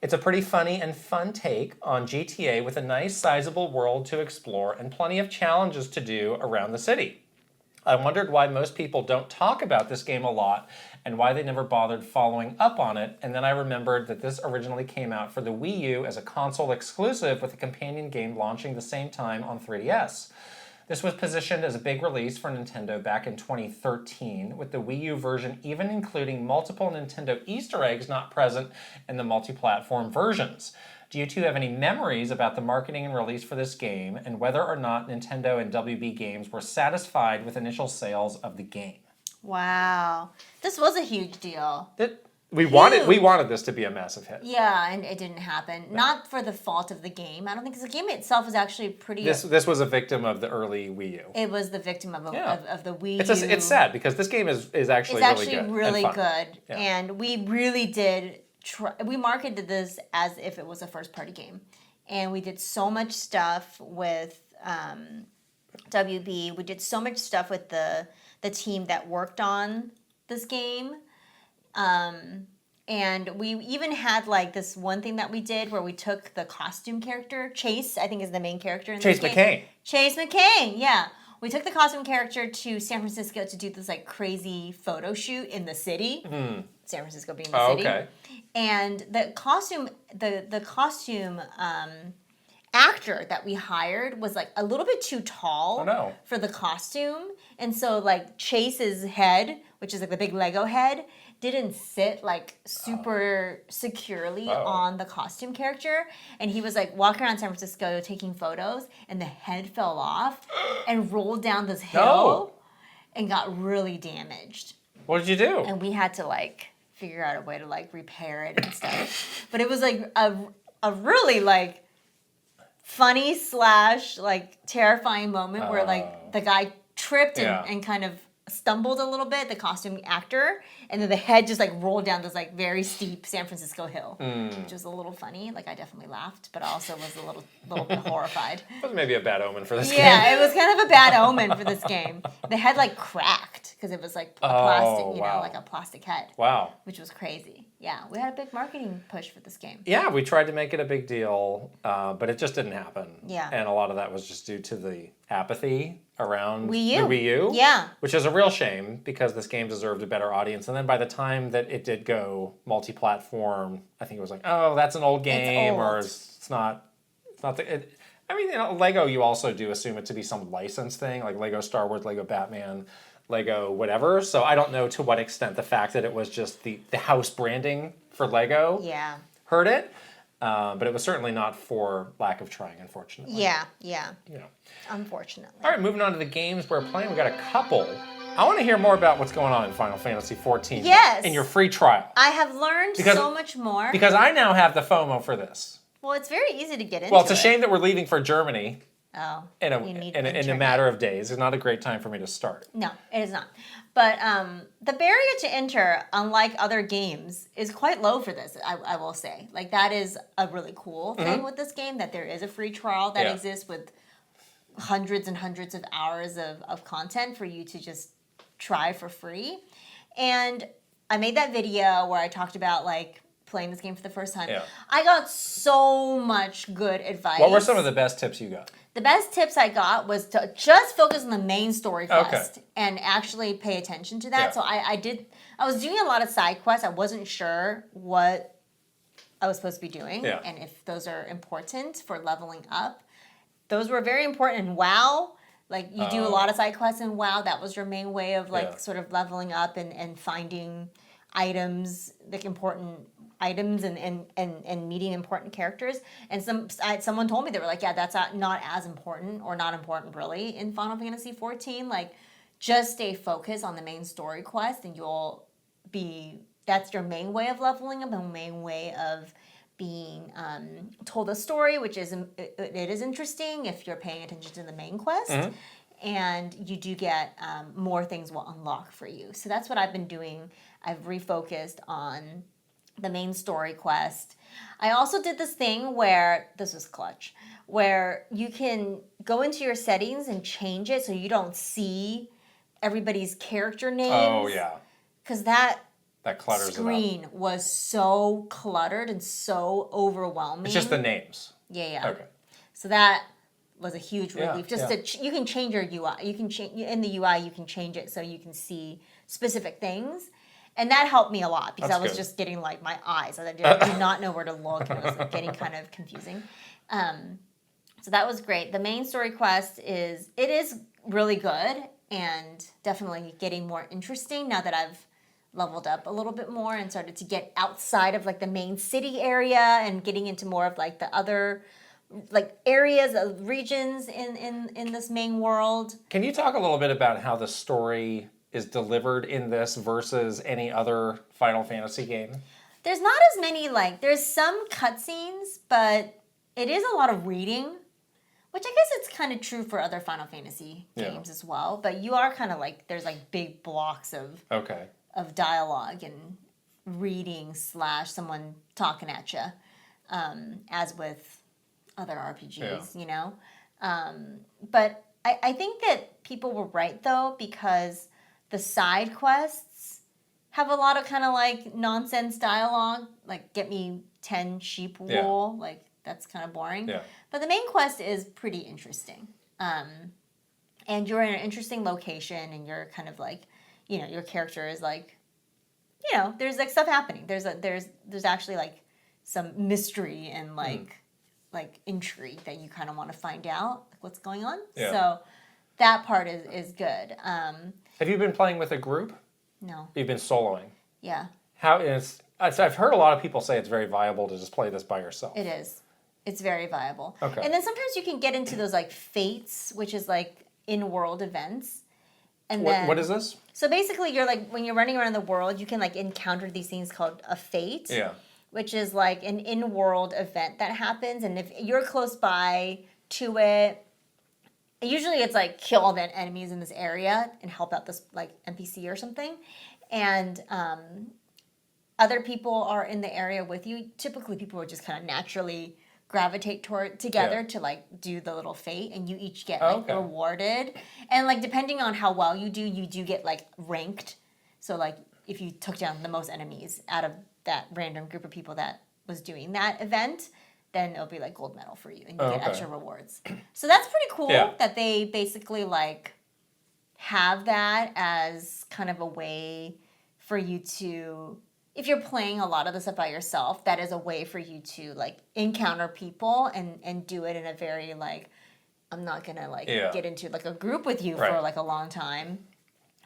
It's a pretty funny and fun take on GTA with a nice, sizable world to explore and plenty of challenges to do around the city. I wondered why most people don't talk about this game a lot and why they never bothered following up on it, and then I remembered that this originally came out for the Wii U as a console exclusive with a companion game launching the same time on 3DS. This was positioned as a big release for Nintendo back in 2013, with the Wii U version even including multiple Nintendo Easter eggs not present in the multi-platform versions. Do you two have any memories about the marketing and release for this game, and whether or not Nintendo and WB Games were satisfied with initial sales of the game? Wow. This was a huge deal. We wanted this to be a massive hit. Yeah, and it didn't happen. No. Not for the fault of the game. I don't think, because the game itself was actually pretty... This was a victim of the early Wii U. It was the victim of the Wii U. It's sad, because this game is actually really good. It's actually really good. Yeah. And we really did... we marketed this as if it was a first-party game. And we did so much stuff with WB. We did so much stuff with the team that worked on this game. And we even had like this one thing that we did where we took the costume character, Chase, I think is the main character in this game. Chase McCain, yeah. We took the costume character to San Francisco to do this like crazy photo shoot in the city. San Francisco being the city. Okay. And the costume actor that we hired was like a little bit too tall for the costume. And so like Chase's head, which is like the big Lego head, didn't sit like super securely on the costume character, and he was like walking around San Francisco taking photos, and the head fell off and rolled down this hill and got really damaged. What did you do? And we had to like figure out a way to like repair it and stuff. But it was like a really like funny / like terrifying moment where like the guy tripped and kind of stumbled a little bit, the costume actor, and then the head just like rolled down this like very steep San Francisco hill, which was a little funny. Like I definitely laughed, but I also was a little bit horrified. It was maybe a bad omen for this game. Yeah, it was kind of a bad omen for this game. The head like cracked because it was like a plastic, like a plastic head. Wow. Which was crazy. Yeah, we had a big marketing push for this game. Yeah, we tried to make it a big deal, but it just didn't happen. Yeah. And a lot of that was just due to the apathy around Wii U. the Wii U. Yeah. Which is a real shame, because this game deserved a better audience. And then by the time that it did go multi-platform, I think it was like, oh, that's an old game, or it's not Lego, you also do assume it to be some license thing, like Lego Star Wars, Lego Batman, Lego whatever. So I don't know to what extent the fact that it was just the house branding for Lego hurt it. But it was certainly not for lack of trying, unfortunately. Yeah. Unfortunately. All right, moving on to the games we're playing. We got a couple. I want to hear more about what's going on in Final Fantasy XIV. Yes. In your free trial. I have learned so much more. Because I now have the FOMO for this. Well, it's very easy to get into. Well, it's a shame that we're leaving for Germany. Oh, in a matter of days. It's not a great time for me to start. No, it is not. But the barrier to enter, unlike other games, is quite low for this, I will say. Like, that is a really cool thing with this game, that there is a free trial that exists with hundreds and hundreds of hours of content for you to just try for free. And I made that video where I talked about, like, playing this game for the first time. Yeah. I got so much good advice. What were some of the best tips you got? The best tips I got was to just focus on the main story quest and actually pay attention to that. Yeah. So I was doing a lot of side quests. I wasn't sure what I was supposed to be doing and if those are important for leveling up. Those were very important in WoW. Like, you do a lot of side quests in WoW. That was your main way of, like, sort of leveling up and finding items, like important items and meeting important characters. And someone told me, they were like, yeah, that's not as important, or not important really, in Final Fantasy XIV. Like, just stay focused on the main story quest, and that's your main way of leveling up, and main way of being told a story, which is it is interesting if you're paying attention to the main quest, and you do get more things will unlock for you. So that's what I've been doing. I've refocused on the main story quest. I also did this thing where this was clutch, where you can go into your settings and change it so you don't see everybody's character names. Oh yeah, because that clutters screen was so cluttered and so overwhelming. It's just the names. Yeah. Okay. So that was a huge relief. Yeah, you can change your UI. You can change in the UI. You can change it so you can see specific things, and that helped me a lot because I was just getting like my eyes. I did not know where to look, and it was getting kind of confusing. So that was great. The main story quest is really good and definitely getting more interesting now that I've leveled up a little bit more and started to get outside of like the main city area and getting into more of like the other like areas of regions in this main world. Can you talk a little bit about how the story is delivered in this versus any other Final Fantasy game? There's not as many there's some cutscenes, but it is a lot of reading, which I guess it's kind of true for other Final Fantasy games as well. But you are kind of like there's like big blocks of dialogue and reading / someone talking at you, as with other RPGs, you know? But I think that people were right, though, because the side quests have a lot of kind of like nonsense dialogue, like get me 10 sheep wool, like that's kind of boring. Yeah. But the main quest is pretty interesting. And you're in an interesting location and you're kind of like, you know, your character is like, you know, there's like stuff happening. There's actually like some mystery and like intrigue that you kind of want to find out like what's going on. Yeah. So that part is good. Have you been playing with a group? No. You've been soloing? Yeah. I've heard a lot of people say it's very viable to just play this by yourself. It is. It's very viable. Okay. And then sometimes you can get into those like fates, which is like in-world events. And then, what is this? So basically you're like, when you're running around the world, you can like encounter these things called a fate. Yeah. Which is like an in-world event that happens. And if you're close by to it, usually it's like kill all the enemies in this area and help out this like NPC or something. And other people are in the area with you. Typically people would just kind of naturally gravitate toward together to like do the little fate, and you each get like rewarded. And like depending on how well you do get like ranked. So like if you took down the most enemies out of that random group of people that was doing that event, then it'll be like gold medal for you and you get extra rewards. So that's pretty cool that they basically like have that as kind of a way for you to, if you're playing a lot of this stuff by yourself, that is a way for you to like encounter people and do it in a very like, I'm not gonna like get into like a group with you for like a long time,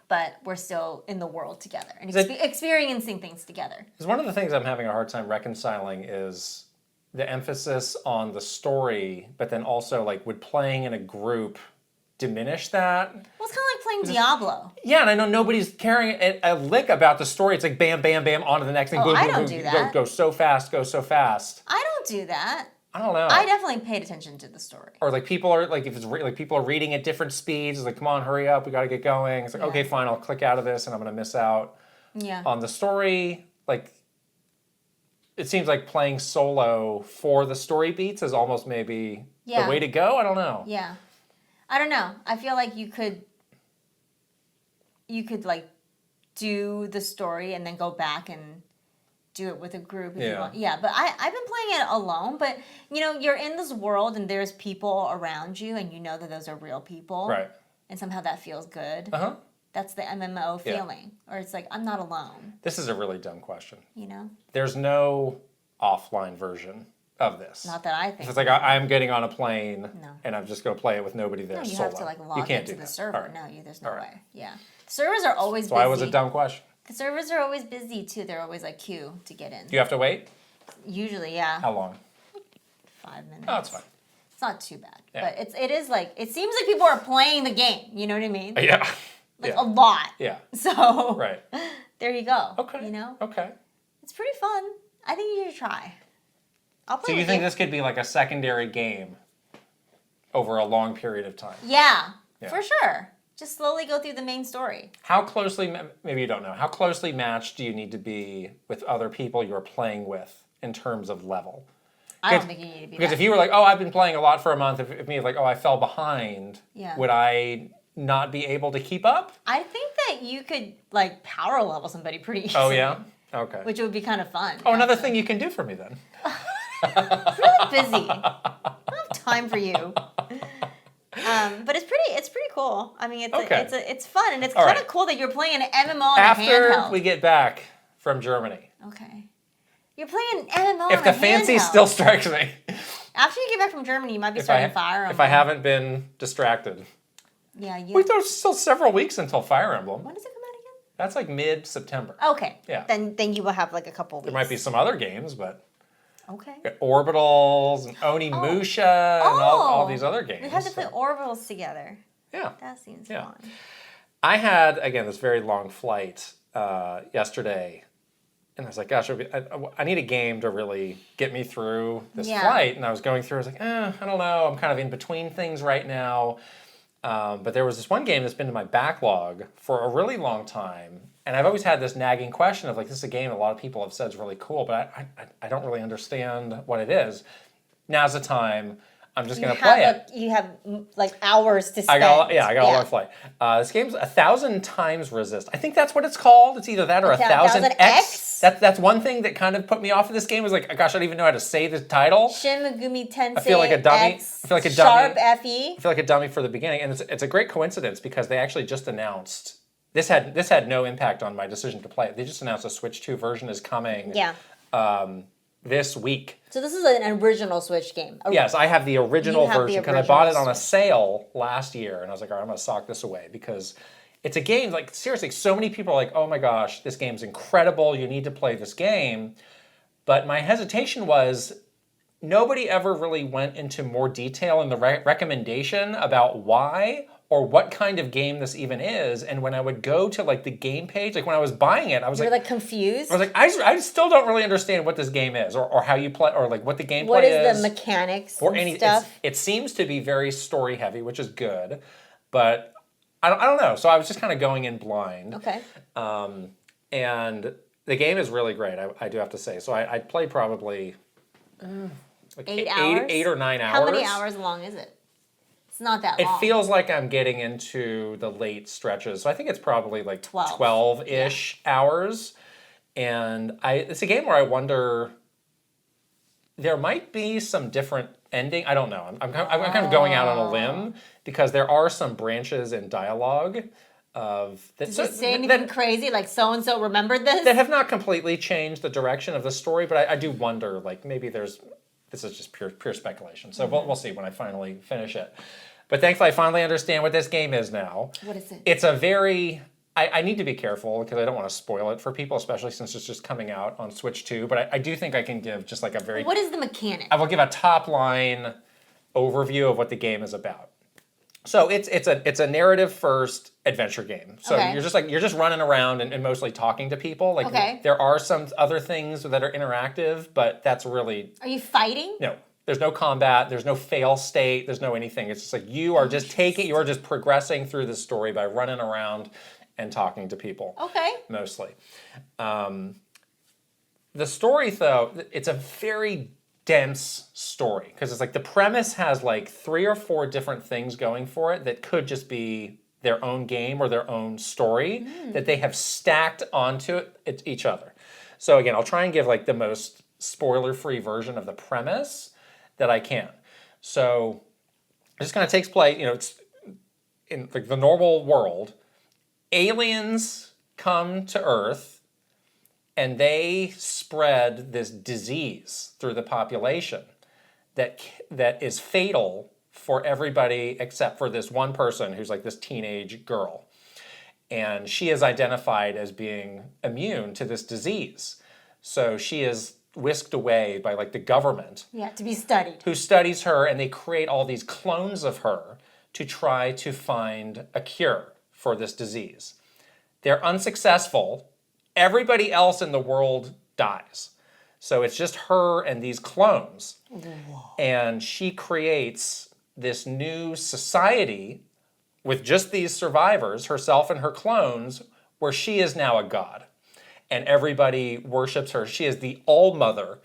but we're still in the world together and experiencing things together. Because one of the things I'm having a hard time reconciling is the emphasis on the story, but then also like would playing in a group diminish that? Well, it's kind of like playing Diablo. Yeah, and I know nobody's caring a lick about the story. It's like bam, bam, bam, on to the next thing. Boom, I boom, don't boom, do that. Go so fast, go so fast. I don't do that. I don't know. I definitely paid attention to the story. Or like people are like, if it's like people are reading at different speeds. It's like, come on, hurry up, we got to get going. It's like, okay, fine, I'll click out of this, and I'm going to miss out on the story. Like, it seems like playing solo for the story beats is almost maybe the way to go. I don't know. Yeah, I don't know. I feel like you could like do the story and then go back and do it with a group if you want. Yeah, but I've been playing it alone, but you know, you're in this world and there's people around you and you know that those are real people. Right. And somehow that feels good. That's the MMO feeling. Or it's like, I'm not alone. This is a really dumb question. You know? There's no offline version of this. Not that I think. It's like I'm getting on a plane and I'm just going to play it with nobody there. No, you solo. have to like log into the server. Right. No, there's no way. Yeah. Servers are always busy. So why was a dumb question? The servers are always busy too. They're always like queue to get in. Do you have to wait? Usually, yeah. How long? 5 minutes. Oh, it's fine. It's not too bad. Yeah. But it is like, it seems like people are playing the game. You know what I mean? Yeah. Like a lot. Yeah. So. Right. There you go. Okay. You know? Okay. It's pretty fun. I think you should try. I'll play So you think this could be like a secondary game over a long period of time? Yeah, for sure. Just slowly go through the main story. How closely, maybe you don't know, how closely matched do you need to be with other people you're playing with in terms of level? I don't think you need to be Because if you were like, oh, I've been playing a lot for a month, if me like, oh, I fell behind, would I not be able to keep up? I think that you could like power level somebody pretty easily. Oh, yeah? Okay. Which would be kind of fun. Oh, another thing you can do for me then. I'm really busy. I don't have time for you. But it's pretty cool. I mean, it's fun, and it's kind of cool that you're playing an MMO on a handheld. After we get back from Germany. Okay. You're playing an MMO if the fancy still strikes me. After you get back from Germany, you might be starting Fire Emblem. If I haven't been distracted. Yeah, there's still several weeks until Fire Emblem. When does it come out again? That's like mid-September. Okay. Yeah. Then you will have like a couple weeks. There might be some other games, but... Okay. Orbitals and Onimusha and all these other games. We have to play Orbitals together. Yeah. That seems fun. I had, again, this very long flight yesterday. And I was like, gosh, I need a game to really get me through this flight. And I was going through, I was like, I don't know. I'm kind of in between things right now. But there was this one game that's been in my backlog for a really long time. And I've always had this nagging question of like, this is a game a lot of people have said is really cool, but I don't really understand what it is. Now's the time. I'm just going to play it. You have like hours to spend. I got a long flight. This game's 1,000 Times Resist. I think that's what it's called. It's either that or 1,000X. That's one thing that kind of put me off of this game. Was like, gosh, I don't even know how to say the title. Shin Megami Tensei. I feel like a dummy. X, I feel like a Sharp dummy. FE. I feel like a dummy for the beginning, and it's a great coincidence because they actually just announced. This had no impact on my decision to play it. They just announced a Switch 2 version is coming. Yeah. This week. So this is an original Switch game. Yes, I have the original version because I bought it on a sale last year, and I was like, all right, I'm going to sock this away because it's a game, like, seriously, so many people are like, oh my gosh, this game's incredible, you need to play this game. But my hesitation was nobody ever really went into more detail in the recommendation about why or what kind of game this even is. And when I would go to like the game page, like when I was buying it, I was like confused. I was like, I still don't really understand what this game is, or how you play, or like what the gameplay is. What is the mechanics or any stuff? It seems to be very story heavy, which is good, but I don't know. So I was just kind of going in blind. Okay. And the game is really great. I do have to say. So I played probably like 8 hours, 8 or 9 hours. How many hours long is it? It's not that long. It feels like I'm getting into the late stretches. So I think it's probably like 12-ish hours. And it's a game where I wonder, there might be some different ending. I don't know. I'm kind of going out on a limb because there are some branches in dialogue of that. Does it say anything crazy like so-and-so remembered this? That have not completely changed the direction of the story, but I do wonder, like maybe this is just pure speculation. So we'll see when I finally finish it. But thankfully, I finally understand what this game is now. What is it? It's a very... I need to be careful because I don't want to spoil it for people, especially since it's just coming out on Switch 2. But I do think I can give just like a very... What is the mechanic? I will give a top-line overview of what the game is about. So it's a narrative-first adventure game. So you're just running around and mostly talking to people. Like there are some other things that are interactive, but that's really... Are you fighting? No. There's no combat. There's no fail state. There's no anything. It's just like you are just progressing through the story by running around and talking to people. Okay. Mostly. The story, though, it's a very dense story because it's like the premise has like 3 or 4 different things going for it that could just be their own game or their own story that they have stacked onto each other. So again, I'll try and give like the most spoiler-free version of the premise that I can. So it just kind of takes place, it's in like the normal world. Aliens come to Earth and they spread this disease through the population that is fatal for everybody except for this one person who's like this teenage girl. And she is identified as being immune to this disease. So she is whisked away by like the government. Yeah, to be studied. Who studies her, and they create all these clones of her to try to find a cure for this disease. They're unsuccessful. Everybody else in the world dies. So it's just her and these clones. Whoa. And she creates this new society with just these survivors, herself and her clones, where she is now a god. And everybody worships her. She is the All-Mother,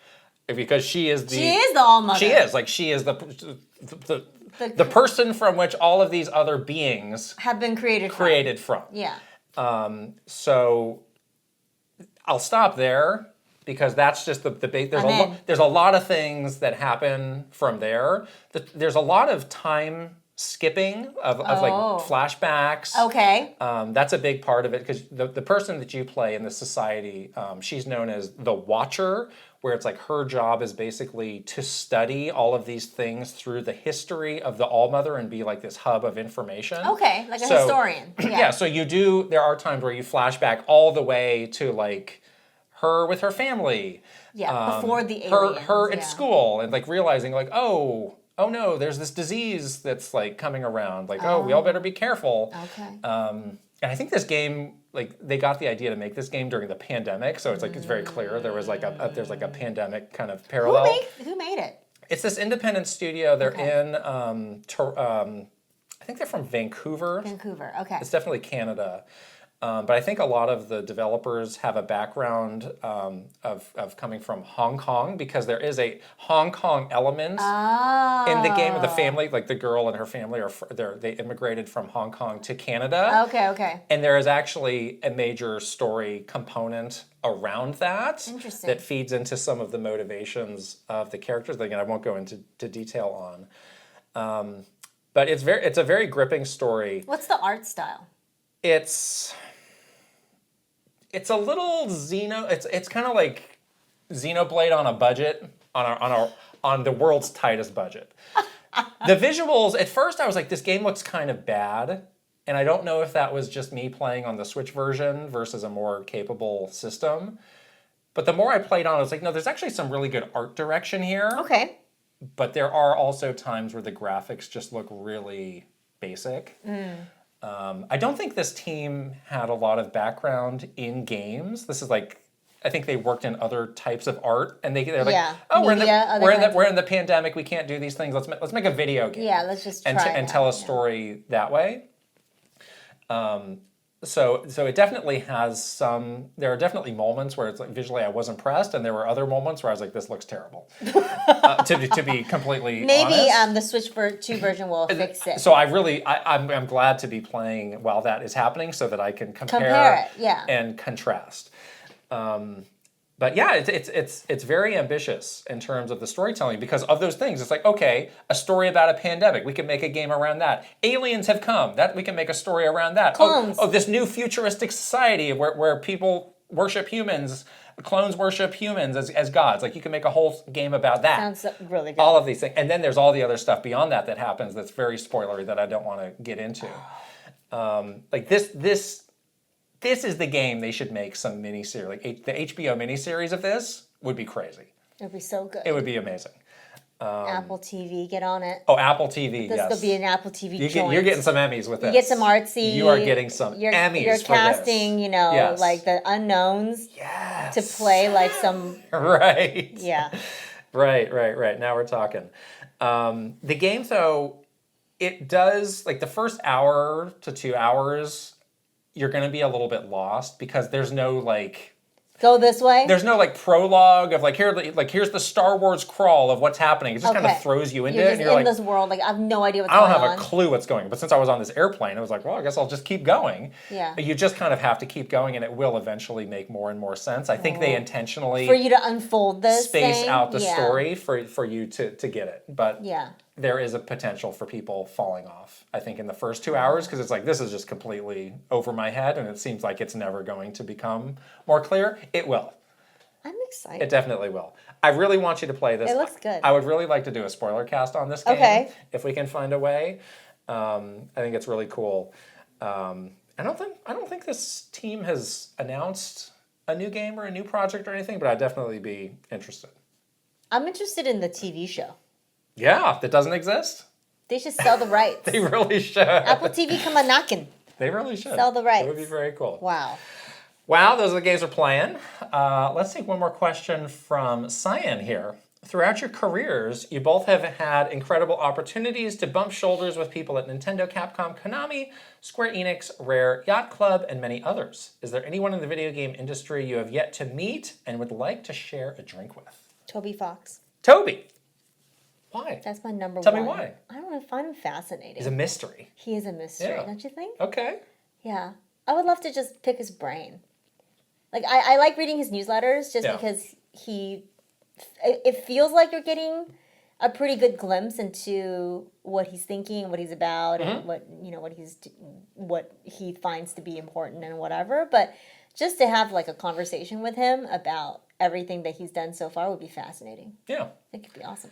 because she is the All-Mother. She is. Like, she is the person from which all of these other beings have been created from. Yeah. So I'll stop there, because that's just the base. There's a lot of things that happen from there. There's a lot of time skipping of like flashbacks. Okay. That's a big part of it, because the person that you play in the society, she's known as the Watcher, where it's like her job is basically to study all of these things through the history of the All-Mother and be like this hub of information. Okay, like a historian. Yeah, so there are times where you flash back all the way to like her with her family. Yeah, before the aliens. Her at school, and like realizing like, oh no, there's this disease that's like coming around. Like, we all better be careful. Okay. And I think this game, like, they got the idea to make this game during the pandemic, so it's like it's very clear there was like there's like a pandemic kind of parallel. Who made it? It's this independent studio. They're in I think they're from Vancouver. Vancouver, okay. It's definitely Canada. But I think a lot of the developers have a background of coming from Hong Kong, because there is a Hong Kong element in the game. The family, like the girl and her family, they immigrated from Hong Kong to Canada. Okay. And there is actually a major story component around that. Interesting. That feeds into some of the motivations of the characters. Again, I won't go into detail on. But it's a very gripping story. What's the art style? It's a little it's kind of like Xenoblade on a budget, on the world's tightest budget. The visuals, at first I was like, this game looks kind of bad, and I don't know if that was just me playing on the Switch version versus a more capable system. But the more I played on, I was like, no, there's actually some really good art direction here. Okay. But there are also times where the graphics just look really basic. I don't think this team had a lot of background in games. This is like, I think they worked in other types of art, and they're like, we're in the pandemic, we can't do these things. Let's make a video game. Yeah, let's just try and tell a story that way. So it definitely has some. There are definitely moments where it's like visually I was impressed, and there were other moments where I was like, this looks terrible. To be completely honest. The Switch 2 version will fix it. So I'm glad to be playing while that is happening, so that I can compare it, and contrast. But yeah, it's very ambitious in terms of the storytelling, because of those things. It's like, okay, a story about a pandemic, we can make a game around that. Aliens have come, that we can make a story around that. Clones. Oh, this new futuristic society where people worship humans, clones worship humans as gods. Like, you can make a whole game about that. Sounds really good. All of these things. And then there's all the other stuff beyond that happens that's very spoilery that I don't want to get into. Like this is the game they should make some miniseries. Like the HBO miniseries of this would be crazy. It would be so good. It would be amazing. Apple TV, get on it. Oh, Apple TV, this could be an Apple TV You're getting some Emmys with this. You get some artsy. You are getting some Emmys You're for casting, this. like the unknowns to play like some... Right. Yeah. Right. Now we're talking. The game, though, it does, like the first hour to 2 hours, you're going to be a little bit lost, because there's no like... Go this way? There's no like prologue of here's the Star Wars crawl of what's happening. It just kind of throws you into it. And you're in this world, like I have no idea what's going on. I don't have a clue what's going on. But since I was on this airplane, I was like, well, I guess I'll just keep going. Yeah. You just kind of have to keep going, and it will eventually make more and more sense. I think they intentionally... For you to unfold this space out the story for you to get it. But there is a potential for people falling off, I think, in the first 2 hours, because it's like, this is just completely over my head, and it seems like it's never going to become more clear. It will. I'm excited. It definitely will. I really want you to play this. It looks good. I would really like to do a spoiler cast on this game, if we can find a way. I think it's really cool. I don't think this team has announced a new game or a new project or anything, but I'd definitely be interested. I'm interested in the TV show. Yeah, that doesn't exist? They should sell the rights. They really should. Apple TV, come on knocking. They really should. Sell the rights. It would be very cool. Wow. Wow, those are the games we're playing. Let's take one more question from Cyan here. Throughout your careers, you both have had incredible opportunities to bump shoulders with people at Nintendo, Capcom, Konami, Square Enix, Rare, Yacht Club, and many others. Is there anyone in the video game industry you have yet to meet and would like to share a drink with? Toby Fox. Toby. Why? That's my number one. Tell me why. I don't know, I find him fascinating. He's a mystery. He is a mystery, don't you think? Okay. Yeah. I would love to just pick his brain. Like, I like reading his newsletters just because it feels like you're getting a pretty good glimpse into what he's thinking, what he's about, and what he finds to be important and whatever. But just to have like a conversation with him about everything that he's done so far would be fascinating. Yeah. I think it'd be awesome.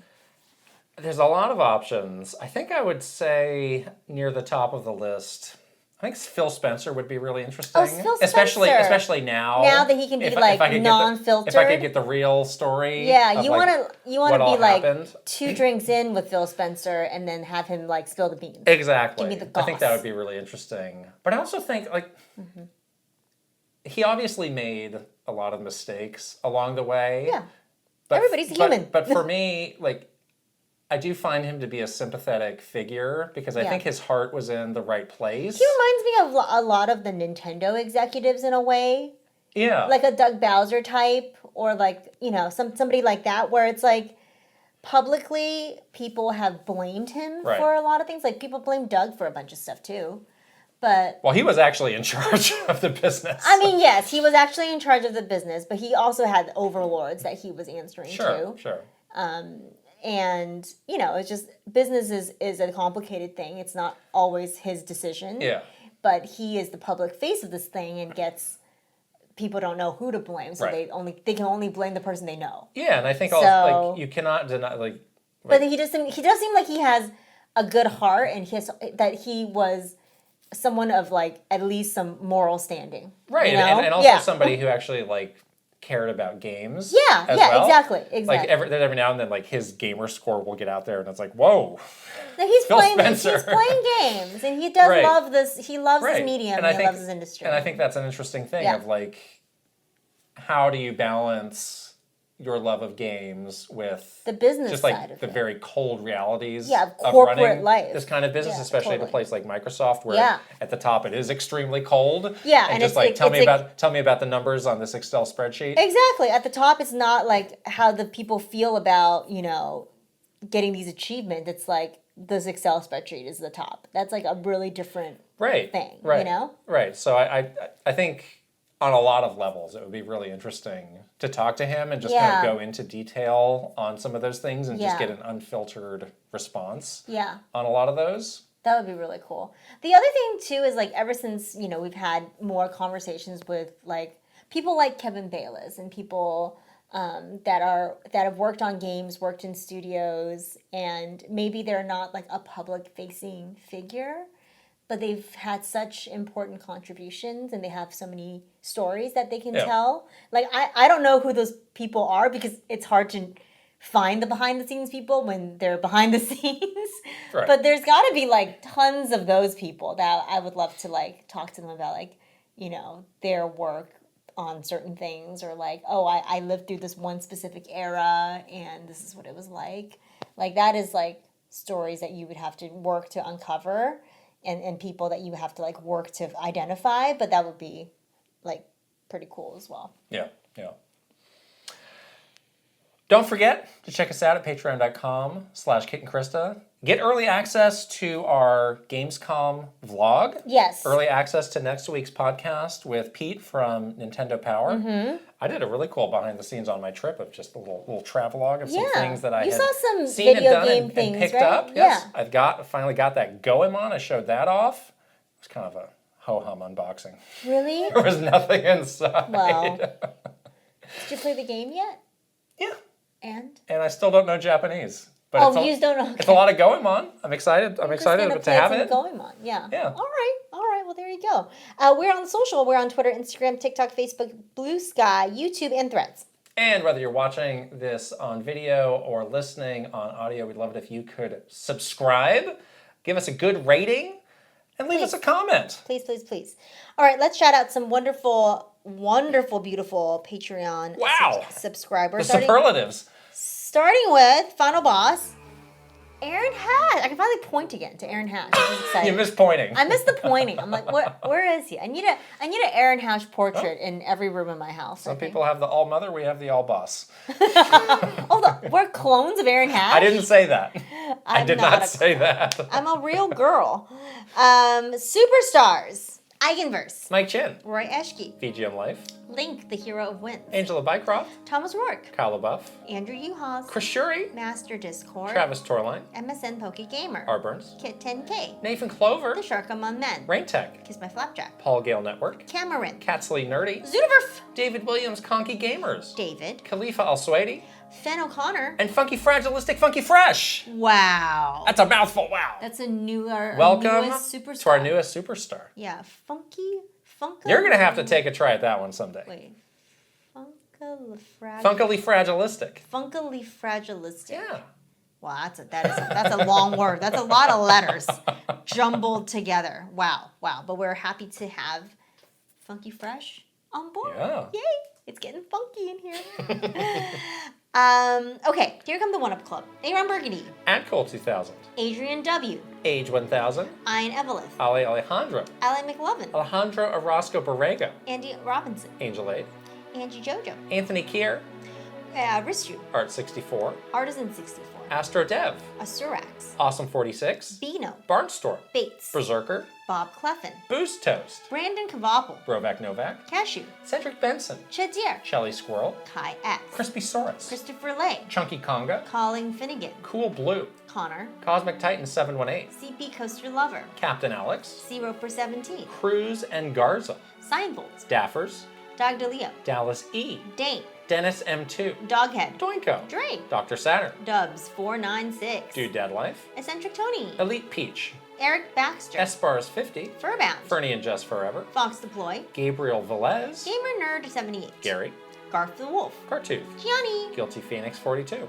There's a lot of options. I think I would say near the top of the list, I think Phil Spencer would be really interesting. Oh, Phil Spencer. Especially now. Now that he can be non-filtered. If I could get the real story. Yeah, you want to be like happened. 2 drinks in with Phil Spencer and then have him like spill the beans. Exactly. Give me the goss. I think that would be really interesting. But I also think he obviously made a lot of mistakes along the way. Yeah. Everybody's human. But for me, I do find him to be a sympathetic figure because I think his heart was in the right place. He reminds me of a lot of the Nintendo executives in a way. Yeah. Like a Doug Bowser type or somebody like that where it's like publicly people have blamed him for a lot of things. Like people blame Doug for a bunch of stuff too. But he was actually in charge of the business. I mean, yes, he was actually in charge of the business, but he also had overlords that he was answering to. Sure. And, it's just business is a complicated thing. It's not always his decision. Yeah. But he is the public face of this thing and people don't know who to blame. So they can only blame the person they know. Yeah, and I think also, you cannot deny but he does seem like he has a good heart and that he was someone of at least some moral standing. Right. And also somebody who actually cared about games. Yeah, well. Exactly. Every now and then, his gamer score will get out there, and it's like, whoa. No, he's playing games, and he does love this. He loves this medium, and he loves this industry. And I think that's an interesting thing of how do you balance your love of games with the business side of the very cold realities of corporate running life. This kind of business, especially at a place like Microsoft, where at the top it is extremely cold. Yeah, and just tell me about the numbers on this Excel spreadsheet. Exactly. At the top, it's not like how the people feel about getting these achievements. It's like this Excel spreadsheet is the top. That's a really different thing. Right. Right. So I think on a lot of levels, it would be really interesting to talk to him and just kind of go into detail on some of those things and just get an unfiltered response on a lot of those. That would be really cool. The other thing, too, is ever since, we've had more conversations with people like Kevin Bayliss and people that have worked on games, worked in studios, and maybe they're not a public-facing figure, but they've had such important contributions and they have so many stories that they can tell. I don't know who those people are because it's hard to find the behind the scenes people when they're behind the scenes. Right. But there's got to be tons of those people that I would love to talk to them about their work on certain things or I lived through this one specific era and this is what it was like. That is stories that you would have to work to uncover. And people that you have to work to identify, but that would be pretty cool as well. Yeah. Don't forget to check us out at patreon.com/Kit and Krysta. Get early access to our Gamescom vlog. Yes. Early access to next week's podcast with Pete from Nintendo Power. Mm-hmm. I did a really cool behind the scenes on my trip of just a little travelogue of some things that I had saw some seen video and done game and things, picked right? up. Yes, I've finally got that Goemon. I showed that off. It was kind of a ho-hum unboxing. Really? There was nothing inside. Well, did you play the game yet? Yeah. And I still don't know Japanese. But you just don't know. Okay. It's a lot of Goemon. I'm excited to have it. Goemon, yeah. Yeah. All right. Well, there you go. We're on social. We're on Twitter, Instagram, TikTok, Facebook, Blue Sky, YouTube, and Threads. And whether you're watching this on video or listening on audio, we'd love it if you could subscribe, give us a good rating, and leave us a comment. Please. All right, let's shout out some wonderful wonderful, beautiful Patreon subscribers. The superlatives. Starting with Final Boss, Aaron Hatch. I can finally point again to Aaron Hatch. This is exciting. You miss pointing. I miss the pointing. I'm like, where is he? I need an Aaron Hatch portrait in every room in my house. Some people have the All Mother, we have the All Boss. We're clones of Aaron Hatch? I didn't say that. I did not say that. I'm a real girl. Superstars. Eigenverse. Mike Chin. Roy Eschke. VGM Life. Link, the hero of Winds. Angela Bycroft. Thomas Rourke. Kyle LaBeouf. Andrew Uhas. Chris Shuri. Master Discord. Travis Torline. MSN Poke Gamer. R. Burns. Kit 10K. Nathan Clover. The Shark Among Men. Rain Tech. Kiss My Flapjack. Paul Gale Network. Cameron. Catsley Nerdy. Zootiverf. David Williams, Conky Gamers. David. Khalifa Al Suwaidi. Fen O'Connor. And Funky Fragilistic Funky Fresh. Wow. That's a mouthful. Wow. That's our Welcome newest superstar. to our newest superstar. Yeah, You're going to have to take a try at that one someday. Wait. Funkily Fragilistic. Funkily Fragilistic. Yeah. Wow, that's a long word. That's a lot of letters jumbled together. Wow. But we're happy to have Funky Fresh on board. Yeah. Yay. It's getting funky in here. Okay, here come the One Up Club. Aaron Burgundy. Adcole 2000. Adrian W. Age 1000. Ian Evelith. Ale Alejandro. Alan McLovin. Alejandro Orozco Borrego. Andy Robinson. Angel 8. Angie Jojo. Anthony Kier. Ristu. Art 64. Artisan 64. Astro Dev. Asurax. Awesome 46. Beano. Barnstorm. Bates. Berserker. Bob Cleffin. Boost Toast. Brandon Kavapel. Brovac Novak. Cashew. Cedric Benson. Chedier. Shelly Squirrel. Kai X. Crispy Saurus. Christopher Lay. Chunky Conga. Colin Finnegan. Cool Blue. Connor. Cosmic Titan 718. CP Coaster Lover. Captain Alex. C Roper 17. Cruz and Garza. Signbolt. Daffers. Dog DeLeo. Dallas E. Dane. Dennis M2. Doghead. Doinko. Drake. Dr. Saturn. Dubs 496. Dude Dead Life. Eccentric Tony. Elite Peach. Eric Baxter. S-Bars 50. Furbound. Fernie and Just Forever. Fox Deploy. Gabriel Velez. Gamer Nerd 78. Gary. Garth the Wolf. Cartooth. Gianni. Guilty Phoenix 42.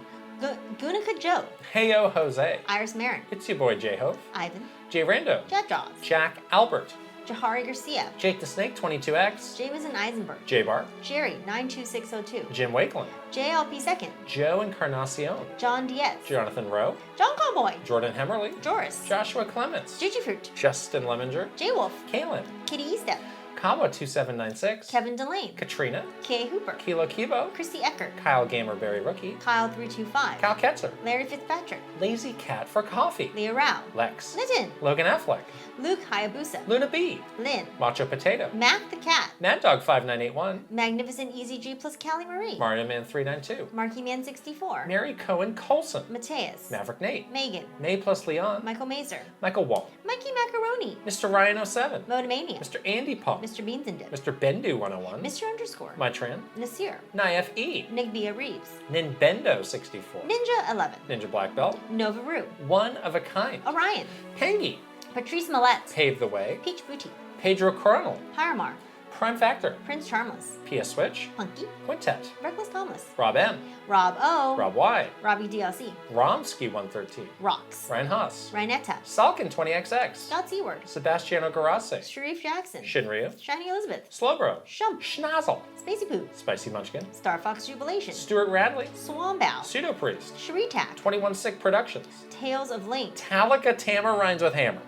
Gunica Joe. Heyo Jose. Iris Marin. It's your boy J-Hope. Ivan. J Rando. Jet Jaws. Jack Albert. Jahari Garcia. Jake the Snake 22X. Jameson Eisenberg. J Bar. Jerry 92602. Jim Wakeland. JLP Second. Joe Encarnacion. John Diaz. Jonathan Rowe. John Cowboy. Jordan Hemmerly. Joris. Joshua Clements. Gigifruit. Justin Lemminger. J Wolf. Kaylin. Kitty Eastep. Kawa 2796. Kevin Delane. Katrina. Kay Hooper. Kilo Kibo. Christy Eckert. Kyle Gamerberry Rookie. Kyle 325. Kyle Ketzer. Larry Fitzpatrick. Lazy Cat for Coffee. Leah Rao. Lex. Lytton. Logan Affleck. Luke Hayabusa. Luna B. Lynn. Macho Potato. Mac the Cat. Mad Dog 5981. Magnificent Easy G plus Callie Marie. Mario Man 392. Marky Man 64. Mary Cohen Colson. Mateus. Maverick Nate. Megan. May plus Leon. Michael Mazer. Michael Wong. Mikey Macaroni. Mr. Ryan 07. Motomania. Mr. Andy Paul. Mr. Beans and Dip. Mr. Bendu 101. Mr. Underscore. Mytran. Nasir. Naif E. Nigbia Reeves. Ninbendo 64. Ninja 11. Ninja Black Belt. Nova Roo. One of a Kind. Orion. Pangy. Patrice Millette. Pave the Way. Peach Booty. Pedro Coronel. Paramar. Prime Factor. Prince Charmless. PS Switch. Punky. Quintet. Reckless Thomas. Rob M. Rob O. Rob Y. Robbie DLC. Romsky 113. Rocks. Ryan Haas. Rhinetta. Salkin 20XX. Scott Seward. Sebastiano Garase. Sharif Jackson. Shinryu. Shiny Elizabeth. Slowbro. Shump. Schnazzle. Spacey Poo. Spicy Munchkin. Star Fox Jubilation. Stuart Radley. Swambow. Pseudo Priest. Sharitak. 21 Sick Productions. Tales of Link. Talika Tamar rhymes with Hammer.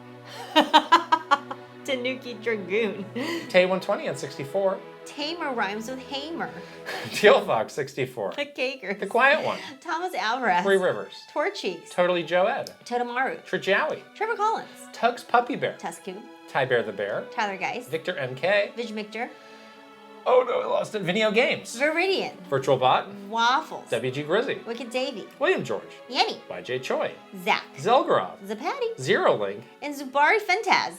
Tanuki Dragoon. Tay 120 and 64. Tamer rhymes with Hamer. Teal Fox 64. The Cakers. The Quiet One. Thomas Alvarez. Three Rivers. Torcheeks. Totally Joe Ed. Totomaru. Trajowie. Trevor Collins. Tug's Puppy Bear. Tusku. Ty Bear the Bear. Tyler Geist. Victor MK. Vig Mictor. Oh no, I lost it. Video Games. Viridian. Virtual Bot. Waffles. WG Grizzy. Wicked Davy. William George. Yenny. YJ Choi. Zach. Zelgarov. Zapati. Zero Link. And Zubari Fentaz.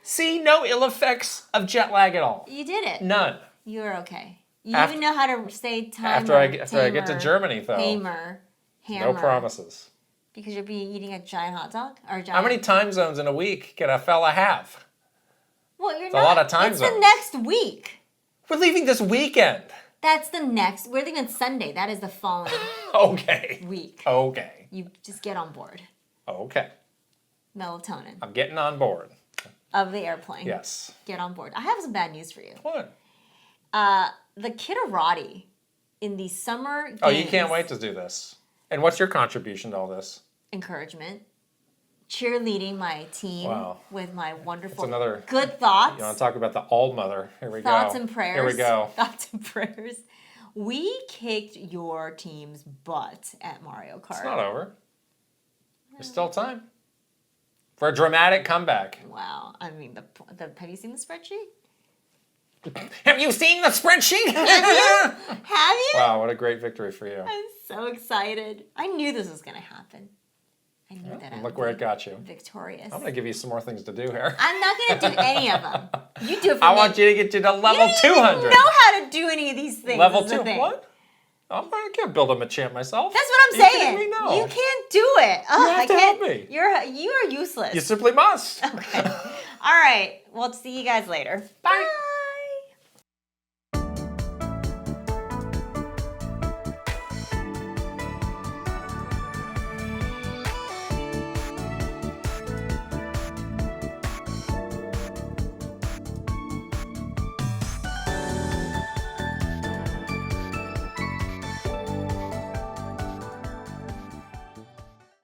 See, no ill effects of jet lag at all. You did it. None. You're okay. You even know how to say timer. After I get to Germany, though. Hammer. No promises. Because you'll be eating a giant hot dog? Or a giant... How many time zones in a week can a fella have? Well, you're it's not. A lot of time it's zones. The next week. We're leaving this weekend. That's the next. We're leaving on Sunday. That is the following okay. week. Okay. You just get on board. Okay. Melatonin. I'm getting on board. Of the airplane. Yes. Get on board. I have some bad news for you. What? The Kitterati in the summer games. Oh, you can't wait to do this. And what's your contribution to all this? Encouragement. Cheerleading my team with my wonderful good thoughts. You want to talk about the All-Mother? Here we go. Thoughts and prayers. Here we go. Thoughts and prayers. We kicked your team's butt at Mario Kart. It's not over. There's still time for a dramatic comeback. Wow. I mean, have you seen the spreadsheet? Have you seen the spreadsheet? Have you? Wow, what a great victory for you. I'm so excited. I knew this was going to happen. I knew that. Look where it got you. Victorious. I'm going to give you some more things to do here. I'm not going to do any of them. You do it for me. I want you to get you to level 200. You don't even know how to do any of these things. Level 2? What? I can't build a Machamp myself. That's what I'm saying. Me? No. You can't do it. You have to help me. You are useless. You simply must. Okay. All right. Well, see you guys later. Bye.